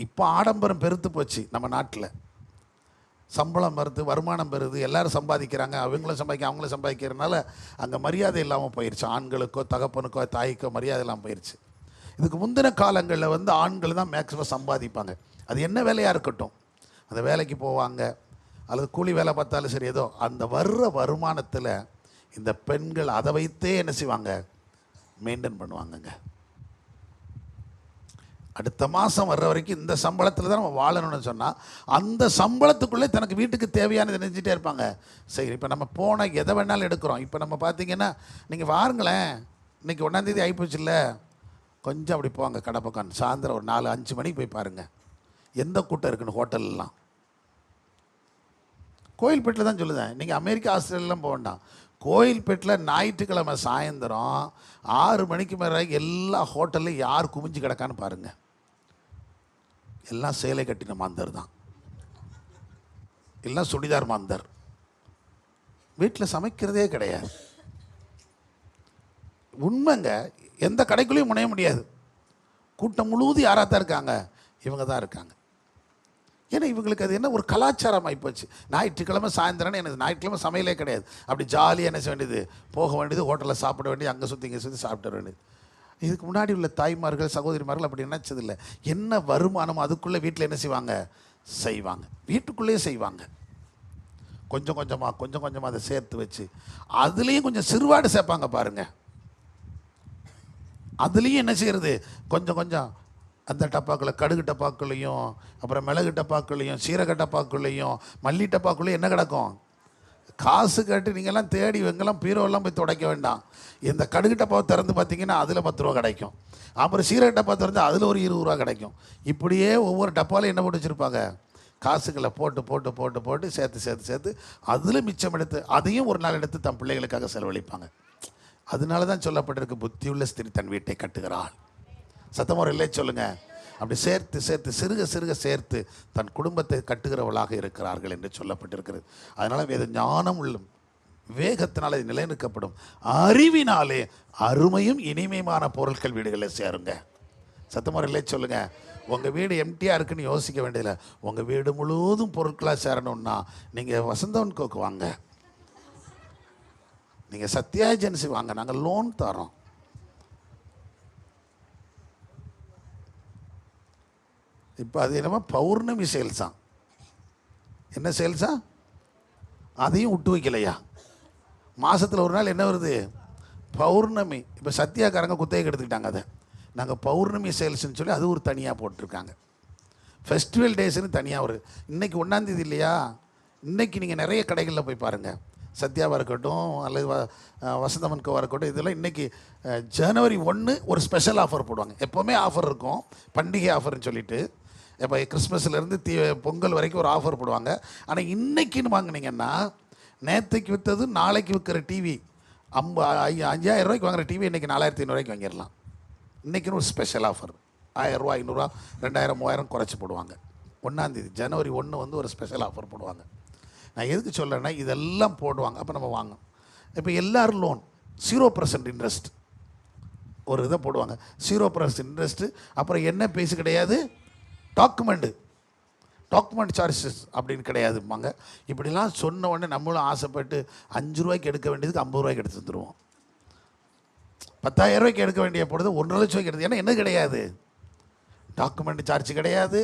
இப்போ ஆடம்பரம் பெருத்து போச்சு நம்ம நாட்டில். சம்பளம் வருது, வருமானம் பெறுது, எல்லோரும் சம்பாதிக்கிறாங்க, அவங்களும் அவங்களும் சம்பாதிக்கிறதுனால அங்கே மரியாதை இல்லாமல் போயிடுச்சு. ஆண்களுக்கோ தகப்பனுக்கோ தாய்க்கோ மரியாதை இல்லாமல் போயிடுச்சு. இதுக்கு முந்தின காலங்களில் ஆண்கள் தான் மேக்ஸிமம் சம்பாதிப்பாங்க. அது என்ன வேலையாக இருக்கட்டும், அந்த வேலைக்கு போவாங்க அல்லது கூலி வேலை பார்த்தாலும் சரி, ஏதோ அந்த வர்ற வருமானத்தில் இந்த பெண்கள் அதை வைத்தே என்ன செய்வாங்க? மெயின்டைன் பண்ணுவாங்கங்க. அடுத்த மாதம் வர்ற வரைக்கும் இந்த சம்பளத்தில் தான் நம்ம வாழணும்னு சொன்னால் அந்த சம்பளத்துக்குள்ளே தனக்கு வீட்டுக்கு தேவையானதை நினைச்சிட்டே இருப்பாங்க. சரி, இப்போ நம்ம போனால் எதை வேணாலும் எடுக்கிறோம். இப்போ நம்ம பார்த்தீங்கன்னா நீங்கள் வாருங்களேன், இன்றைக்கி 1ஆம் தேதி ஆகிப்போச்சுல்ல, கொஞ்சம் அப்படி போங்க கடை பக்கம், சாயந்தரம் ஒரு 4-5 மணிக்கு போய் பாருங்கள் எந்த கூட்டம் இருக்குன்னு. ஹோட்டல்லாம் கோயில்பேட்டில் தான் சொல்லுதேன், நீங்கள் அமெரிக்கா ஆஸ்திரேலியாலாம் போக வேண்டாம். கோயில்பேட்டில் ஞாயிற்றுக்கிழமை சாயந்தரம் 6 மணிக்கு மேலே எல்லா ஹோட்டல்லையும் யார் குமிஞ்சு கிடக்கான்னு பாருங்கள். எல்லாம் சேலை கட்டின மாந்தர் தான், எல்லாம் சுடிதார் மாந்தர், வீட்டில் சமைக்கிறதே கிடையாது. உண்மைங்க, எந்த கடைக்குள்ளேயும் முனைய முடியாது. கூட்டம் முழுவதும் யாராக தான் இருக்காங்க, இவங்க தான் இருக்காங்க. ஏன்னா இவங்களுக்கு அது என்ன ஒரு கலாச்சாரம் ஆகிப்போச்சு. ஞாயிற்றுக்கிழமை சாயந்தரம்னு எனக்கு ஞாயிற்றுக்கிழமை சமையலே கிடையாது. அப்படி ஜாலியாக என்ன செய்ய வேண்டியது, போக வேண்டியது, ஹோட்டலில் சாப்பிட வேண்டியது, அங்கே சுற்றி இங்கே சுற்றி சாப்பிட வேண்டியது. இதுக்கு முன்னாடி உள்ள தாய்மார்கள் சகோதரிமார்கள் அப்படி நினச்சதில்லை. என்ன வருமானம் அதுக்குள்ளே வீட்டில் என்ன செய்வாங்க, செய்வாங்க, வீட்டுக்குள்ளேயே செய்வாங்க. கொஞ்சம் கொஞ்சமாக அதை சேர்த்து வச்சு அதுலேயும் கொஞ்சம் சிறுவாடு சேர்ப்பாங்க பாருங்கள். அதுலேயும் என்ன செய்கிறது, கொஞ்சம் அந்த டப்பாக்களில் கடுகு டப்பாக்களையும் அப்புறம் மிளகு டப்பாக்களையும் சீரக டப்பாக்களையும் மல்லி டப்பாக்குள்ளேயும் என்ன கிடக்கும், காசு கட்டு நீங்கள்லாம் தேடி எங்கெல்லாம் பீரோவெல்லாம் போய் துடைக்க வேண்டாம். இந்த கடுகு டப்பாவை திறந்து பார்த்தீங்கன்னா அதில் 10 ரூபா கிடைக்கும். அப்புறம் சீரக டப்பா திறந்து அதில் ஒரு 20 ரூபா கிடைக்கும். இப்படியே ஒவ்வொரு டப்பாலையும் என்ன போட்டு வச்சுருப்பாங்க, காசுகளை போட்டு போட்டு போட்டு போட்டு சேர்த்து அதில் மிச்சம் எடுத்து அதையும் ஒரு நாள் எடுத்து தன் பிள்ளைகளுக்காக செலவழிப்பாங்க. அதனால தான் சொல்லப்பட்டிருக்கு, புத்தியுள்ள ஸ்திரீ தன் வீட்டை கட்டுகிறாள். சத்தமோர் இல்லை சொல்லுங்கள். அப்படி சேர்த்து சிறுக சேர்த்து தன் குடும்பத்தை கட்டுகிறவளாக இருக்கிறார்கள் என்று சொல்லப்பட்டிருக்கிறது. அதனால் வேத ஞானம் உள்ள வேகத்தினால் அது நிலைநிற்கப்படும். அறிவினாலே அருமையும் இனிமையான பொருட்கள் வீடுகளில் சேருங்க. சத்தமோர் இல்லை சொல்லுங்கள். உங்கள் வீடு எம்டியாக இருக்குன்னு யோசிக்க வேண்டியதில்லை. உங்கள் வீடு முழுவதும் பொருட்களாக சேரணும்னா நீங்கள் வசந்தவன் கோக்கு வாங்க, நீங்கள் சத்யா ஏஜென்சி வாங்க, நாங்கள் லோன் தரோம். இப்போ அது என்னமோ பௌர்ணமி சேல்ஸா, என்ன சேல்ஸா, அதையும் விட்டு வைக்கலையா. மாதத்தில் ஒரு நாள் என்ன வருது, பௌர்ணமி. இப்போ சத்யாக்காரங்க குத்தகைக்கு எடுத்துக்கிட்டாங்க அதை. நாங்கள் பௌர்ணமி சேல்ஸ்ன்னு சொல்லி அது ஒரு தனியாக போட்டிருக்காங்க. ஃபெஸ்டிவல் டேஸ்ன்னு தனியாக வருது. இன்றைக்கி 1ஆம் தேதி இல்லையா, இன்றைக்கி நீங்கள் நிறைய கடைகளில் போய் பாருங்கள், சத்யாவாக இருக்கட்டும் அல்லது வசந்தமன் கோவாக இருக்கட்டும், இதெல்லாம் இன்றைக்கி ஜனவரி 1 ஒரு ஸ்பெஷல் ஆஃபர் போடுவாங்க. எப்போவுமே ஆஃபர் இருக்கும், பண்டிகை ஆஃபர்னு சொல்லிட்டு. இப்போ கிறிஸ்மஸ்லேருந்து பொங்கல் வரைக்கும் ஒரு ஆஃபர் போடுவாங்க. ஆனால் இன்றைக்கின்னு வாங்கினீங்கன்னா நேற்றுக்கு விற்றது நாளைக்கு விற்கிற டிவி 5000 ரூபாய்க்கு வாங்குகிற டிவி இன்றைக்கி 4500 ரூபாய்க்கு வாங்கிடலாம். இன்றைக்கின்னு ஒரு ஸ்பெஷல் ஆஃபர் 1000 ரூபா 500 ரூபா 2000 3000 குறைச்சி போடுவாங்க. 1ஆம் தேதி ஜனவரி 1 வந்து ஒரு ஸ்பெஷல் ஆஃபர் போடுவாங்க. நான் எதுக்கு சொல்கிறேன்னா இதெல்லாம் போடுவாங்க. அப்போ நம்ம வாங்க. இப்போ எல்லோரும் லோன் 0% இன்ட்ரெஸ்ட் ஒரு இதை போடுவாங்க, 0% இன்ட்ரெஸ்ட்டு. அப்புறம் என்ன பேசு கிடையாது, டாக்குமெண்ட் சார்ஜஸ் அப்படின்னு கிடையாதுப்பாங்க. இப்படிலாம் சொன்ன உடனே நம்மளும் ஆசைப்பட்டு 5 ரூபாய்க்கு எடுக்க வேண்டியதுக்கு 50 ரூபாய்க்கு எடுத்து தந்துடுவோம். 10,000 ரூபாய்க்கு எடுக்க வேண்டிய பொழுது 1,00,000 ரூபாய்க்கு எடுத்து. ஏன்னா என்ன கிடையாது, டாக்குமெண்ட் சார்ஜ் கிடையாது,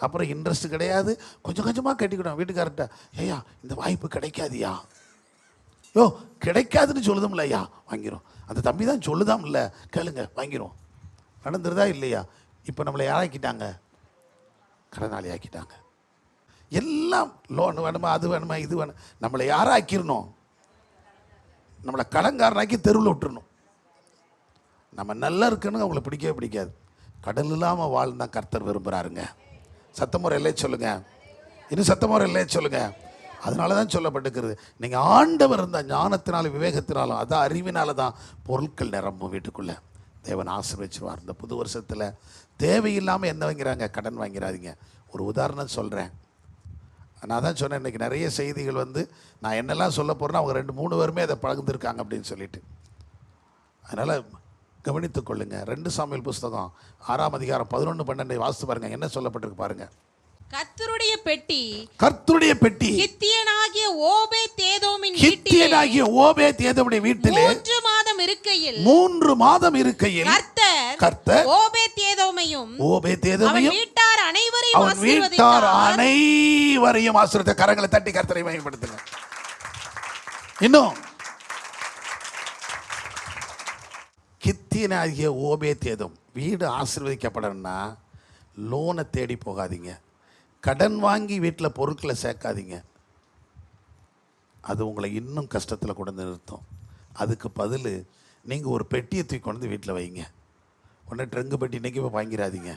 அப்புறம் இன்ட்ரெஸ்ட் கிடையாது. கொஞ்சமாக கட்டிக்கிட்டோம். வீட்டுக்கார்ட்ட, ஐயா இந்த வாய்ப்பு கிடைக்காதியா, யோ கிடைக்காதுன்னு சொல்லுதும்ல ஐயா, வாங்கிடும். அந்த தம்பி தான் சொல்லுதாம் இல்லை, கேளுங்க வாங்கிடும். நடந்துருதா இல்லையா? இப்போ நம்மளை யாராக்கிட்டாங்க, கடனாளி ஆக்கிட்டாங்க. எல்லாம் லோன் வேணுமா, அது வேணுமா, இது வேணும், நம்மளை யாராக்கிடணும், நம்மளை கடன்காரனாக்கி தெருவில் விட்டுறணும். நம்ம நல்லா இருக்குன்னு அவங்களை பிடிக்கவே பிடிக்காது. கடல் இல்லாமல் வாழ்ந்தான் கர்த்தர் விரும்புகிறாருங்க. சத்தமுறை இல்லையே சொல்லுங்கள், இன்னும் சத்தமுறை இல்லையே சொல்லுங்கள். அதனால தான் சொல்லப்பட்டிருக்கிறது, நீங்கள் ஆண்டவர் இருந்த ஞானத்தினாலும் விவேகத்தினாலும் அதான் அறிவினால தான் பொருட்கள் நிரம்பும் வீட்டுக்குள்ளே. தேவன் ஆசீர்வதிச்சுவார். இந்த புது வருஷத்தில் தேவையில்லாமல் என்ன வாங்கிறாங்க, கடன் வாங்கிறாதீங்க. ஒரு உதாரணம் சொல்கிறேன். நான் தான் சொன்னேன், இன்றைக்கி நிறைய செய்திகள் வந்து நான் என்னெல்லாம் சொல்ல போகிறேன்னா அவங்க 2-3 பேருமே அதை பகிர்ந்துருக்காங்க அப்படின்னு சொல்லிட்டு. அதனால் கவனித்து கொள்ளுங்க. 2 சாமுவேல் புஸ்தகம் 6ஆம் அதிகாரம் 11-12 வாசித்து பாருங்க, என்ன சொல்லப்பட்டிருக்கு பாருங்க. கர்த்தருடைய பெட்டி கித்தியனாகிய ஓபேத்ஏதோமின் வீட்டிலே 3 மாதம் இருக்கையில் கர்த்தர் ஓபேத்ஏதோமையும் அவன் வீட்டார் அனைவரையும் ஆசீர்வதித்த. கரங்களை தட்டி கர்த்தரை மகிமைப்படுத்துங்க. இன்னும் கித்தியனாகிய ஓபேத்ஏதோம் வீடு ஆசீர்வதிக்கப்படணும்னா லோனை தேடி போகாதீங்க. கடன் வாங்கி வீட்டில் பொருட்களை சேர்க்காதீங்க. அது உங்களை இன்னும் கஷ்டத்தில் கொண்டு வந்து நிறுத்தும். அதுக்கு பதில் நீங்கள் ஒரு பெட்டியை தூக்கி கொண்டு வந்து வீட்டில் வைங்க. உடனே ட்ரங்கு பெட்டி இன்றைக்கி போய் வாங்கிடாதீங்க.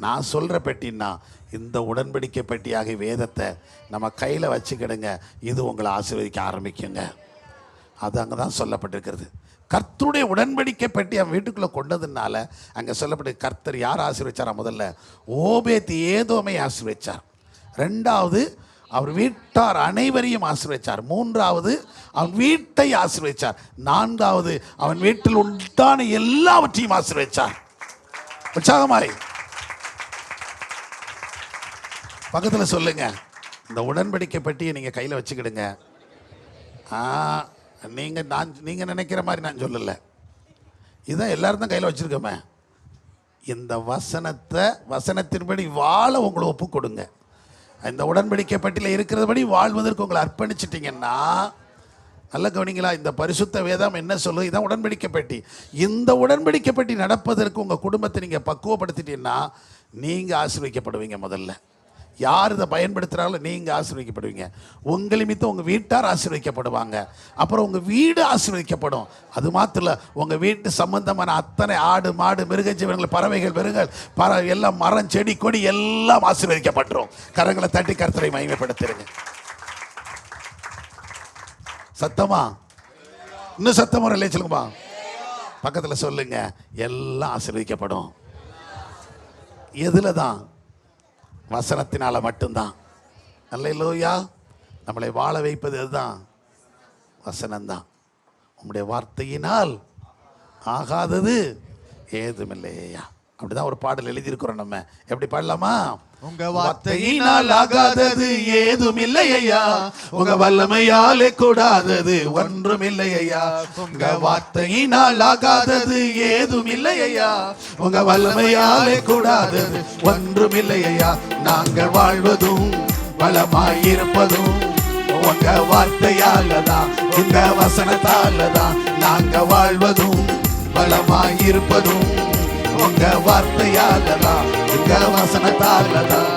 நான் சொல்கிற பெட்டின்னா இந்த உடன்படிக்கை பெட்டியாக வேதத்தை நம்ம கையில் வச்சுக்கிடுங்க. இது உங்களை ஆசீர்வதிக்க ஆரம்பிக்குங்க. அது அங்கே தான் சொல்லப்பட்டிருக்கிறது. கர்த்தருடைய உடன்படிக்கை பெட்டி அவன் வீட்டுக்குள்ளே கொண்டதுனால அங்கே சொல்லப்பட்ட கர்த்தர் யார் ஆசீர்வதிச்சாரா? முதல்ல ஓபேத் ஏதோமை ஆசீர்வதிச்சார். ரெண்டாவது அவர் வீட்டார் அனைவரையும் ஆசீர்வதிச்சார். மூன்றாவது அவன் வீட்டை ஆசீர்வதிச்சார். நான்காவது அவன் வீட்டில் உண்டான எல்லாவற்றையும் ஆசீர்வதிச்சார். உற்சாகமாய் பக்கத்தில் சொல்லுங்க, இந்த உடன்படிக்கை பெட்டியை நீங்கள் கையில் வச்சுக்கிடுங்க. நீங்கள் நினைக்கிற மாதிரி நான் சொல்லலை, இதுதான் எல்லாரும் தான் கையில் வச்சுருக்கோமே. இந்த வசனத்தின்படி வாழ உங்களை ஒப்பு கொடுங்க. இந்த உடன்படிக்கை பெட்டியில் இருக்கிறபடி வாழ்வதற்கு உங்களை அர்ப்பணிச்சிட்டிங்கன்னா, நல்ல கவனிங்களா, இந்த பரிசுத்த வேதம் என்ன சொல்லு? இதான் உடன்படிக்கை பெட்டி. இந்த உடன்படிக்கை பெட்டி நடப்பதற்கு உங்கள் குடும்பத்தை நீங்கள் பக்குவப்படுத்திட்டீங்கன்னா நீங்கள் ஆசீர்வதிக்கப்படுவீங்க. முதல்ல யார் இதை பயன்படுத்துகிறாங்களோ நீங்கள் ஆசீர்வதிக்கப்படுவீங்க. உங்கள் நிமித்தம் உங்கள் வீட்டார் ஆசீர்வதிக்கப்படுவாங்க. அப்புறம் உங்கள் வீடு ஆசீர்வதிக்கப்படும். அது மாத்திரம் இல்லை, உங்கள் வீட்டு சம்பந்தமான அத்தனை ஆடு மாடு மிருக ஜீவன்கள் பறவைகள் மிருகங்கள் எல்லாம் மரம் செடி கொடி எல்லாம் ஆசீர்வதிக்கப்பட்டுரும். கரங்களை தட்டி கர்த்தரை மகிமைப்படுத்திருங்க. சத்தமா? இன்னும் சத்தமா இல்லை சொல்லுங்கப்பா. பக்கத்தில் சொல்லுங்க, எல்லாம் ஆசீர்வதிக்கப்படும். எதுல தான்? வசனத்தினால மட்டும்தான். அல்லேலூயா. நம்மளை வாழ வைப்பது அதுதான், வசனம்தான். உம்முடைய வார்த்தையினால் ஆகாதது ஏதுமில்லையா. அப்படிதான் ஒரு பாடல் எழுதியிருக்கிறோம். நம்ம எப்படி பாடலாமா? உங்க வார்த்தையினால் ஆகாதது ஏதும் இல்லையா, உங்க வல்லமையாலே கூடாதது ஒன்றும் இல்லையா. உங்க வார்த்தையினால் ஆகாதது ஏதும் இல்லையா, உங்க வல்லமையாலே கூடாதது ஒன்றும் இல்லையா. நாங்கள் வாழ்வதும் வளமாயிருப்பதும் உங்க வார்த்தையாலதான், இந்த வசனத்தாலதான். நாங்க வாழ்வதும் வளமாயிருப்பதும் உங்க வார்த்தையாலதான், உங்க வசனத்தாலதான்.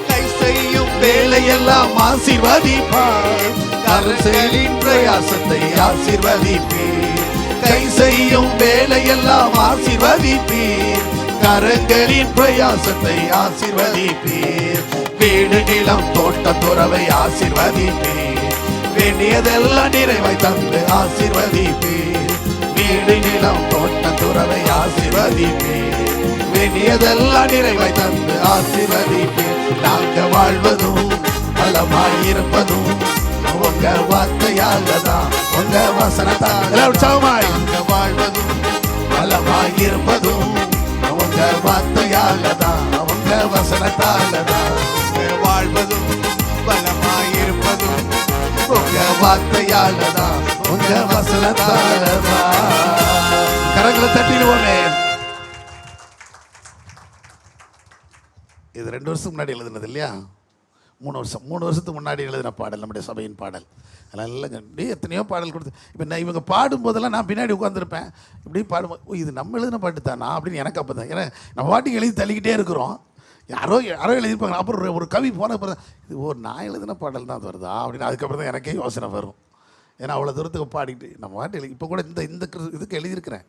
கை செய்யும் வேலையெல்லாம் ஆசீர்வதிப்பார், கரங்களின் பிரயாசத்தை ஆசீர்வதிப்பீர். கை செய்யும் வேலையெல்லாம் ஆசீர்வதிப்பீர், கரங்களின் பிரயாசத்தை ஆசீர்வதிப்பீர். வீடு நிலம் தோட்ட துறவை ஆசீர்வதிப்பீர், வேண்டியதெல்லாம் நிறைவாய் தந்து ஆசீர்வதிப்பீர். வீடு நிலம் தோட்ட துறவை ஆசீர்வதிப்பீர், வேண்டியதெல்லாம் நிறைவாய் தந்து ஆசீர்வதிப்பீர். நாங்க வாழ்வதும் பலமாயிருப்பதும் உங்க வார்த்தையாலதான், உங்க வசனத்தால். நாங்க வாழ்வதும் பலமாயிருப்பதும் உங்க வார்த்தையாலதான், உங்க வசனத்தாலதான். வாழ்வதும் பலமாயிருப்பதும் உங்க வார்த்தையாலதான், உங்க வசனத்தாலதான். கரங்களை தட்டிடுவோமே. இது 2 வருஷத்துக்கு முன்னாடி எழுதுனது இல்லையா? 3 வருஷத்துக்கு முன்னாடி எழுதின பாடல், நம்முடைய சபையின் பாடல். அதெல்லாம் இல்லைங்க, இப்படி எத்தனையோ பாடல் கொடுத்து. இப்போ நான் இவங்க பாடும்போதெல்லாம் நான் பின்னாடி உட்காந்துருப்பேன். இப்படி பாடும்போது இது நம்ம எழுதின பாட்டு தானா அப்படின்னு எனக்கு அப்போ தான். ஏன்னா நம்ம பாட்டுக்கு எழுதி தள்ளிக்கிட்டே இருக்கிறோம். யாரோ எழுதியிருப்பாங்க. அப்புறம் ஒரு கவி போன அப்புறம் இது நான் எழுதின பாடல் தான் வருதா அப்படின்னு அதுக்கப்புறம் தான் எனக்கே யோசனை வரும். ஏன்னா அவ்வளோ தூரத்துக்கு பாடிக்கிட்டு நம்ம பாட்டு இப்போ கூட இந்த இதுக்கு எழுதியிருக்கிறேன்.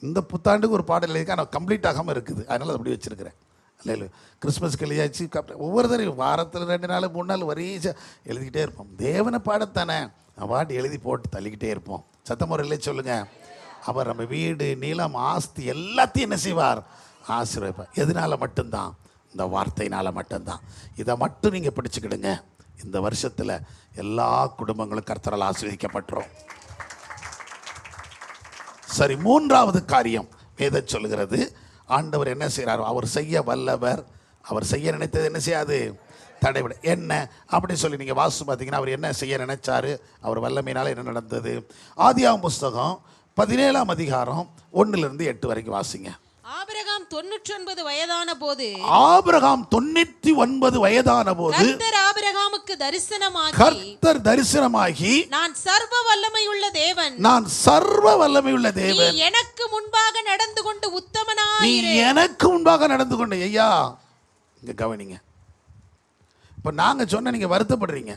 இந்த புத்தாண்டுக்கு ஒரு பாடல் எழுதியிருக்கேன், நான் கம்ப்ளீட் ஆகாமல் இருக்குது. அதனால் அதை அப்படி வச்சுருக்கிறேன். இல்லை கிறிஸ்மஸ்க்கு எழுதியாச்சு. ஒவ்வொரு தடவை வாரத்தில் 2 நாள் 3 நாள் வரையும் எழுதிக்கிட்டே இருப்போம். தேவனை பாடத்தானே நான் பாட்டு எழுதி போட்டு தள்ளிக்கிட்டே இருப்போம். சத்தமுறையிலே சொல்லுங்கள். அவர் நம்ம வீடு நீளம் ஆஸ்தி எல்லாத்தையும் என்ன செய்வார்? ஆசீர்வதிப்பார். எதனால மட்டும்தான்? இந்த வார்த்தையினால் மட்டும்தான். இதை மட்டும் நீங்கள் பிடிச்சிக்கிடுங்க. இந்த வருஷத்தில் எல்லா குடும்பங்களும் கர்த்தரால் ஆசீர்வதிக்கப்பட்டுரும். சரி, 3வது காரியம் வேதம் சொல்லுகிறது. ஆண்டவர் என்ன செய்கிறார்? அவர் செய்ய வல்லவர். அவர் செய்ய நினைத்தது என்ன செய்யாது? தடைபட. என்ன அப்படின்னு சொல்லி நீங்கள் வாசித்து பார்த்தீங்கன்னா அவர் என்ன செய்ய நினைச்சாரு, அவர் வல்லமையினால் என்ன நடந்தது? ஆதியாகமம் புஸ்தகம் 17ஆம் அதிகாரம் 1 to 8 வரைக்கும் வாசிங்க. ஆபிரகாம் 99 வயதான போது ஆபிரகாம் 99 வயதான போது கர்த்தர் ஆபிரகாமுக்கு தரிசனமாகி நான் சர்வ வல்லமையுள்ள தேவன் நீ எனக்கு முன்பாக நடந்து கொண்டு உத்தமனாயிரு. நீ எனக்கு முன்பாக நடந்து கொண்டு. ஐயா இங்க கவனிங்க. இப்ப நாங்க சொன்ன நீங்க வருத்தப்படுறீங்க.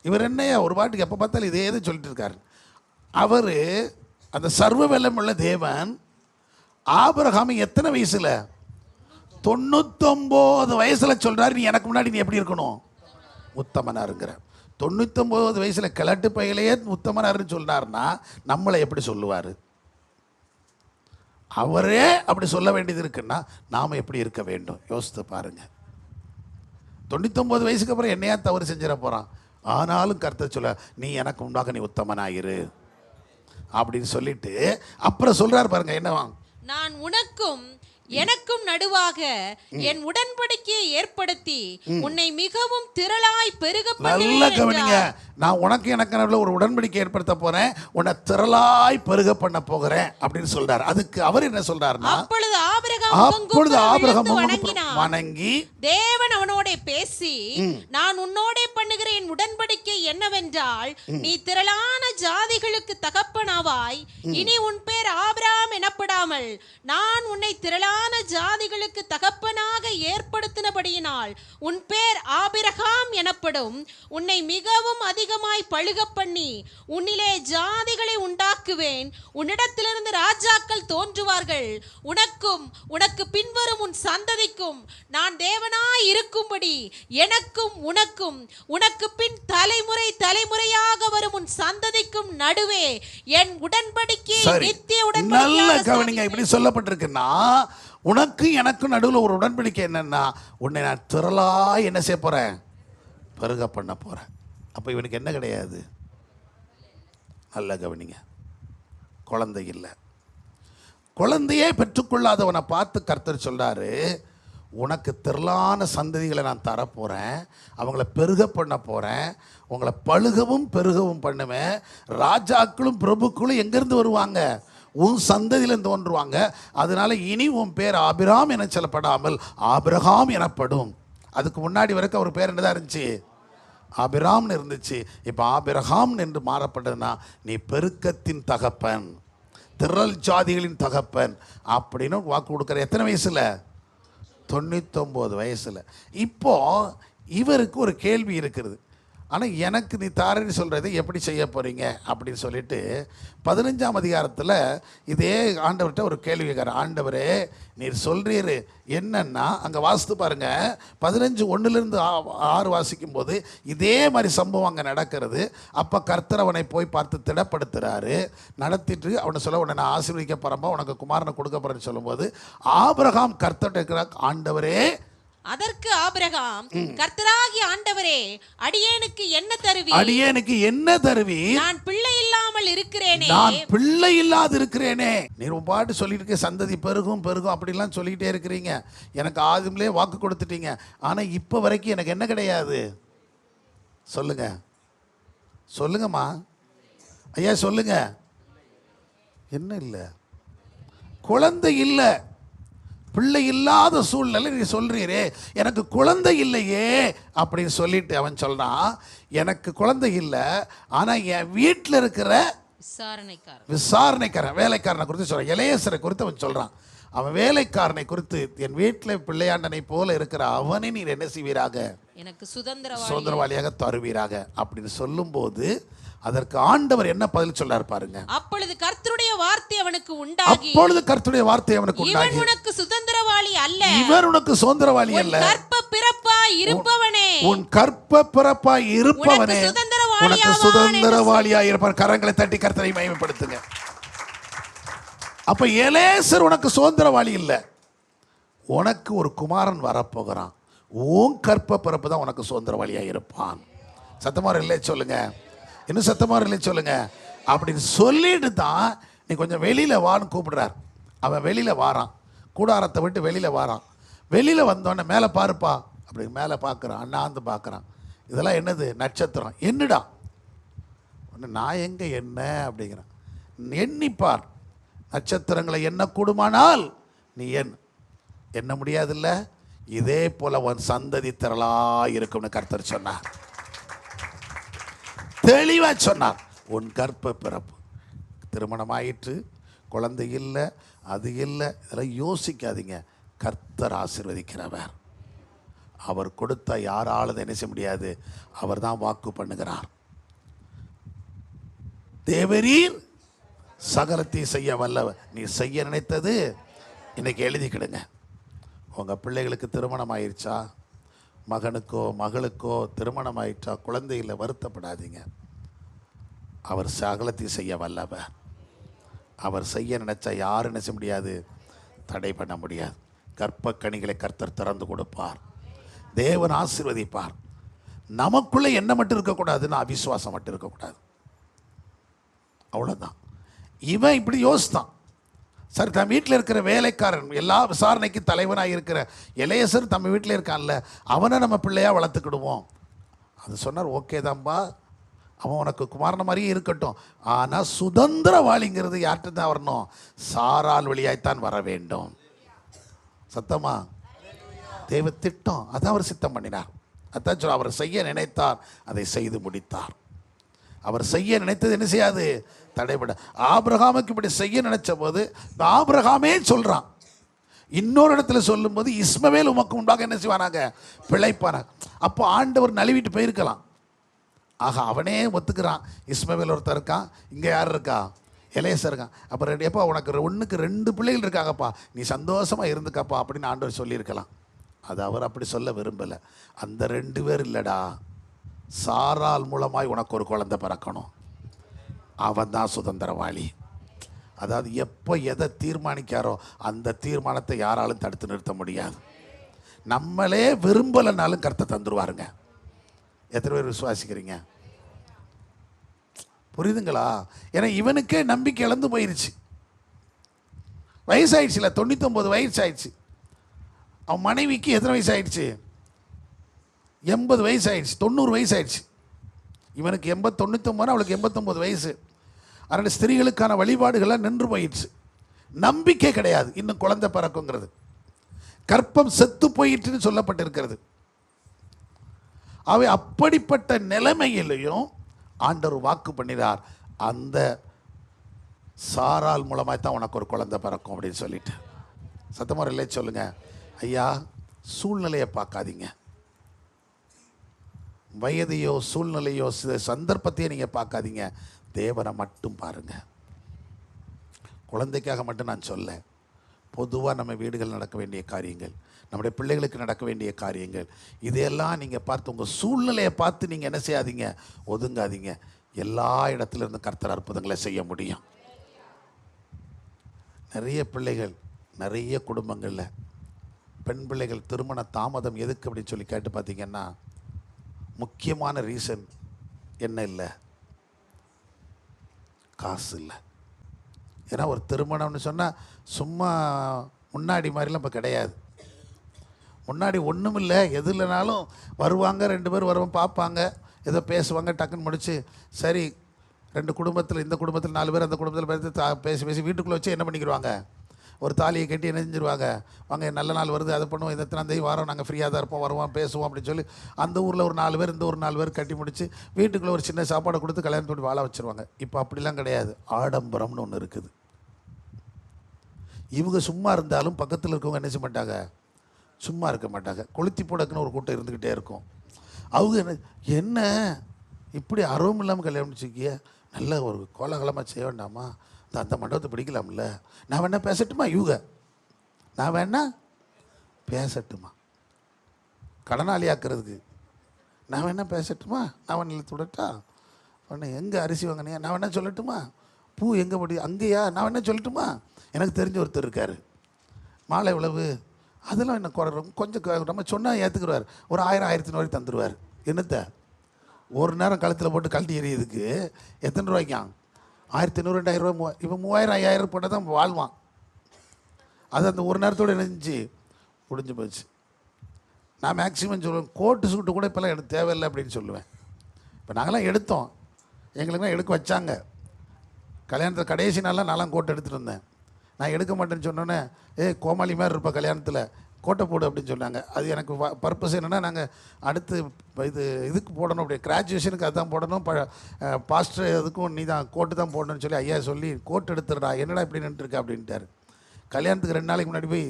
இவர் என்னையா ஒரு பாட்டுக்கு எப்ப பார்த்தாலும் இதே தான் சொல்லிட்டு இருக்காரு. அவரு அந்த சர்வ வல்லமையுள்ள தேவன் ஆபிரகாம் எத்தனை வயசுல 99 வயசுல சொல்றாரு, நீ எனக்கு முன்னாடி நீ எப்படி இருக்கணும், உத்தமனா இருக்கிற. 99 வயசுல கிழட்டு பையிலேயே உத்தமனாருன்னு சொன்னார்னா நம்மளை எப்படி சொல்லுவாரு? அவரே அப்படி சொல்ல வேண்டியது இருக்குன்னா நாம எப்படி இருக்க வேண்டும் யோசித்து பாருங்க. 99 வயசுக்கு அப்புறம் என்னையா தவறு செஞ்சிட போறான். ஆனாலும் கர்த்தர் சொல்ல, நீ எனக்கு முன்பாக நீ உத்தமனாயிரு அப்படின்னு சொல்லிட்டு அப்புறம் சொல்றாரு பாருங்க என்னவா, நான் உனக்கும் எனக்கும் நடுவாக என் உடன்படிக்கையை ஏற்படுத்தி உன்னை மிகவும் திரளாய் பெருக நல்ல கவனிங்க. நான் உனக்கு எனக்கு நடுவில் ஒரு உடன்படிக்கை ஏற்படுத்த போறேன், உன்னை திரளாய் பெருக பண்ண போகிறேன் அப்படின்னு சொல்றாரு. அதுக்கு அவர் என்ன சொல்றாருன்னா, அப்பொழுது ஆபிரகாம் வணங்கி தேவன் அவனோட பேசி, நான் உன்னோட பண்ணுகிற என் உடன்படிக்கை என்னவென்றால், நீ திரளான ஜாதிகளுக்கு தகப்பனாவாய். இனி உன் பேர் ஆபிரகாம் எனப்படாமல் நான் உன்னை திரளான ஜாதிகளுக்கு தகப்பனாக ஏற்படுத்தினபடியினால் உன் பேர் ஆபிரகாம் எனப்படும். உன்னை மிகவும் அதிகமாய் பழுக பண்ணி உன்னிலே ஜாதிகளை உண்டாக்குவேன். உன்னிடத்திலிருந்து ராஜாக்கள் தோன்றுவார்கள். உனக்கும் உனக்கு பின்வரும் உன் சந்ததிக்கும் நான் தேவனாய் இருக்கும்படி எனக்கும் உனக்கும் உனக்கு பின் தலைமுறை தலைமுறையாக வரும் உன் சந்ததிக்கும் நடுவே என் உடன்படிக்கை நித்திய உடன்படிக்கை. நல்ல கவனிங்க. இப்படி சொல்லப்பட்டிருக்குன்னா, உனக்கு எனக்கு நடுவில் ஒரு உடன்படிக்கை என்னன்னா, உன்னை நான் திரளா என்ன செய்ய போறேன், பெருக பண்ண போறேன். அப்ப இவனுக்கு என்ன கிடையாது? நல்ல கவனிங்க. குழந்தை இல்லை. குழந்தையே பெற்றுக்கொள்ளாதவனை பார்த்து கர்த்தர் சொல்றாரு, உனக்கு திரளான சந்ததிகளை நான் தரப்போறேன், அவங்கள பெருக பண்ண போறேன், உங்களை பழுகவும் பெருகவும் பண்ணுவேன். ராஜாக்களும் பிரபுக்களும் எங்கிருந்து வருவாங்க? உன் சந்ததியில தோன்றுவாங்க. அதனால இனி உன் பேர் ஆபிராம் என சொல்லப்படாமல் ஆபிரகாம் எனப்படும். அதுக்கு முன்னாடி வரைக்கும் அவர் பேர் என்னதான் இருந்துச்சு? ஆபிராம்னு இருந்துச்சு. இப்போ ஆபிரகாம் என்று மாறப்பட்டதுன்னா, நீ பெருக்கத்தின் தகப்பன், திரள் ஜாதிகளின் தகப்பன் அப்படின்னு வாக்கு கொடுக்குற. எத்தனை வயசுல? 99 வயசுல. இப்போ இவருக்கு ஒரு கேள்வி இருக்கிறது. ஆனால் எனக்கு நீ தாரன்னு சொல்கிறது எப்படி செய்ய போகிறீங்க அப்படின்னு சொல்லிட்டு 15ஆம் அதிகாரத்தில் இதே ஆண்டவர்கிட்ட ஒரு கேள்வி கேட்குற. ஆண்டவரே, நீர் சொல்கிறீரு என்னன்னா, அங்கே வாசித்து பாருங்கள், 15:1 6 வாசிக்கும் போது இதே மாதிரி சம்பவம் அங்கே நடக்கிறது. அப்போ கர்த்தர் அவனை போய் பார்த்து திடப்படுத்துகிறாரு. நடத்திட்டு அவனை சொல்ல, உன்னை நான் ஆசீர்வதிக்க போகிறப்ப உனக்கு குமாரனை கொடுக்க போகிறேன்னு சொல்லும்போது ஆபிரகாம் கர்த்தர்கிட்ட இருக்கிறார், ஆண்டவரே. அதற்கு ஆபிரகாம், கர்த்தராகிய ஆண்டவரே, அடியேனுக்கு என்ன தருவி? அடியேனுக்கு என்ன தருவி? நான் பிள்ளை இல்லாமல் இருக்கிறேனே. நான் பிள்ளை இல்லாது இருக்கிறேனே. நீர் பாட்டு சொல்லிட்டு இருக்க, சந்ததி பெருகும் பெருகும் அப்படிலாம் சொல்லிக்கிட்டே இருக்கிறீங்க. எனக்கு ஆதிம்லே வாக்கு கொடுத்துட்டீங்க. ஆனா இப்ப வரைக்கும் எனக்கு என்ன கிடையாது? சொல்லுங்க, சொல்லுங்கம்மா ஐயா, சொல்லுங்க. என்ன இல்லை? குழந்தை இல்லை, பிள்ளை இல்லாத சூழ்நிலை. நீ சொல்றீரே எனக்கு குழந்தை இல்லையே அப்படின்னு சொல்லிட்டு அவன் சொல்றான், எனக்கு குழந்தை இல்லை, ஆனா என் வீட்டில் இருக்கிற விசாரணைக்காரன் வேலைக்காரனை குறித்து சொல்றான். எலேசரை குறித்து அவன் சொல்றான். அவன் வேலைக்காரனை குறித்து, என் வீட்டில் பிள்ளையாண்டனை போல இருக்கிற அவனை நீர் என்ன செய்வீராக? எனக்கு சுதந்திரவாளியாக தருவீராக அப்படின்னு சொல்லும்போது அதற்கு ஆண்டவர் என்ன பதில் சொல்றார் பாருங்க. அப்பொழுது கர்த்தருடைய வார்த்தை அவனுக்கு உண்டாகி, இவன் உனக்கு சுதந்திரவாளி அல்ல, இவர் உனக்கு சுதந்திரவாளி அல்ல, கற்ப பிறப்பாய் இருப்பவனே, உன் கற்ப பிறப்பாய் இருப்பவனே உனக்கு சுதந்திரவாளியாய் இருப்பார். கரங்களை தட்டி கர்த்தரை மகிமைப்படுத்துங்க. அப்ப எலேசர் உனக்கு சுதந்திரவாளி இல்ல, உனக்கு ஒரு குமாரன் வரப்போகிறான், உன் கற்ப பிறப்பு தான் உனக்கு சுதந்திரவாளியா இருப்பான். சத்தமா இல்லை சொல்லுங்க, இன்னும் சத்தமா இல்லை சொல்லுங்க. அப்படின்னு சொல்லிட்டு தான் நீ கொஞ்சம் வெளியில வான்னு கூப்பிடுறார். அவன் வெளியில வாரான், கூடாரத்தை விட்டு வெளியில வாரான். வெளியில வந்தோடனே மேலே பாருப்பா அப்படி மேலே பார்க்குறான், அண்ணாந்து பார்க்குறான். இதெல்லாம் என்னது? நட்சத்திரம். என்னடா ஒன்று நான் எங்கே என்ன அப்படிங்கிறான். எண்ணிப்பார், நட்சத்திரங்களை எண்ண கூடுமானால் நீ எண்ண முடியாதுல்ல. இதே போல உன் சந்ததி திரளா இருக்கும்னு கர்த்தர் சொன்னார், தெளிவா சொன்னார். உன் கர்ப்ப பிறப்பு, திருமணம் ஆயிற்று, குழந்தை இல்லை, அது இல்லை, இதெல்லாம் யோசிக்காதீங்க. கர்த்தர் ஆசீர்வதிக்கிறவர். அவர் கொடுத்த யாராலும் என்ன செய்ய முடியாது. அவர் தான் வாக்கு பண்ணுகிறார். தேவரீர் சகலத்தை செய்ய வல்லவர். நீ செய்ய நினைத்தது இன்னைக்கு எழுதிக்கிடுங்க. உங்கள் பிள்ளைகளுக்கு திருமணம் ஆயிடுச்சா, மகனுக்கோ மகளுக்கோ திருமணம் ஆயிடுச்சா, குழந்தைகளை வருத்தப்படாதீங்க. அவர் சகலத்தை செய்ய வல்லவர். அவர் செய்ய நினைச்சா யாரும் என்ன செய்ய முடியாது, தடை பண்ண முடியாது. கர்ப்ப கனிகளை கர்த்தர் திறந்து கொடுப்பார். தேவன் ஆசீர்வதிப்பார். நமக்குள்ளே என்ன மட்டும் இருக்கக்கூடாதுன்னா அவிசுவாசம் மட்டும் இருக்கக்கூடாது. அவ்வளோதான். இவன் இப்படி யோசித்தான். சார், தன் வீட்டில் இருக்கிற வேலைக்காரன், எல்லா விசாரணைக்கு தலைவனாக இருக்கிற எலேசர் நம்ம வீட்டில் இருக்கான்ல, அவனை நம்ம பிள்ளையாக வளர்த்துக்கிடுவோம். அது சொன்னார், ஓகே தான்பா, அவன் உனக்கு குமாரன மாதிரியே இருக்கட்டும். ஆனால் சுதந்திரவாளிங்கிறது யார்கிட்ட தான் வரணும், சாரால் வழியாய்த்தான் வர வேண்டும். சத்தமா? தேவ திட்டம் அதான் அவர் சித்தம் பண்ணினார். அதான் சொல்ல, அவர் செய்ய நினைத்தார், அதை செய்து முடித்தார். அவர் செய்ய நினைத்தது என்ன செய்யாது, தடைபட. ஆபிரகாமுக்கு இப்படி செய்ய நினைச்ச போது ஆபிரகாமே சொல்றான். இன்னொரு இடத்துல சொல்லும் போது இஸ்மவேல் உமக்கு முன்பாக என்ன செய்வானாங்க, பிழைப்பானாங்க. அப்போ ஆண்டவர் நழுவிட்டு போயிருக்கலாம். ஆக அவனே ஒத்துக்கிறான். இஸ்மவேல் ஒருத்தர் இருக்கான், இங்கே யார் இருக்கா, எலேசர் இருக்கான். அப்புறம் எப்பா உனக்கு ஒன்றுக்கு 2 பிள்ளைகள் இருக்காங்கப்பா, நீ சந்தோஷமாக இருந்துக்கப்பா அப்படின்னு ஆண்டவர் சொல்லியிருக்கலாம். அது அவர் அப்படி சொல்ல விரும்பலை. அந்த 2 பேர் இல்லைடா, சாரால் மூலமாய் உனக்கு ஒரு குழந்தை பிறக்கணும். அவன் தான் சுதந்திரவாளி. அதாவது எப்போ எதை தீர்மானிக்காரோ அந்த தீர்மானத்தை யாராலும் தடுத்து நிறுத்த முடியாது. நம்மளே விரும்பலைனாலும் கர்த்தர் தந்துருவாருங்க. எத்தனை பேர் விசுவாசிக்கிறீங்க? புரியுதுங்களா? ஏன்னா இவனுக்கே நம்பிக்கை இழந்து போயிருச்சு. வயசாயிடுச்சுல, 99 வயசு ஆயிடுச்சு. அவன் மனைவிக்கு எத்தனை வயசு ஆயிடுச்சு, 80 வயசு ஆயிடுச்சு, 90 வயசு ஆயிடுச்சு. இவனுக்கு 99, அவளுக்கு 89 வயசு. அதனால் ஸ்திரீகளுக்கான வழிபாடுகள்லாம் நின்று போயிடுச்சு. நம்பிக்கை கிடையாது இன்னும் குழந்தை பிறக்குங்கிறது. கர்ப்பம் செத்து போயிட்டுன்னு சொல்லப்பட்டிருக்கிறது. அவை அப்படிப்பட்ட நிலைமையிலையும் ஆண்டவர் வாக்கு பண்ணினார், அந்த சாரால் மூலமாக தான் உனக்கு ஒரு குழந்தை பிறக்கும் அப்படின்னு சொல்லிட்டு. சத்தமாக இல்லை சொல்லுங்க. ஐயா, சூழ்நிலையை பார்க்காதீங்க, வயதையோ சூழ்நிலையோ சந்தர்ப்பத்தையோ நீங்கள் பார்க்காதீங்க, தேவனை மட்டும் பாருங்க. குழந்தைக்காக மட்டும் நான் சொல்ல, பொதுவாக நம்ம வீடுகள் நடக்க வேண்டிய காரியங்கள், நம்முடைய பிள்ளைகளுக்கு நடக்க வேண்டிய காரியங்கள், இதையெல்லாம் நீங்கள் பார்த்து உங்கள் சூழ்நிலையை பார்த்து நீங்கள் என்ன செய்யாதீங்க, ஒதுங்காதீங்க. எல்லா இடத்துலேருந்து கர்த்தர் அற்புதங்களை செய்ய முடியும். நிறைய பிள்ளைகள், நிறைய குடும்பங்களில் பெண் பிள்ளைகள் திருமண தாமதம் எதுக்கு அப்படின்னு சொல்லி கேட்டு பார்த்தீங்கன்னா, முக்கியமான ரீசன் என்ன இல்லை, காசு இல்லை. ஏன்னா ஒரு திருமணம்னு சொன்னால் சும்மா முன்னாடி மாதிரிலாம் இப்போ கிடையாது. முன்னாடி ஒன்றும் இல்லை, எது இல்லைனாலும் வருவாங்க, 2 பேர் வருவாங்க, பார்ப்பாங்க, ஏதோ பேசுவாங்க, டக்குன்னு முடிச்சு சரி 2 குடும்பத்தில், இந்த குடும்பத்தில் 4 பேர், அந்த குடும்பத்தில் பேசி வீட்டுக்குள்ளே வச்சு என்ன பண்ணிக்கிடுவாங்க, ஒரு தாலியை கட்டி என்ன செஞ்சுருவாங்க, வாங்க நல்ல நாள் வருது, அதை பண்ணுவோம், இதை எத்தனாந்தேதி வாரம் நாங்கள் ஃப்ரீயாக தான் இருப்போம், வருவோம், பேசுவோம் அப்படின்னு சொல்லி அந்த ஊரில் ஒரு 4 பேர், இந்த ஒரு 4 பேர் கட்டி முடித்து வீட்டுக்குள்ளே ஒரு சின்ன சாப்பாடை கொடுத்து கல்யாணத்தோடு வாழ வச்சுருவாங்க. இப்போ அப்படிலாம் கிடையாது. ஆடம்பரம்னு ஒன்று இருக்குது. இவங்க சும்மா இருந்தாலும் பக்கத்தில் இருக்கவங்க என்ன செய்ய மாட்டாங்க, சும்மா இருக்க மாட்டாங்க. கொளுத்தி போடக்குன்னு ஒரு கூட்டம் இருந்துக்கிட்டே இருக்கும். அவங்க என்ன இப்படி அருவம் இல்லாமல் கல்யாணம் வச்சுக்கிய, நல்ல ஒரு கோலாகலமாக செய்ய வேண்டாமா, அந்த மண்டபத்தை பிடிக்கலாம்ல, நான் வேணா பேசட்டுமா, இவங்க நான் வேணா பேசட்டுமா, கடனாளி ஆக்கிறதுக்கு நான் வேணா பேசட்டுமா, நான் வேணா தொடட்டா, வேணா எங்கே அரிசி வாங்கினியா, நான் வேணா சொல்லட்டுமா, பூ எங்கே படி அங்கேயா, நான் வேணா சொல்லட்டுமா, எனக்கு தெரிஞ்ச ஒருத்தர் இருக்கார், மாலை உழவு அதெல்லாம் என்ன கொஞ்சம் நம்ம சொன்னால் ஏற்றுக்குருவார், ஒரு 1000 1500 தந்துடுவார். என்னத்தை ஒரு நேரம் கழுத்தில் போட்டு கழட்டி எறியதுக்கு எத்தனை ரூபாய்க்கான், 1500 2000 ரூபா. இப்போ 3000 5000 போட்டால் தான் வாழ்வான். அது அந்த ஒரு நேரத்தோடு இணைஞ்சி முடிஞ்சு போச்சு. நான் மேக்ஸிமம் சொல்லுவேன், கோட்டு சூட்டு கூட இப்போல்லாம் எனக்கு தேவையில்லை அப்படின்னு சொல்லுவேன். இப்போ நாங்களாம் எடுத்தோம், எங்களுக்குலாம் எடுக்க வச்சாங்க. கல்யாணத்தில் கடைசி நாளெலாம் நான்லாம் கோட் எடுத்துகிட்டு இருந்தேன். நான் எடுக்க மாட்டேன்னு சொன்னோன்னே, கோமாளி மாதிரி இருப்ப கல்யாணத்தில், கோட்டை போடு அப்படின்னு சொன்னாங்க. அது எனக்கு பர்பஸ் என்னென்னா, நாங்கள் அடுத்து இதுக்கு போடணும், அப்படி கிராஜுவேஷனுக்கு அதுதான் போடணும், பாஸ்டர் அதுக்கும் நீ தான் கோட்டு தான் போடணும்னு சொல்லி ஐயா சொல்லி கோட் எடுத்துடுறா, என்னடா இப்படி நின்றுருக்க அப்படின்ட்டார். கல்யாணத்துக்கு 2 நாளைக்கு முன்னாடி போய்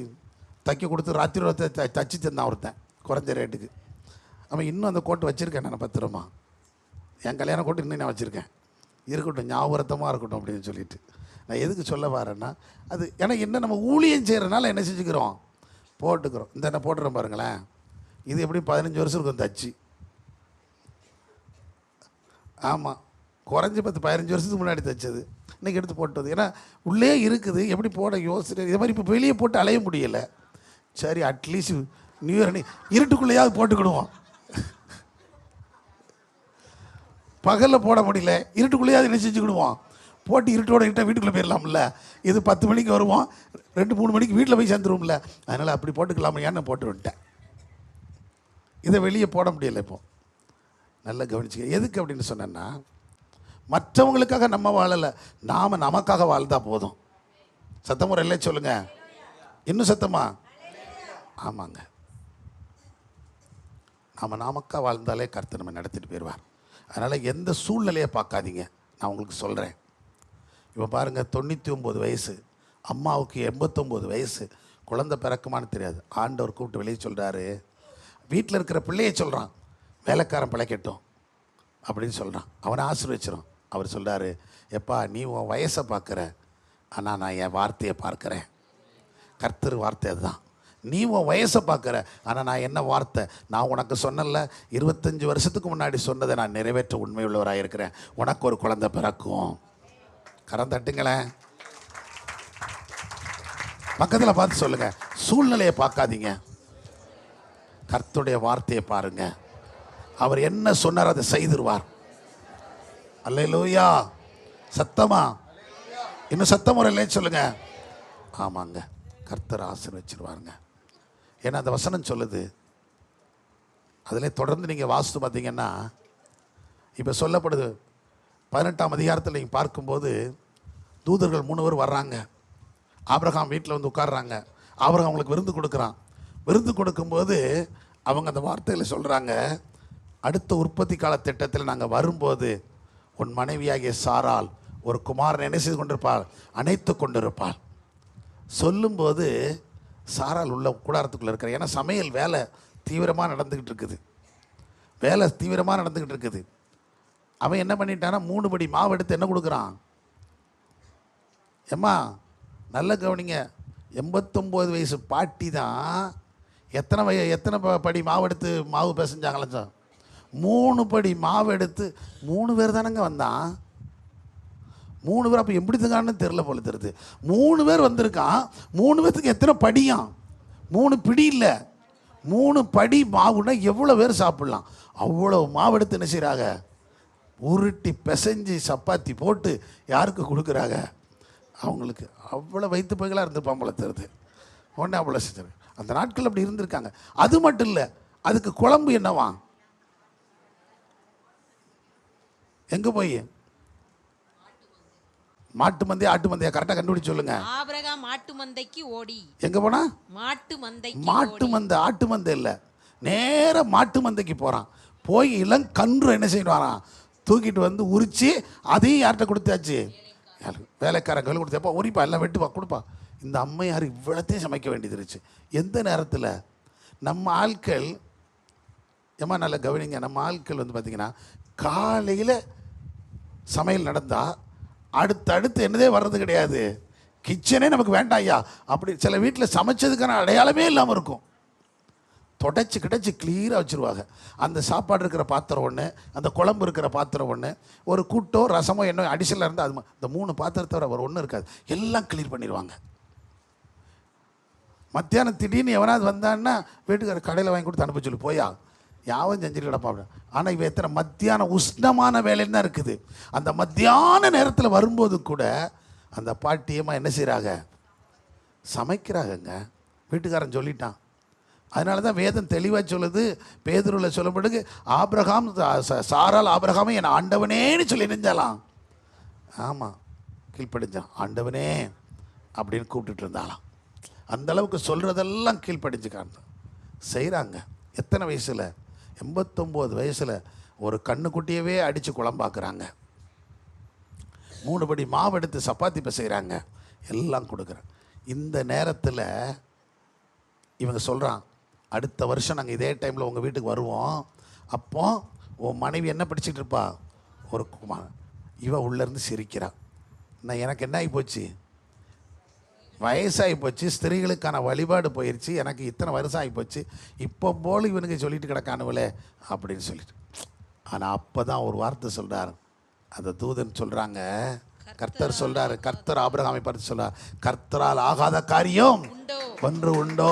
தைக்க கொடுத்து ராத்திரி தச்சு தந்தான் ஒருத்தன் குறைஞ்ச ரேட்டுக்கு. அவன் இன்னும் அந்த கோட்டு வச்சுருக்கேன் நான் பத்திரமா. என் கல்யாண கோட்டு இன்னும் நான் வச்சுருக்கேன், இருக்கட்டும் ஞாபகத்தமாக இருக்கட்டும் அப்படின்னு சொல்லிட்டு. நான் எதுக்கு சொல்ல வரேன்னா, அது ஏன்னா என்ன நம்ம ஊழியம் செய்கிறனால என்ன செஞ்சுக்கிறோம், போட்டுக்கிறோம். இந்த என்ன போட்டுறோம் பாருங்களேன், இது எப்படி 15 வருஷம் இருக்கும் தச்சு. ஆமாம், குறைஞ்சி 15 வருஷத்துக்கு முன்னாடி தைச்சது இன்றைக்கி எடுத்து போட்டது. ஏன்னா உள்ளே இருக்குது, எப்படி போட யோசனை. இது மாதிரி இப்போ வெளியே போட்டு அலைய முடியலை. சரி, அட்லீஸ்ட் நியூ இயர் இருட்டுக்குள்ளேயாவது போட்டுக்கிடுவோம். பகலில் போட முடியல, இருட்டுக்குள்ளேயாவது என்ன செஞ்சுக்கிடுவோம், போட்டு இருட்டோட இருட்டாக வீட்டுக்குள்ளே போயிடலாம்ல. இது 10 மணிக்கு வருவோம், 2-3 மணிக்கு வீட்டில் போய் சேர்ந்துருவோம்ல. அதனால் அப்படி போட்டுக்கலாமா, ஏன்னு போட்டு விட்டேன். இதை வெளியே போட முடியலை. இப்போ நல்லா கவனிச்சுக்க. எதுக்கு அப்படின்னு சொன்னேன்னா, மற்றவங்களுக்காக நம்ம வாழலை, நாம் நமக்காக வாழ்ந்தால் போதும். சத்தமுறை இல்லை சொல்லுங்கள், இன்னும் சத்தமா? ஆமாங்க, நாம் நமக்காக வாழ்ந்தாலே கர்த்தர் நம்ம நடத்திட்டு போயிடுவார். அதனால் எந்த சூழ்நிலையை பார்க்காதீங்க. நான் உங்களுக்கு சொல்கிறேன், இப்போ பாருங்கள், 99 வயசு அம்மாவுக்கு, 89 வயசு, குழந்தை பிறக்குமான்னு தெரியாது. ஆண்டவர் கூப்பிட்டு வெளியே சொல்கிறாரு, வீட்டில் இருக்கிற பிள்ளையை சொல்கிறான், வேலைக்காரன் பிழைக்கட்டும் அப்படின்னு சொல்கிறான், அவனை ஆசீர்வச்சிடும். அவர் சொல்கிறாரு, எப்பா நீ உன் வயசை பார்க்குற, ஆனால் நான் என் வார்த்தையை பார்க்குறேன். கர்த்தர் வார்த்தை அதுதான். நீ உன் வயசை பார்க்குற, ஆனால் நான் என்ன வார்த்தை, நான் உனக்கு சொன்னல 25 வருஷத்துக்கு முன்னாடி சொன்னதை நான் நிறைவேற்ற உண்மையுள்ளவராக இருக்கிறேன். உனக்கு ஒரு குழந்தை பிறக்கும். கரம் தட்டுங்களேன், பக்கத்தில் பார்த்து சொல்லுங்கள், சூழ்நிலையை பார்க்காதீங்க, கர்த்தருடைய வார்த்தையை பாருங்க. அவர் என்ன சொன்னார் அதை செய்திருவார். அல்லேலூயா. சத்தமா? இன்னும் சத்தமுறை இல்லைன்னு சொல்லுங்க. ஆமாங்க, கர்த்தர் ஆசீர்வச்சிருவாருங்க. ஏன்னா அந்த வசனம் சொல்லுது. அதில் தொடர்ந்து நீங்கள் வாசித்து பார்த்தீங்கன்னா, இப்போ சொல்லப்படுது 18ஆம் அதிகாரத்தில் நீங்கள் பார்க்கும்போது, தூதர்கள் 3 பேர் வர்றாங்க. ஆபிரகாம் வீட்டில் வந்து உட்கார்றாங்க. ஆபிரகாம் அவங்களுக்கு விருந்து கொடுக்குறான். விருந்து கொடுக்கும்போது அவங்க அந்த வார்த்தையில் சொல்கிறாங்க, அடுத்த உற்பத்தி கால திட்டத்தில் நாங்கள் வரும்போது உன் மனைவியாகிய சாரால் ஒரு குமாரன் என்ன செய்து கொண்டிருப்பாள், அணைத்து கொண்டிருப்பாள். சொல்லும்போது சாரால் உள்ள கூடாரத்துக்குள்ளே இருக்கிற, ஏன்னா சமையல் வேலை தீவிரமாக நடந்துக்கிட்டு இருக்குது. அவன் என்ன பண்ணிட்டான்னா 3 படி மாவு எடுத்து என்ன கொடுக்குறான், ஏம்மா நல்ல கவனிங்க, 89 வயசு பாட்டி தான் எத்தனை படி மாவு எடுத்து மாவு பிசைஞ்சாங்களா, 3 படி மாவு எடுத்து 3 பேர் தானங்க வந்தான். 3 பேர் அப்போ எப்படி இருக்கான்னு தெரில போல தெரியுது. 3 பேர் வந்திருக்கான், 3 பேர்த்துக்கு எத்தனை படியாம், 3 பிடி இல்லை, 3 படி மாவுன்னா எவ்வளோ பேர் சாப்பிட்லாம். அவ்வளோ மாவு எடுத்து என்ன செய்கிறாங்க, உருட்டி பிசைஞ்சு சப்பாத்தி போட்டு யாருக்கு கொடுக்குறாங்க, அவங்களுக்கு. அவ்வளோ வயிற்று பைகளாக இருந்திருப்பான் போல தெரியுது. உடனே அவ்வளோ செஞ்சு அந்த நாட்கள் அப்படி இருந்திருக்காங்க. அது மட்டும் இல்லை, அதுக்கு குழம்பு என்னவா, எங்கே போய் மாட்டு மந்தையா ஆட்டு மந்தையா கரெக்டாக கண்டுபிடிச்சு சொல்லுங்க. ஆபிரகாம் மாட்டு மந்தைக்கு ஓடி. எங்கே போனா? மாட்டு மந்தை. ஆட்டு மந்தை இல்லை, நேராக மாட்டு மந்தைக்கு போகிறான். போய் இளங்கன்று என்ன செய்யறான், தூக்கிட்டு வந்து உரிச்சு அதையும் யார்கிட்ட கொடுத்தாச்சு, வேலைக்காரன் கையில் கொடுத்தப்பா, உரிப்பா எல்லாம் வெட்டுப்பா கொடுப்பா. இந்த அம்மையார் இவ்வளோத்தையும் சமைக்க வேண்டியது இருந்துச்சு. எந்த நேரத்தில் நம்ம ஆட்கள், ஏமா நல்லா கவனிங்க, நம்ம ஆட்கள் வந்து பார்த்திங்கன்னா காலையில் சமையல் நடந்தால் அடுத்தடுத்து என்னதே வர்றது கிடையாது, கிச்சனே நமக்கு வேண்டாம் ஐயா அப்படி. சில வீட்டில் சமைச்சதுக்கான அடையாளமே இல்லாமல் இருக்கும். தொடச்சி கிடச்சி கிளீராக வச்சுருவாங்க. அந்த சாப்பாடு இருக்கிற பாத்திரம் ஒன்று, அந்த குழம்பு இருக்கிற பாத்திரம் ஒன்று, ஒரு கூட்டோ ரசமோ என்ன அடிஷனலாக இருந்தால் அது இந்த 3 பாத்திரத்தோட ஒரு ஒன்றும் இருக்காது, எல்லாம் கிளீர் பண்ணிடுவாங்க. மத்தியானம் திடீர்னு எவனாவது வந்தான்னா வீட்டுக்கார கடையில் வாங்கி கொடுத்து அனுப்ப சொல்லி போயா யாவும் செஞ்சுட்டு கிடப்பாங்க. ஆனால் இவன் எத்தனை மத்தியானம் உஷ்ணமான வேலைன்னு தான் இருக்குது. அந்த மத்தியான நேரத்தில் வரும்போது கூட அந்த பாட்டியம்மா என்ன செய்கிறாங்க, சமைக்கிறாங்கங்க. வீட்டுக்காரன் சொல்லிட்டான். அதனால தான் வேதம் தெளிவாக சொல்லுது, பேதுருவில் சொல்லப்படுது, ஆபிரகாம் சாரால் ஆபிரகாமை என் ஆண்டவனேன்னு சொல்லி நெஞ்சாலாம். ஆமாம், கீழ்ப்படிஞ்சான். ஆண்டவனே அப்படின்னு கூப்பிட்டுட்டு இருந்தாலாம். அந்த அளவுக்கு சொல்கிறதெல்லாம் கீழ்ப்படிஞ்சுக்கான்னு செய்கிறாங்க. எத்தனை வயசில்? 89 வயசில் ஒரு கண்ணுக்குட்டியவே அடித்து குழம்பாக்குறாங்க. 3 படி மாவு எடுத்து சப்பாத்தி செய்கிறாங்க. எல்லாம் கொடுக்குறேன். இந்த நேரத்தில் இவங்க சொல்கிறான், அடுத்த வருஷம் நாங்கள் இதே டைமில் உங்கள் வீட்டுக்கு வருவோம். அப்போ உன் மனைவி என்ன படிச்சுட்டு இருப்பா? ஒரு இவன் உள்ளேருந்து சிரிக்கிறான். நான் எனக்கு என்ன ஆகி போச்சு? வயசாகி போச்சு, ஸ்திரீகளுக்கான வழிபாடு போயிடுச்சு, எனக்கு இத்தனை வருஷம் ஆகி போச்சு, இப்போ போல் இவனுக்கு சொல்லிட்டு கிடக்கானுவலே அப்படின்னு சொல்லிட்டு. ஆனால் அப்போ தான் ஒரு வார்த்தை சொல்கிறார். அந்த தூதன் சொல்கிறாங்க, கர்த்தர் சொல்கிறாரு, கர்த்தர் ஆபிரகாமை பார்த்து சொல்கிறார், கர்த்தரால் ஆகாத காரியம் ஒன்று உண்டோ?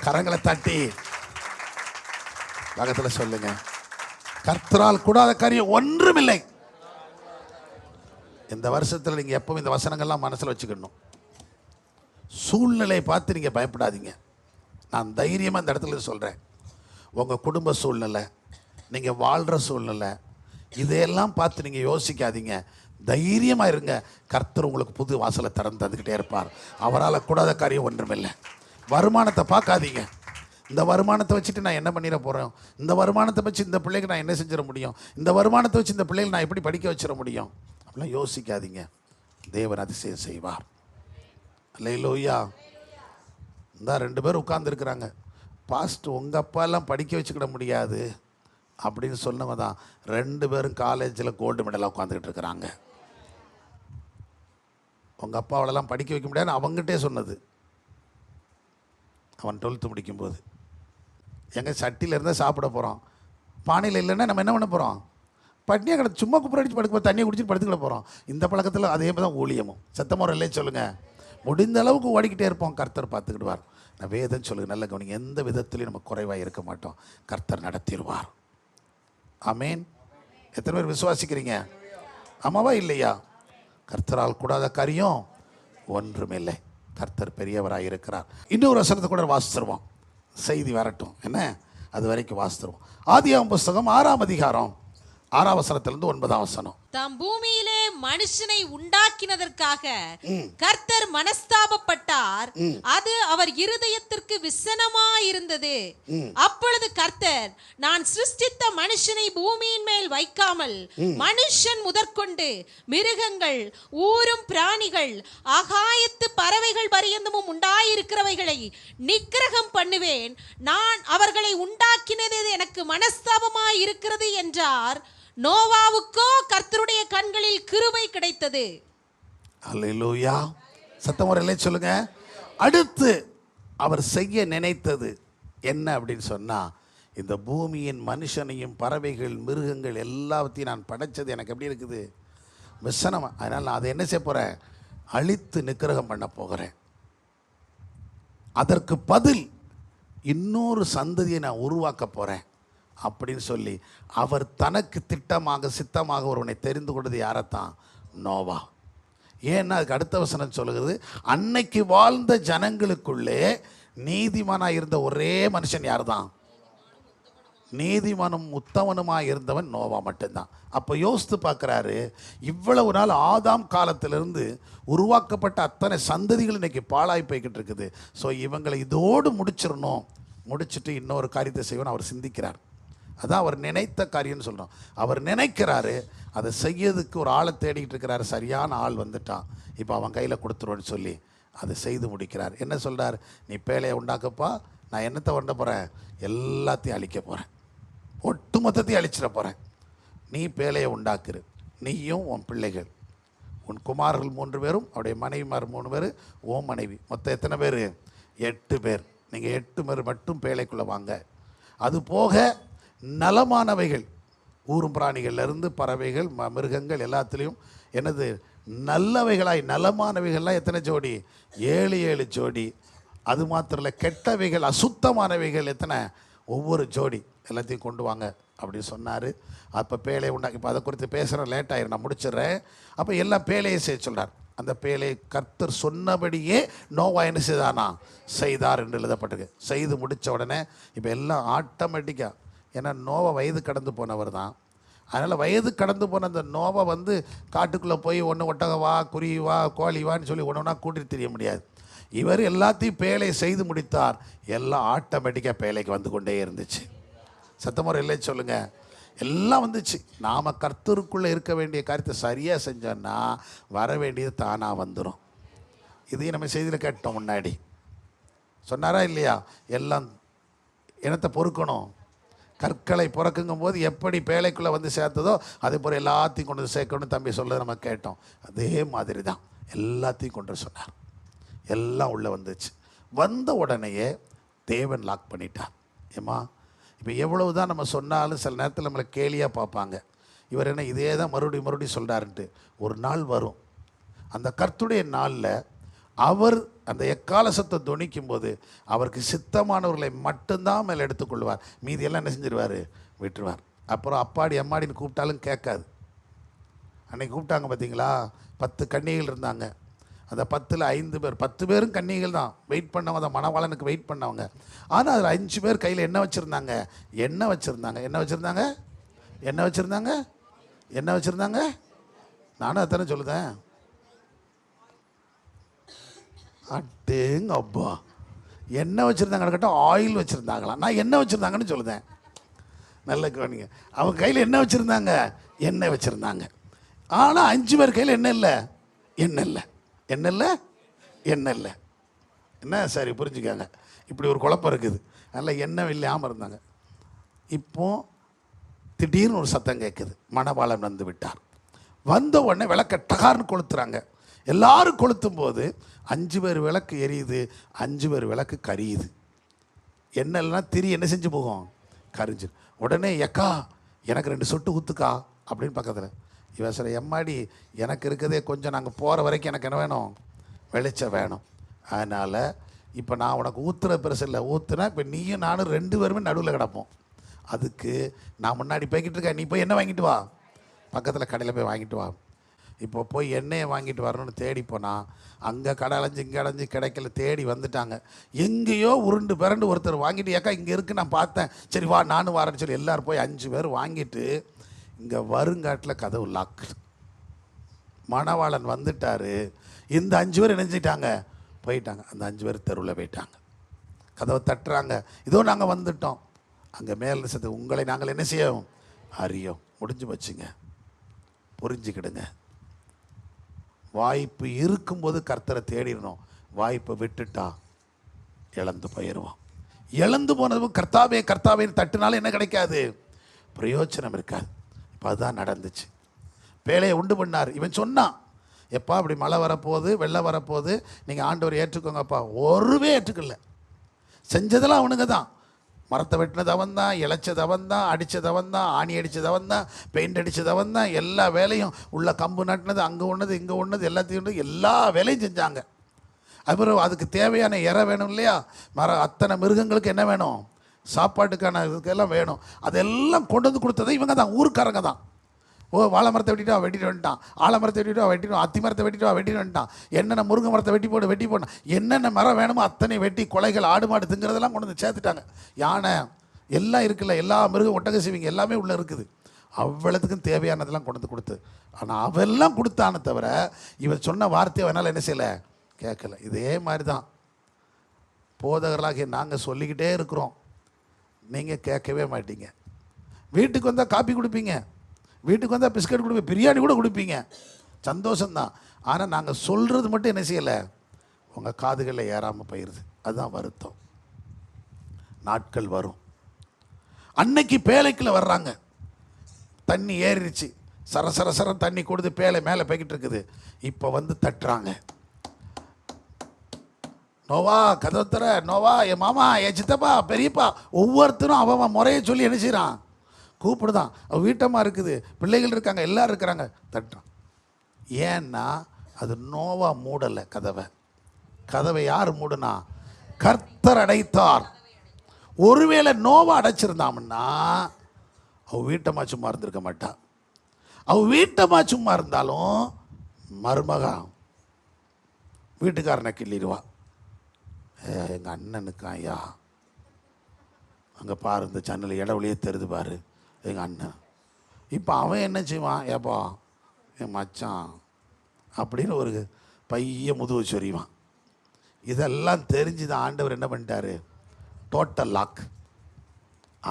கரங்களை தட்டி பக்கத்தில் சொல்லுங்க, கர்த்தரால் கூடாத காரியம் ஒன்றுமில்லை. இந்த வருஷத்தில் நீங்கள் எப்பவும் இந்த வசனங்கள்லாம் மனசில் வச்சுக்கணும். சூழ்நிலையை பார்த்து நீங்கள் பயப்படாதீங்க. நான் தைரியமாக இந்த இடத்துல சொல்கிறேன். உங்கள் குடும்ப சூழ்நிலை, நீங்கள் வாழ்கிற சூழ்நிலை, இதையெல்லாம் பார்த்து நீங்கள் யோசிக்காதீங்க. தைரியமாக இருங்க. கர்த்தர் உங்களுக்கு புது வாசலை திறந்து தந்துக்கிட்டே இருப்பார். அவரால் கூடாத காரியம் ஒன்றுமில்லை. வருமானத்தை பார்க்காதீங்க. இந்த வருமானத்தை வச்சுட்டு நான் என்ன பண்ணிட போகிறேன்? இந்த வருமானத்தை வச்சு இந்த பிள்ளைக்கு நான் என்ன செஞ்சிட முடியும்? இந்த வருமானத்தை வச்சு இந்த பிள்ளைகளை நான் எப்படி படிக்க வச்சிட முடியும்? அப்படிலாம் யோசிக்காதீங்க. தேவன் அதிசயம் செய்வார். அல்லேலூயா. இந்த 2 பேர் உட்கார்ந்துருக்குறாங்க. பாஸ்டர் உங்கள் அப்பாலாம் படிக்க வச்சுக்கிட முடியாது அப்படின்னு சொன்னவங்க தான் 2 பேரும் காலேஜில் கோல்டு மெடலாக உட்காந்துக்கிட்டு இருக்கிறாங்க. உங்கள் அப்பாவளெல்லாம் படிக்க வைக்க முடியாதுன்னு அவங்ககிட்டே சொன்னது. அவன் 12th முடிக்கும்போது, எங்கள் சட்டியில் இருந்தால் சாப்பிட போகிறோம், பானையில் இல்லைன்னா நம்ம என்ன பண்ண போகிறோம்? பட்னியாக கிடந்து சும்மா குப்புற அடித்து படுக்க, தண்ணியை குடிச்சிட்டு படுத்துக்கிட போகிறோம். இந்த பழக்கத்தில் அதே மாதிரி தான் ஊழியமும். சத்தமாக இல்லையே சொல்லுங்கள். முடிந்த அளவுக்கு ஓடிக்கிட்டே இருப்போம். கர்த்தர் பார்த்துக்கிடுவார். நான் வேதம் சொல்லுங்கள், நல்ல கவனிங்க. எந்த விதத்துலையும் நம்ம குறைவாக இருக்க மாட்டோம். கர்த்தர் நடத்திடுவார். ஆமேன். எத்தனை பேர் விசுவாசிக்கிறீங்க? ஆமாவா இல்லையா? கர்த்தரால் கூடாத காரியம் ஒன்றுமில்லை. கர்த்தர் பெரியவராக இருக்கிறார். இன்னொரு வசனத்தை கூட வாசிச்சிருவோம். செய்தி வரட்டும், என்ன அது வரைக்கும் வாசிச்சிருவோம். ஆதியாகமம் புஸ்தகம் 6ஆம் அதிகாரம் 6ஆம் வசனத்திலிருந்து 9ஆம் வசனம். தாம் பூமியிலே மனுஷனை உண்டாக்கினதற்காக கர்த்தர் மனஸ்தாபப்பட்டார். அது அவர் இருதயத்திற்கு விசனமாயிருந்தது. அப்பொழுது கர்த்தர், நான் சிருஷ்டித்த மனுஷனை பூமியின் மேல் வைக்காமல் மனுஷன் முதற்கொண்டு மிருகங்கள், ஊரும் பிராணிகள், ஆகாயத்து பறவைகள் பரியந்தமும் உண்டாயிருக்கிறவைகளை நிக்கிரகம் பண்ணுவேன். நான் அவர்களை உண்டாக்கினது எனக்கு மனஸ்தாபமாய் இருக்கிறது என்றார். நோவாவுக்கோ கர்த்தருடைய கண்களில் கிருபை கிடைத்தது. அல்லேலூயா. சத்தமுறையிலே சொல்லுங்க. அடுத்து அவர் செய்ய நினைத்தது என்ன அப்படின்னு சொன்னா, இந்த பூமியின் மனுஷனையும் பறவைகள் மிருகங்கள் எல்லாத்தையும் நான் படைச்சது எனக்கு எப்படி இருக்குது? விசனம். அதனால் நான் அதை என்ன செய்ய போகிறேன்? அழித்து நிக்கிரகம் பண்ண போகிறேன். அதற்கு பதில் இன்னொரு சந்ததியை நான் உருவாக்க போகிறேன் அப்படின்னு சொல்லி அவர் தனக்கு திட்டமாக சித்தமாக ஒருவனை தெரிந்து கொண்டது யாரைத்தான்? நோவா. ஏன்னா அதுக்கு அடுத்த வசனம் சொல்லுகிறது, அன்னைக்கு வாழ்ந்த ஜனங்களுக்குள்ளே நீதிமானாக இருந்த ஒரே மனுஷன் யார் தான்? நீதிமானும் உத்தமனுமாக இருந்தவன் நோவா மட்டும்தான். அப்போ யோசித்து பார்க்குறாரு, இவ்வளவு நாள் ஆதாம் காலத்திலிருந்து உருவாக்கப்பட்ட அத்தனை சந்ததிகள் இன்னைக்கு பாழாய் போய்கிட்டு இருக்குது. ஸோ இவங்களை இதோடு முடிச்சிடணும், முடிச்சுட்டு இன்னொரு காரியத்தை செய்யணும் அவர் சிந்திக்கிறார். அதான் அவர் நினைத்த காரியம்னு சொல்கிறோம். அவர் நினைக்கிறாரு, அதை செய்யறதுக்கு ஒரு ஆளை தேடிக்கிட்டு இருக்கிறாரு. சரியான ஆள் வந்துட்டான், இப்போ அவன் கையில் கொடுத்துருவோன்னு சொல்லி அதை செய்து முடிக்கிறார். என்ன சொல்கிறார்? நீ பேழையை உண்டாக்கப்பா, நான் என்னத்தை பண்ண போகிறேன்? எல்லாத்தையும் அழிக்க போகிறேன், ஒட்டு மொத்தத்தையும் அழிச்சிட போகிறேன். நீ பேழையை உண்டாக்குரு, நீயும் உன் பிள்ளைகள், உன் குமாரர்கள் 3 பேரும், அவருடைய மனைவிமார் 3 பேர், ஓ மனைவி, மொத்தம் எத்தனை பேர்? 8 பேர். நீங்கள் 8 பேர் மட்டும் பேழைக்குள்ளே வாங்க. அது போக நலமானவைகள், ஊரும் பிராணிகள்லேருந்து பறவைகள் மிருகங்கள் எல்லாத்துலேயும் என்னது நல்லவைகளாய் நலமானவைகள்லாம் எத்தனை ஜோடி? 7 ஜோடி. அது மாத்திரம் இல்லை, கெட்டவைகள் அசுத்தமானவைகள் எத்தனை? ஒவ்வொரு ஜோடி எல்லாத்தையும் கொண்டு வாங்க அப்படி சொன்னார். அப்போ பேழையை உண்டாக்கி, இப்போ அதை குறித்து பேசுகிறேன், லேட் ஆயிரும், நான் முடிச்சிடுறேன். அப்போ எல்லாம் பேழையை செய்ய சொல்கிறார். அந்த பேழையை கர்த்தர் சொன்னபடியே நோவா என்ன செய்தானா? செய்தார் என்று எழுதப்பட்டிருக்கு. செய்து முடித்த உடனே இப்போ எல்லாம் ஆட்டோமேட்டிக்காக, ஏன்னா நோவா வயது கடந்து போனவர் தான். அதனால் வயது கடந்து போன அந்த நோவா வந்து காட்டுக்குள்ளே போய் ஒன்று ஒட்டகம் வா, குருவி வா, கோழி வான்னு சொல்லி ஒன்று ஒன்றா கூட்டிட்டு தெரிய முடியாது. இவர் எல்லாத்தையும் பேழை செய்து முடித்தார். எல்லாம் ஆட்டோமேட்டிக்காக பேழைக்கு வந்து கொண்டே இருந்துச்சு. சத்தமுறை இல்லை சொல்லுங்கள். எல்லாம் வந்துச்சு. நாம் கர்த்தருக்குள்ளே இருக்க வேண்டிய காரியத்தை சரியாக செஞ்சோன்னா வர வேண்டியது தானாக வந்துடும். இதையும் நம்ம செய்தியில் கேட்டோம். முன்னாடி சொன்னாரா இல்லையா? எல்லாம் இனத்தை பொறுக்கணும். கற்களை புறக்குங்கும் போது எப்படி பேழைக்குள்ளே வந்து சேர்த்ததோ அதே போல் எல்லாத்தையும் கொண்டு வந்து சேர்க்கணும் தம்பி சொல்ல நம்ம கேட்டோம். அதே மாதிரி தான் எல்லாத்தையும் கொண்டு சொன்னார். எல்லாம் உள்ளே வந்துச்சு. வந்த உடனேயே தேவன் லாக் பண்ணிட்டார். ஏம்மா இப்போ எவ்வளவு தான் நம்ம சொன்னாலும் சில நேரத்தில் நம்மளை கேலியாக பார்ப்பாங்க. இவர் என்ன இதே தான் மறுபடியும் சொல்கிறாருன்ட்டு. ஒரு நாள் வரும், அந்த கர்த்தருடைய நாளில் அவர் அந்த எக்கால சத்தம் துணிக்கும் போது அவருக்கு சித்தமானவர்களை மட்டும்தான் மேலே எடுத்துக்கொள்வார். மீதியெல்லாம் என்ன செஞ்சிருவார்? விட்டுருவார். அப்புறம் அப்பாடி அம்மாடின்னு கூப்பிட்டாலும் கேட்காது. அன்னைக்கு கூப்பிட்டாங்க பார்த்தீங்களா? 10 கன்னிகைகள் இருந்தாங்க. அந்த 10ல் 5 பேர், 10 பேரும் கன்னிகைகள் தான். வெயிட் பண்ணவங்க, அந்த மணவாளனுக்கு வெயிட் பண்ணவங்க. ஆனால் அதில் 5 பேர் கையில் என்ன வச்சுருந்தாங்க? எண்ணெய் வச்சுருந்தாங்க. என்ன வச்சுருந்தாங்க? என்ன வச்சுருந்தாங்க? என்ன வச்சுருந்தாங்க? நானும் அதானே சொல்லுதேன். அட்டேங்க அப்பா, என்ன வச்சுருந்தாங்கன்னு கேட்டால் ஆயில் வச்சுருந்தாங்களாம். நான் என்ன வச்சுருந்தாங்கன்னு சொல்லுதேன். நல்ல கவனிங்க. அவங்க கையில் என்ன வச்சுருந்தாங்க? எண்ணெய் வச்சுருந்தாங்க. ஆனால் 5 பேர் கையில் என்ன இல்லை? எண்ணெய் இல்லை. என்ன இல்லை? எண்ணெய் இல்லை. என்ன சரி புரிஞ்சுக்காங்க. இப்படி ஒரு குழப்பம் இருக்குது. அதில் எண்ணெய் இல்லாமல் இருந்தாங்க. இப்போ திடீர்னு ஒரு சத்தம் கேட்குது. மணவாளன் வந்து விட்டார். வந்த உடனே விளக்க டகார்னு கொளுத்துறாங்க. எல்லாரும் கொளுத்தும் போது 5 பேர் விளக்கு எரியுது, 5 பேர் விளக்கு கரியுது. எண்ணெய்லாம் திரி என்ன செஞ்சு போகும்? கரிஞ்சு. உடனே எக்கா எனக்கு 2 சொட்டு ஊற்றுக்கா அப்படின்னு பக்கத்தில். இவன் சில எம்மாடி எனக்கு இருக்கிறதே கொஞ்சம், நாங்கள் போகிற வரைக்கும் எனக்கு என்ன வேணும்? வெளிச்சம் வேணும். அதனால் இப்போ நான் உனக்கு ஊற்றுற பெருசு இல்லை. ஊற்றுனா இப்போ நீயும் நானும் 2 பேருமே நடுவில் கிடப்போம். அதுக்கு நான் முன்னாடி போய்கிட்டு இருக்கேன், நீ போய் எண்ணெய் வாங்கிட்டு வா, பக்கத்தில் கடையில் போய் வாங்கிட்டு வா. இப்போ போய் எண்ணெயை வாங்கிட்டு வரணும்னு தேடி போனால் அங்கே கடை அலைஞ்சு இங்கே அலைஞ்சு கிடைக்கல. தேடி வந்துட்டாங்க. எங்கேயோ உருண்டு பிறண்டு ஒருத்தர் வாங்கிட்டு, ஏக்கா இங்கே இருக்குது நான் பார்த்தேன், சரி வா நானும் வரேன்னு சொல்லி எல்லோரும் போய் 5 பேர் வாங்கிட்டு இங்கே வருங்காட்டில் கதவு லாக்கு. மணவாளன் வந்துட்டார். இந்த 5 பேர் நினைச்சிட்டாங்க, போயிட்டாங்க. அந்த 5 பேர் தெருவில் போயிட்டாங்க. கதவை தட்டுறாங்க. இதோ நாங்கள் வந்துட்டோம். அங்கே மேலே சத்து, உங்களை நாங்கள் என்ன செய்யோம்? அறியோம். முடிஞ்சு வச்சுங்க. புரிஞ்சுக்கிடுங்க. வாய்ப்பு இருக்கும்போது கர்த்தரை தேடிடணும். வாய்ப்பை விட்டுட்டா இழந்து போயிடுவோம். இழந்து போனது கர்த்தாவே கர்த்தாவேன்னு தட்டுனாலும் என்ன கிடைக்காது? பிரயோஜனம் இருக்காது. இப்போ அதுதான் நடந்துச்சு. பேழையை உண்டு பண்ணார். இவன் சொன்னான், எப்பா அப்படி மழை வரப்போகுது, வெள்ளம் வரப்போகுது, நீங்கள் ஆண்டவர் ஏற்றுக்கோங்கப்பா. ஒருவே ஏற்றுக்கல. செஞ்சதெல்லாம் அவனுங்க தான். மரத்தை வெட்டினது அவன் தான், இழைச்சது அவன் தான், அடித்தது அவன் தான், ஆணி அடித்தது அவன் தான், பெயிண்ட் அடித்தது அவன் தான். எல்லா வேலையும் உள்ள கம்பு நட்டினது, அங்கே ஒன்றது இங்கே ஒன்றது, எல்லாத்தையும் எல்லா வேலையும் செஞ்சாங்க. அப்புறம் அதுக்கு தேவையான இறை வேணும் இல்லையா? அத்தனை மிருகங்களுக்கு என்ன வேணும்? சாப்பாட்டுக்கான இதுக்கெல்லாம் வேணும். அதெல்லாம் கொண்டு வந்து கொடுத்தது இவங்க தான், ஊருக்காரங்க தான். ஓ வாழை மரத்தை வெட்டிட்டு வந்துட்டான், ஆலமரத்தை வெட்டிட்டு அத்தி மரத்தை வெட்டிட்டு வந்துட்டான், என்னென்ன முருங்கை மரத்தை வெட்டி போட்டு என்னென்ன மரம் வேணுமோ அத்தனை வெட்டி கொலைகள், ஆடு மாடு திங்கிறதெல்லாம் கொண்டு வந்து சேர்த்துட்டாங்க. யானை எல்லாம் இருக்குல்ல, எல்லா மிருகம், ஒட்டக சிவிங்க எல்லாமே உள்ளே இருக்குது. அவ்வளோத்துக்கும் தேவையானதெல்லாம் கொண்டு வந்து கொடுத்து. ஆனால் அவெல்லாம் கொடுத்தானே தவிர இவர் சொன்ன வார்த்தையை அவனால் என்ன செய்யலை? கேட்கல. இதே மாதிரி தான் போதகர்களாகிய நாங்கள் சொல்லிக்கிட்டே இருக்கிறோம், நீங்கள் கேட்கவே மாட்டீங்க. வீட்டுக்கு வந்தால் காப்பி கொடுப்பீங்க, வீட்டுக்கு வந்தால் பிஸ்கட் கொடுப்பீங்க, பிரியாணி கூட கொடுப்பீங்க, சந்தோஷம்தான். ஆனால் நாங்கள் சொல்கிறது மட்டும் என்ன செய்யலை? உங்கள் காதுகளில் ஏறாமல் போயிடுது. அதுதான் வருத்தம். நாட்கள் வரும். அன்னைக்கு பேழைக்குள்ள வர்றாங்க. தண்ணி ஏறிடுச்சு, சர தண்ணி கொடுத்து பேழை மேலே போய்கிட்டு இருக்குது. இப்போ வந்து தட்டுறாங்க. நோவா கதவை தர, நோவா என் மாமா, என் சித்தப்பா, பெரியப்பா, ஒவ்வொருத்தரும் அவன் முறையை சொல்லி என்ன செய்கிறான்? கூப்பிடுதான். அவள் வீட்டமாக இருக்குது, பிள்ளைகள் இருக்காங்க, எல்லோரும் இருக்கிறாங்க, தட்டுறான். ஏன்னா அது நோவா மூடலை கதவை. கதவை யார் மூடுனா? கர்த்தர் அடைத்தார். ஒருவேளை நோவா அடைச்சிருந்தாம்னா அவள் வீட்டமாக சும்மா இருந்திருக்க மாட்டான். அவள் வீட்டமாக சும்மா இருந்தாலும் மருமகா வீட்டுக்காரனை கிள்ளிடுவா. எங்கள் அண்ணனுக்கு ஐயா அங்கே பாரு, இந்த சேனல் இடவழியே தெரிது பாரு, எங்கள் அண்ணன் இப்போ அவன் என்ன செய்வான், ஏப்பா என் மச்சான் அப்படின்னு ஒரு பைய முதுகு சொறிவான். இதெல்லாம் தெரிஞ்சு தான் ஆண்டவர் என்ன பண்ணிட்டாரு, டோட்டல் லாக்,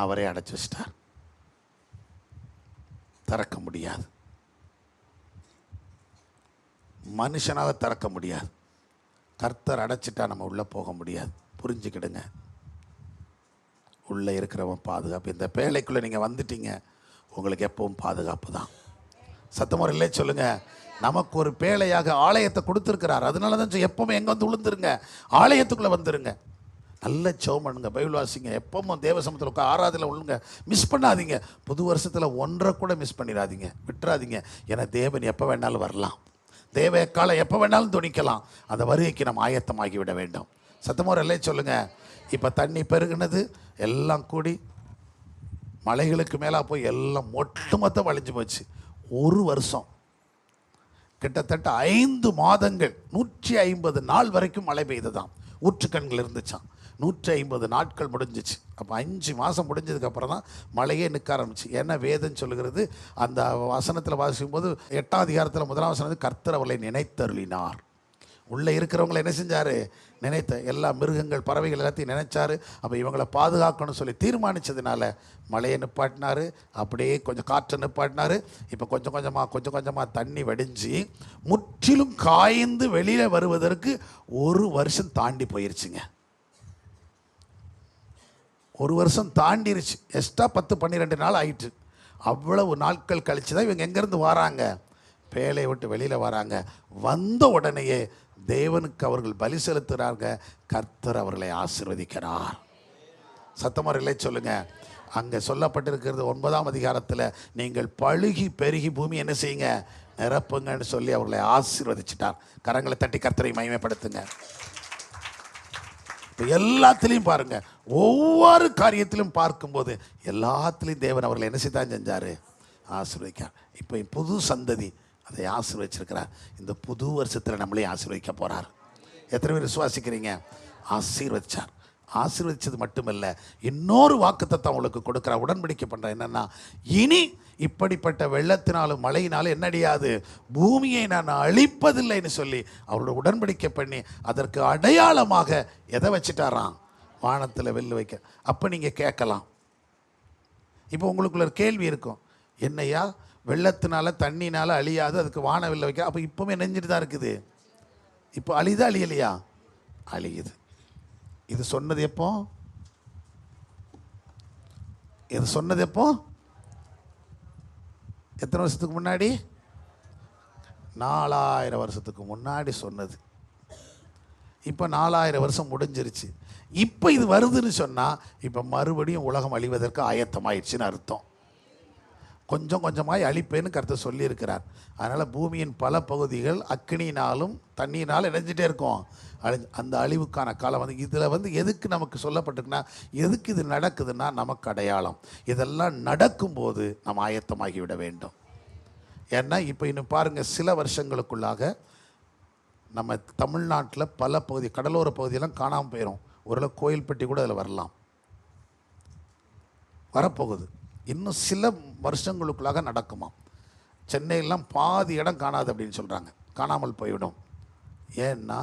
அவரே அடைச்சி வச்சிட்டார். திறக்க முடியாது, மனுஷனாக திறக்க முடியாது. கர்த்தர் அடைச்சிட்டா நம்ம உள்ளே போக முடியாது. புரிஞ்சுக்கிடுங்க, உள்ளே இருக்கிறவன் பாதுகாப்பு. இந்த பேழைக்குள்ளே நீங்கள் வந்துட்டீங்க, உங்களுக்கு எப்பவும் பாதுகாப்பு தான். சத்தமுறையிலே சொல்லுங்க, நமக்கு ஒரு பேழையாக ஆலயத்தை கொடுத்துருக்கிறார். அதனால தான் எப்பவுமே எங்கே வந்து விழுந்துருங்க, ஆலயத்துக்குள்ளே வந்துருங்க. நல்ல ஜெபம் பண்ணுங்க, பைபிள் வாசிங்க, எப்பவும் தேவ சமூகத்தில் ஆராதனையில் உள்ளுங்க. மிஸ் பண்ணாதீங்க. புது வருஷத்தில் ஒன்றை கூட மிஸ் பண்ணிடாதீங்க, விட்டுறாதீங்க. ஏன்னா தேவன் எப்போ வேணாலும் வரலாம், தேவ காலம் எப்போ வேணாலும் துணிக்கலாம். அந்த வருகைக்கு நம்ம ஆயத்தமாகி விட வேண்டும். சத்தமுறையிலே சொல்லுங்க. இப்போ தண்ணி பெருகுனது எல்லாம் கூடி மலைகளுக்கு மேலே போய் எல்லாம் ஒட்டுமொத்தம் வளைஞ்சு போச்சு. ஒரு வருஷம் கிட்டத்தட்ட 5 மாதங்கள் 150 நாள் வரைக்கும் மழை பெய்ததாம். ஊற்றுக்கண்கள் இருந்துச்சான். 150 நாட்கள் முடிஞ்சிச்சு. அப்போ 5 மாதம் முடிஞ்சதுக்கப்புறம் தான் மழையே நிற்க ஆரம்பிச்சு. ஏன்னா வேதம் சொல்லுகிறது, அந்த வசனத்தில் வாசிக்கும் போது 8ஆம் அதிகாரத்தில் 1ஆம் வசனம், கர்த்தர் அவர்களை நினைத்தருளினார். உள்ளே இருக்கிறவங்களை என்ன செஞ்சார், நினைத்த எல்லா மிருகங்கள் பறவைகள் எல்லாத்தையும் நினைச்சாரு. அப்போ இவங்களை பாதுகாக்கணும்னு சொல்லி தீர்மானித்ததுனால மழையை நிப்பாட்டினார், அப்படியே கொஞ்சம் காற்றை நிப்பாட்டினார். இப்போ கொஞ்சம் கொஞ்சமாக தண்ணி வடிஞ்சு முற்றிலும் காய்ந்து வெளியில் வருவதற்கு 1 வருஷம் தாண்டி போயிருச்சுங்க. 1 வருஷம் தாண்டிருச்சு. எக்ஸ்ட்ரா 10-12 நாள் ஆயிட்டு. அவ்வளவு நாட்கள் கழிச்சு தான் இவங்க எங்கேருந்து வராங்க, பேழையை விட்டு வெளியில் வராங்க. வந்த உடனேயே தேவனுக்கு அவர்கள் பலி செலுத்துகிறாங்க. கர்த்தர் அவர்களை ஆசீர்வதிக்கிறார். சத்தமுறையிலே சொல்லுங்க. அங்கே சொல்லப்பட்டிருக்கிறது 9ஆம் அதிகாரத்தில், நீங்கள் பழுகி பெருகி பூமி என்ன செய்யுங்க, நிரப்புங்கன்னு சொல்லி அவர்களை ஆசீர்வதிச்சிட்டார். கரங்களை தட்டி கர்த்தரை மகிமைப்படுத்துங்க. இப்போ எல்லாத்துலேயும் பாருங்க, ஒவ்வொரு காரியத்திலும் பார்க்கும்போது எல்லாத்துலேயும் தேவன் அவர்களை என்ன செய்தான் செஞ்சார், ஆசீர்வதிக்கார். இப்போ புது சந்ததி அதை ஆசீர்வதிச்சிருக்கிறார். இந்த புது வருஷத்தில் நம்மளையும் ஆசீர்வதிக்க போகிறார். எத்தனை பேர் விசுவாசிக்கிறீங்க? ஆசீர்வதிச்சார். ஆசீர்வதிச்சது மட்டுமல்ல, இன்னொரு வாக்குத்தத்தம் உங்களுக்கு கொடுக்குறார், உடன்படிக்கை பண்ணுறேன். என்னென்னா, இனி இப்படிப்பட்ட வெள்ளத்தினாலும் மழையினாலும் என்னடியாது, பூமியை நான் அழிப்பதில்லைன்னு சொல்லி அவரோட உடன்படிக்கை பண்ணி அதற்கு அடையாளமாக எதை வச்சுட்டாராம், வானத்தில் வெள்ளு வைக்க. அப்போ நீங்கள் கேட்கலாம், இப்போ உங்களுக்குள்ள ஒரு கேள்வி இருக்கும், என்னையா வெள்ளத்தினால தண்ணினால அழியாது, அதுக்கு வானவில்லை வைக்க. அப்போ இப்போவுமே நெஞ்சிட்டு தான் இருக்குது. இப்போ அழிதா அழியலையா? அழியுது. இது சொன்னது எப்போ? இது சொன்னது எப்போ? எத்தனை வருஷத்துக்கு முன்னாடி? 4000 வருஷத்துக்கு முன்னாடி சொன்னது. இப்போ 4000 வருஷம் முடிஞ்சிருச்சு. இப்போ இது வருதுன்னு சொன்னால் இப்போ மறுபடியும் உலகம் அழிவதற்கு ஆயத்தமாயிடுச்சுன்னு அர்த்தம். கொஞ்சம் கொஞ்சமாய் அழிப்பேன்னு கர்த்தர் சொல்லியிருக்கிறார். அதனால் பூமியின் பல பகுதிகள் அக்கினினாலும் தண்ணியினாலும் இணைஞ்சிட்டே இருக்கும். அந்த அழிவுக்கான காலம் வந்து இதில் எதுக்கு நமக்கு சொல்லப்பட்டிருக்குன்னா, எதுக்கு இது நடக்குதுன்னா நமக்கு அடையாளம். இதெல்லாம் நடக்கும்போது நம்ம ஆயத்தமாகி விட வேண்டும். ஏன்னா இப்போ இன்னும் பாருங்கள், சில வருஷங்களுக்குள்ளாக நம்ம தமிழ்நாட்டில் பல பகுதி, கடலோர பகுதியெல்லாம் காணாமல் போயிடும். ஓரளவு கோயில்பட்டி கூட அதில் வரப்போகுது. இன்னும் சில வருஷங்களுக்குள்ளாக நடக்குமா. சென்னையெல்லாம் பாதி இடம் காணாது அப்படின்னு சொல்கிறாங்க, காணாமல் போய்விடும். ஏன்னா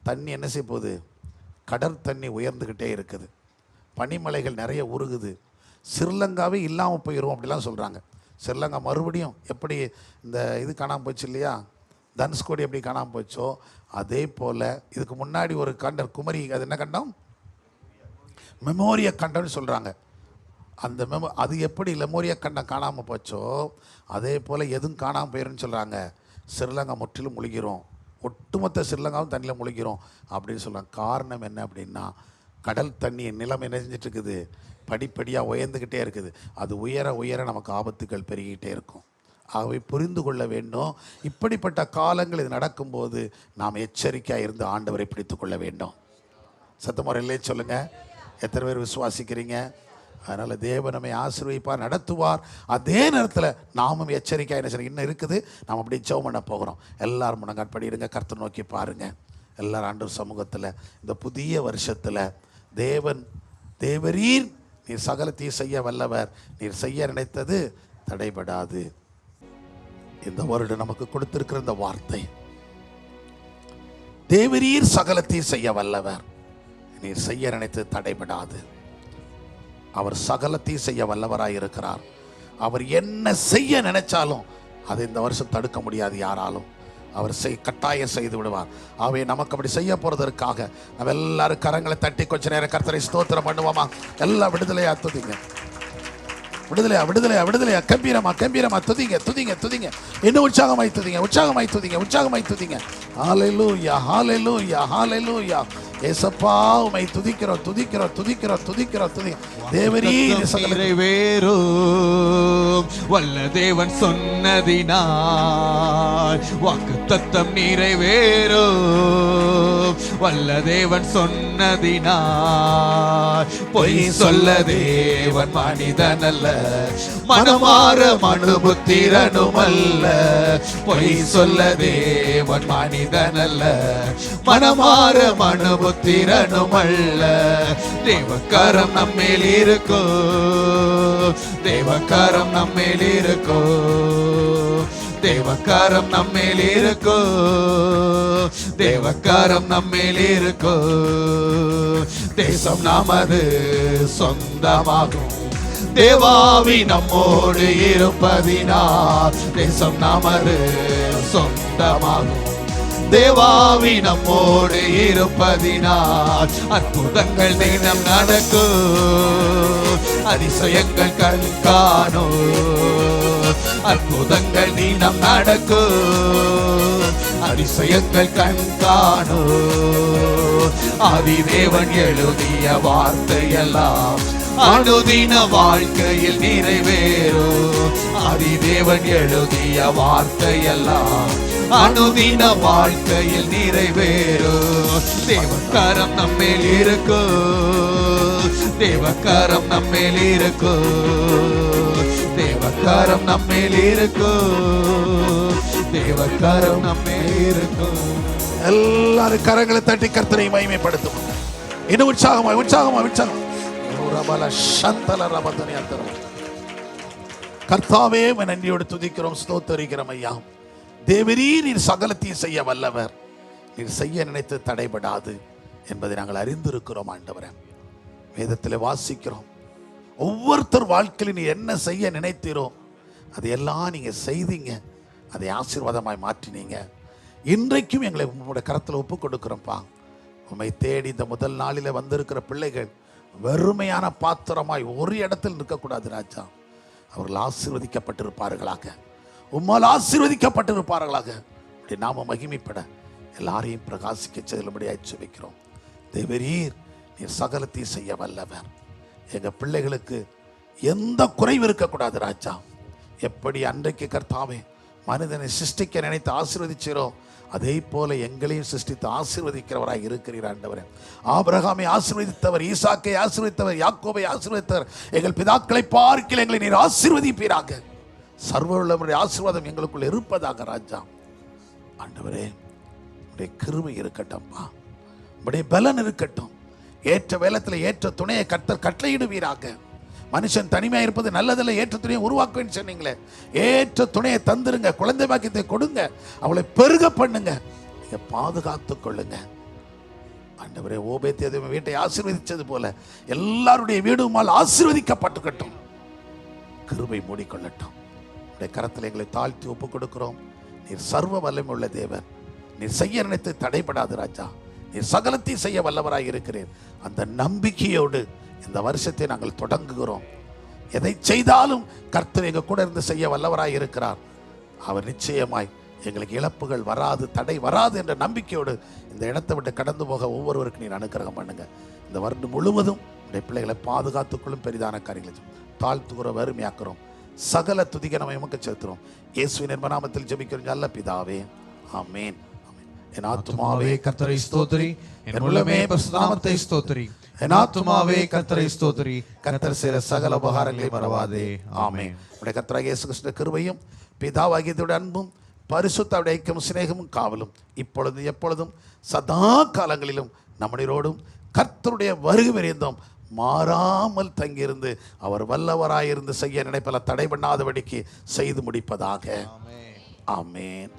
தண்ணி என்ன செய்ய போகுது, கடற்தண்ணி உயர்ந்துக்கிட்டே இருக்குது, பனிமலைகள் நிறைய உருகுது, ஸ்ரீலங்காவே இல்லாமல் போயிடும் அப்படிலாம் சொல்கிறாங்க. ஸ்ரீலங்கா மறுபடியும் எப்படி இந்த இது காணாமல் போச்சு இல்லையா, தனுஷ்கோடி எப்படி காணாமல் போச்சோ அதே போல் இதுக்கு முன்னாடி ஒரு கண்டம் குமரி, அது என்ன கண்டம், மெமோரிய கண்டம்னு சொல்கிறாங்க. அந்த அது எப்படி லெமோரியா கண்டம் காணாமல் போச்சோ அதே போல் எதுவும் காணாமல் போயிடும்னு சொல்கிறாங்க. ஸ்ரீலங்கா முற்றிலும் முழுகிறோம், ஒட்டுமொத்த ஸ்ரீலங்காவும் தண்ணியில் முழுகிறோம் அப்படின்னு சொல்கிறாங்க. காரணம் என்ன அப்படின்னா, கடல் தண்ணி நிலம் என்ன செஞ்சிட்ருக்குது, படிப்படியாக உயர்ந்துக்கிட்டே இருக்குது. அது உயர உயர நமக்கு ஆபத்துகள் பெருகிக்கிட்டே இருக்கும். ஆகவே புரிந்து கொள்ள வேண்டும், இப்படிப்பட்ட காலங்கள் இது நடக்கும்போது நாம் எச்சரிக்கையாக இருந்து ஆண்டவரை பிடித்து கொள்ள வேண்டும். சத்தமுறையிலே சொல்லுங்கள். எத்தனை பேர் விசுவாசிக்கிறீங்க? அதனால் தேவன் நம்மை ஆசீர்வதிப்பார், நடத்துவார். அதே நேரத்தில் நாமும் எச்சரிக்கையாக என்ன செய்ய இன்னும் இருக்குது. நாம் அப்படியே ஜெபம் பண்ண போகிறோம். எல்லாரும் முன்னங்காட் படிடுங்க, கர்த்தர் நோக்கி பாருங்கள். எல்லாரும் ஆண்டவர் சமூகத்தில் இந்த புதிய வருஷத்தில் தேவரீர் நீர் சகலத்தையும் செய்ய வல்லவர், நீர் செய்ய நினைத்தது தடைபடாது. இந்த வருடம் நமக்கு கொடுத்திருக்கிற இந்த வார்த்தை, தேவரீர் சகலத்தையும் செய்ய வல்லவர், நீர் செய்ய நினைத்து தடைபடாது. அவர் சகலத்தையும் செய்ய வல்லவராய் இருக்கிறார். அவர் என்ன செய்ய நினைச்சாலும் அதை இந்த வருஷம் தடுக்க முடியாது யாராலும். அவர் கட்டாயம் செய்து விடுவார். அவை நமக்கு அப்படி செய்ய போறதற்காக நம்ம எல்லாரும் கரங்களை தட்டி கொஞ்ச நேரம் கர்த்தரை ஸ்தோத்திரம் பண்ணுவோமா? எல்லாம் விடுதலையா துதிங்க, விடுதலையா விடுதலையா விடுதலையா, கம்பீரமா கம்பீரமா துதிங்க துதிங்க துதிங்க, இன்னும் உற்சாகமாய் துதிங்க உற்சாகமாய் துதிங்க உற்சாகமாய் துதிங்க. ஹல்லேலூயா ஹல்லேலூயா ஹல்லேலூயா. ஏசப்பா உம்மை துதிக்கிறோம் துதிக்கிறோம் துதிக்கிறோம் துதிக்கிறோம் துதிக்கிறோம். தேவரீர் நிறைவேறும் வல்ல தேவன் சொன்னதினால் வாக்குத்தத்தம் நிறைவேறும் வல்ல தேவன் சொன்னதினால் பொய் சொல்ல தேவன் மனிதன் அல்ல, மனமாற மனுபுத்திரனும் அல்ல. பொய் சொல்ல தேவன் மனிதன் அல்ல, மனமாற மனுபுத்திரனும் அல்ல. தேவக்கரம் நம்மேல் இருக்கோ, தேவக்கரம் நம்மேல் இருக்கோ, தேவக்கரம் நம்மேல் இருக்கோ, தேவக்கரம் நம்மேல் இருக்கோ. தேசம் நமது சொந்தமாகும், தேவாவி நம்மோடு இருப்பதினால். தேசம் நமது சொந்தமாகும், தேவாவி நம்மோடு இருப்பதினால். அற்புதங்கள் தினம் நடக்கும், அதிசயங்கள் கண் காணும். அற்புதங்கள் தினம் நடக்கும், அதிசயங்கள் கண் காணும். ஆதிதேவன் எழுதிய வார்த்தையெல்லாம் அனுதின வாழ்க்கையில் நிறைவேறும். ஆதிதேவன் எழுதிய வார்த்தையெல்லாம் அனுதின வாழ்க்கையில் நிறைவேறும். தேவக்கரம் நம்மேல் இருக்கோ, தேவக்கரம் நம்மேல் இருக்கோ, தேவக்கரம் நம்மேல் இருக்கோ, தேவக்கரம் நம்மேல் இருக்கோ. எல்லாரும் கரங்களை தட்டி கர்த்தரை மகிமைப்படுத்தும். இன்னும் உற்சாகமாய் உற்சாகமாய் உற்சாகம். கர்த்தாவே நன்றியோடு துதிக்கிறோம் ஸ்தோத்தரிக்கிறோம் ஐயா. தேவரீர் நீர் சகலத்தையும் செய்ய வல்லவர், நீர் செய்ய நினைத்து தடைபடாது என்பதை நாங்கள் அறிந்திருக்கிறோம் ஆண்டவரே. வேதத்தில் வாசிக்கிறோம், ஒவ்வொருத்தர் வாழ்க்கையில் நீ என்ன செய்ய நினைத்தீரோ அதையெல்லாம் நீங்க செய்தீங்க, அதை ஆசீர்வாதமாய் மாற்றினீங்க. இன்றைக்கும் எங்களை உங்களுடைய கரத்தில் ஒப்பு கொடுக்கிறோம்ப்பா. உண்மை தேடி இந்த முதல் நாளில் வந்திருக்கிற பிள்ளைகள் வெறுமையான பாத்திரமாய் ஒரு இடத்தில் இருக்கக்கூடாது ராஜா. அவர்கள் ஆசீர்வதிக்கப்பட்டிருப்பார்களாக, உம்மால் ஆசீர்வதிக்கப்பட்டிருப்பார்களாக. நாம மகிமைப்பட எல்லாரையும் பிரகாசிக்க செல்லும்படியாய் ஜெபிக்கிறோம். தேவரீர் நீர் சகலத்தையும் செய்ய வல்லவர். எங்க பிள்ளைகளுக்கு எந்த குறைவு இருக்கக்கூடாது ராஜா. எப்படி அன்றைக்கு கர்த்தாவே மனிதனை சிருஷ்டிக்க நினைத்து ஆசீர்வதிச்சீரோ அதே போல எங்களையும் சிருஷ்டித்து ஆசீர்வதிக்கிறவராய் இருக்கிறீர் ஆண்டவரே. ஆபிரகாமை ஆசீர்வதித்தவர், ஈசாக்கை ஆசீர்வதித்தவர், யாக்கோபை ஆசீர்வதித்தவர். எங்கள் பிதாக்களை பார்க்கில் எங்களை நீர் ஆசீர்வதிப்பீராக. சர்வவல்லவருடைய ஆசீர்வாதம் எங்களுக்குள் இருப்பதாக ராஜா. ஆண்டவரே உடைய கிருபை இருக்கட்டும்பா, உடைய பலன் இருக்கட்டும். ஏற்ற வேளத்தில் ஏற்ற துணையை கர்த்தர் கட்டளையிடுவீராக. மனுஷன் தனிமையா இருப்பது நல்லதில்லை, ஏற்ற துணையை உருவாக்குவேன்னு சொன்னீங்களே, ஏற்ற துணையை தந்துருங்க. குழந்தை பாக்கியத்தை கொடுங்க, அவளை பெருக பண்ணுங்க, நீங்க பாதுகாத்துக் கொள்ளுங்க ஆண்டவரே. ஓபேத் வீட்டை ஆசீர்வதிச்சது போல எல்லாருடைய வீடுமால் ஆசீர்வதிக்கப்பட்டுக்கட்டும். கிருபை மூடிக்கொள்ளட்டும். உடைய கரத்தில் எங்களை தாழ்த்தி ஒப்பு கொடுக்கிறோம். நீர் சர்வ வல்லமை உள்ள தேவன், நீர் செய்ய நினைத்து தடைபடாது ராஜா. நீர் சகலத்தையும் செய்ய வல்லவராய் இருக்கிறீர். அந்த நம்பிக்கையோடு இந்த வருஷத்தை நாங்கள் தொடங்குகிறோம். எதை செய்தாலும் கர்த்தர் எங்க கூட இருந்து செய்ய வல்லவராய் இருக்கிறார். அவர் நிச்சயமாய் எங்களுக்கு இழப்புகள் வராது, தடை வராது என்ற நம்பிக்கையோடு இந்த இடத்தை விட்டு கடந்து போக ஒவ்வொருவருக்கும் நீர் அனுக்கிரகம் பண்ணுங்க. இந்த வருடம் முழுவதும் உடைய பிள்ளைகளை பாதுகாத்துக்கொள்ளும். பெரிதான காரியங்களை தாழ்த்துகிறோம், வறுமையாக்குறோம். சகல துதிக்க நம்ம எமக்கு செலுத்துறோம். இயேசுவின் நாமத்தில் ஜெபிக்கிறோம் நல்ல பிதாவே, ஆமென். என் ஆத்துமாவே கர்த்தரை ஸ்தோத்திரி, என் உள்ளமே பரிசுத்த நாமத்தை ஸ்தோத்திரி. என் ஆத்துமாவே கர்த்தரை ஸ்தோத்திரி, கர்த்தர் செய்த சகல உபகாரங்களை மறவாதே, ஆமென். உடைய கர்த்தராகிய இயேசு கிறிஸ்துவின் கிருபையும் பிதாவாகிய தேவனுடைய அன்பும் பரிசுத்த ஐக்கியமும் சிநேகமும் காவலும் இப்பொழுது எப்பொழுதும் சதா காலங்களிலும் நம்முடையோடும் கர்த்தருடைய வருகை வரைந்தும் மாறாமல் தங்கியிருந்து அவர் வல்லவராயிருந்து செய்ய நினைப்பல தடை பண்ணாதபடிக்கு செய்து முடிப்பதாக. ஆமென்.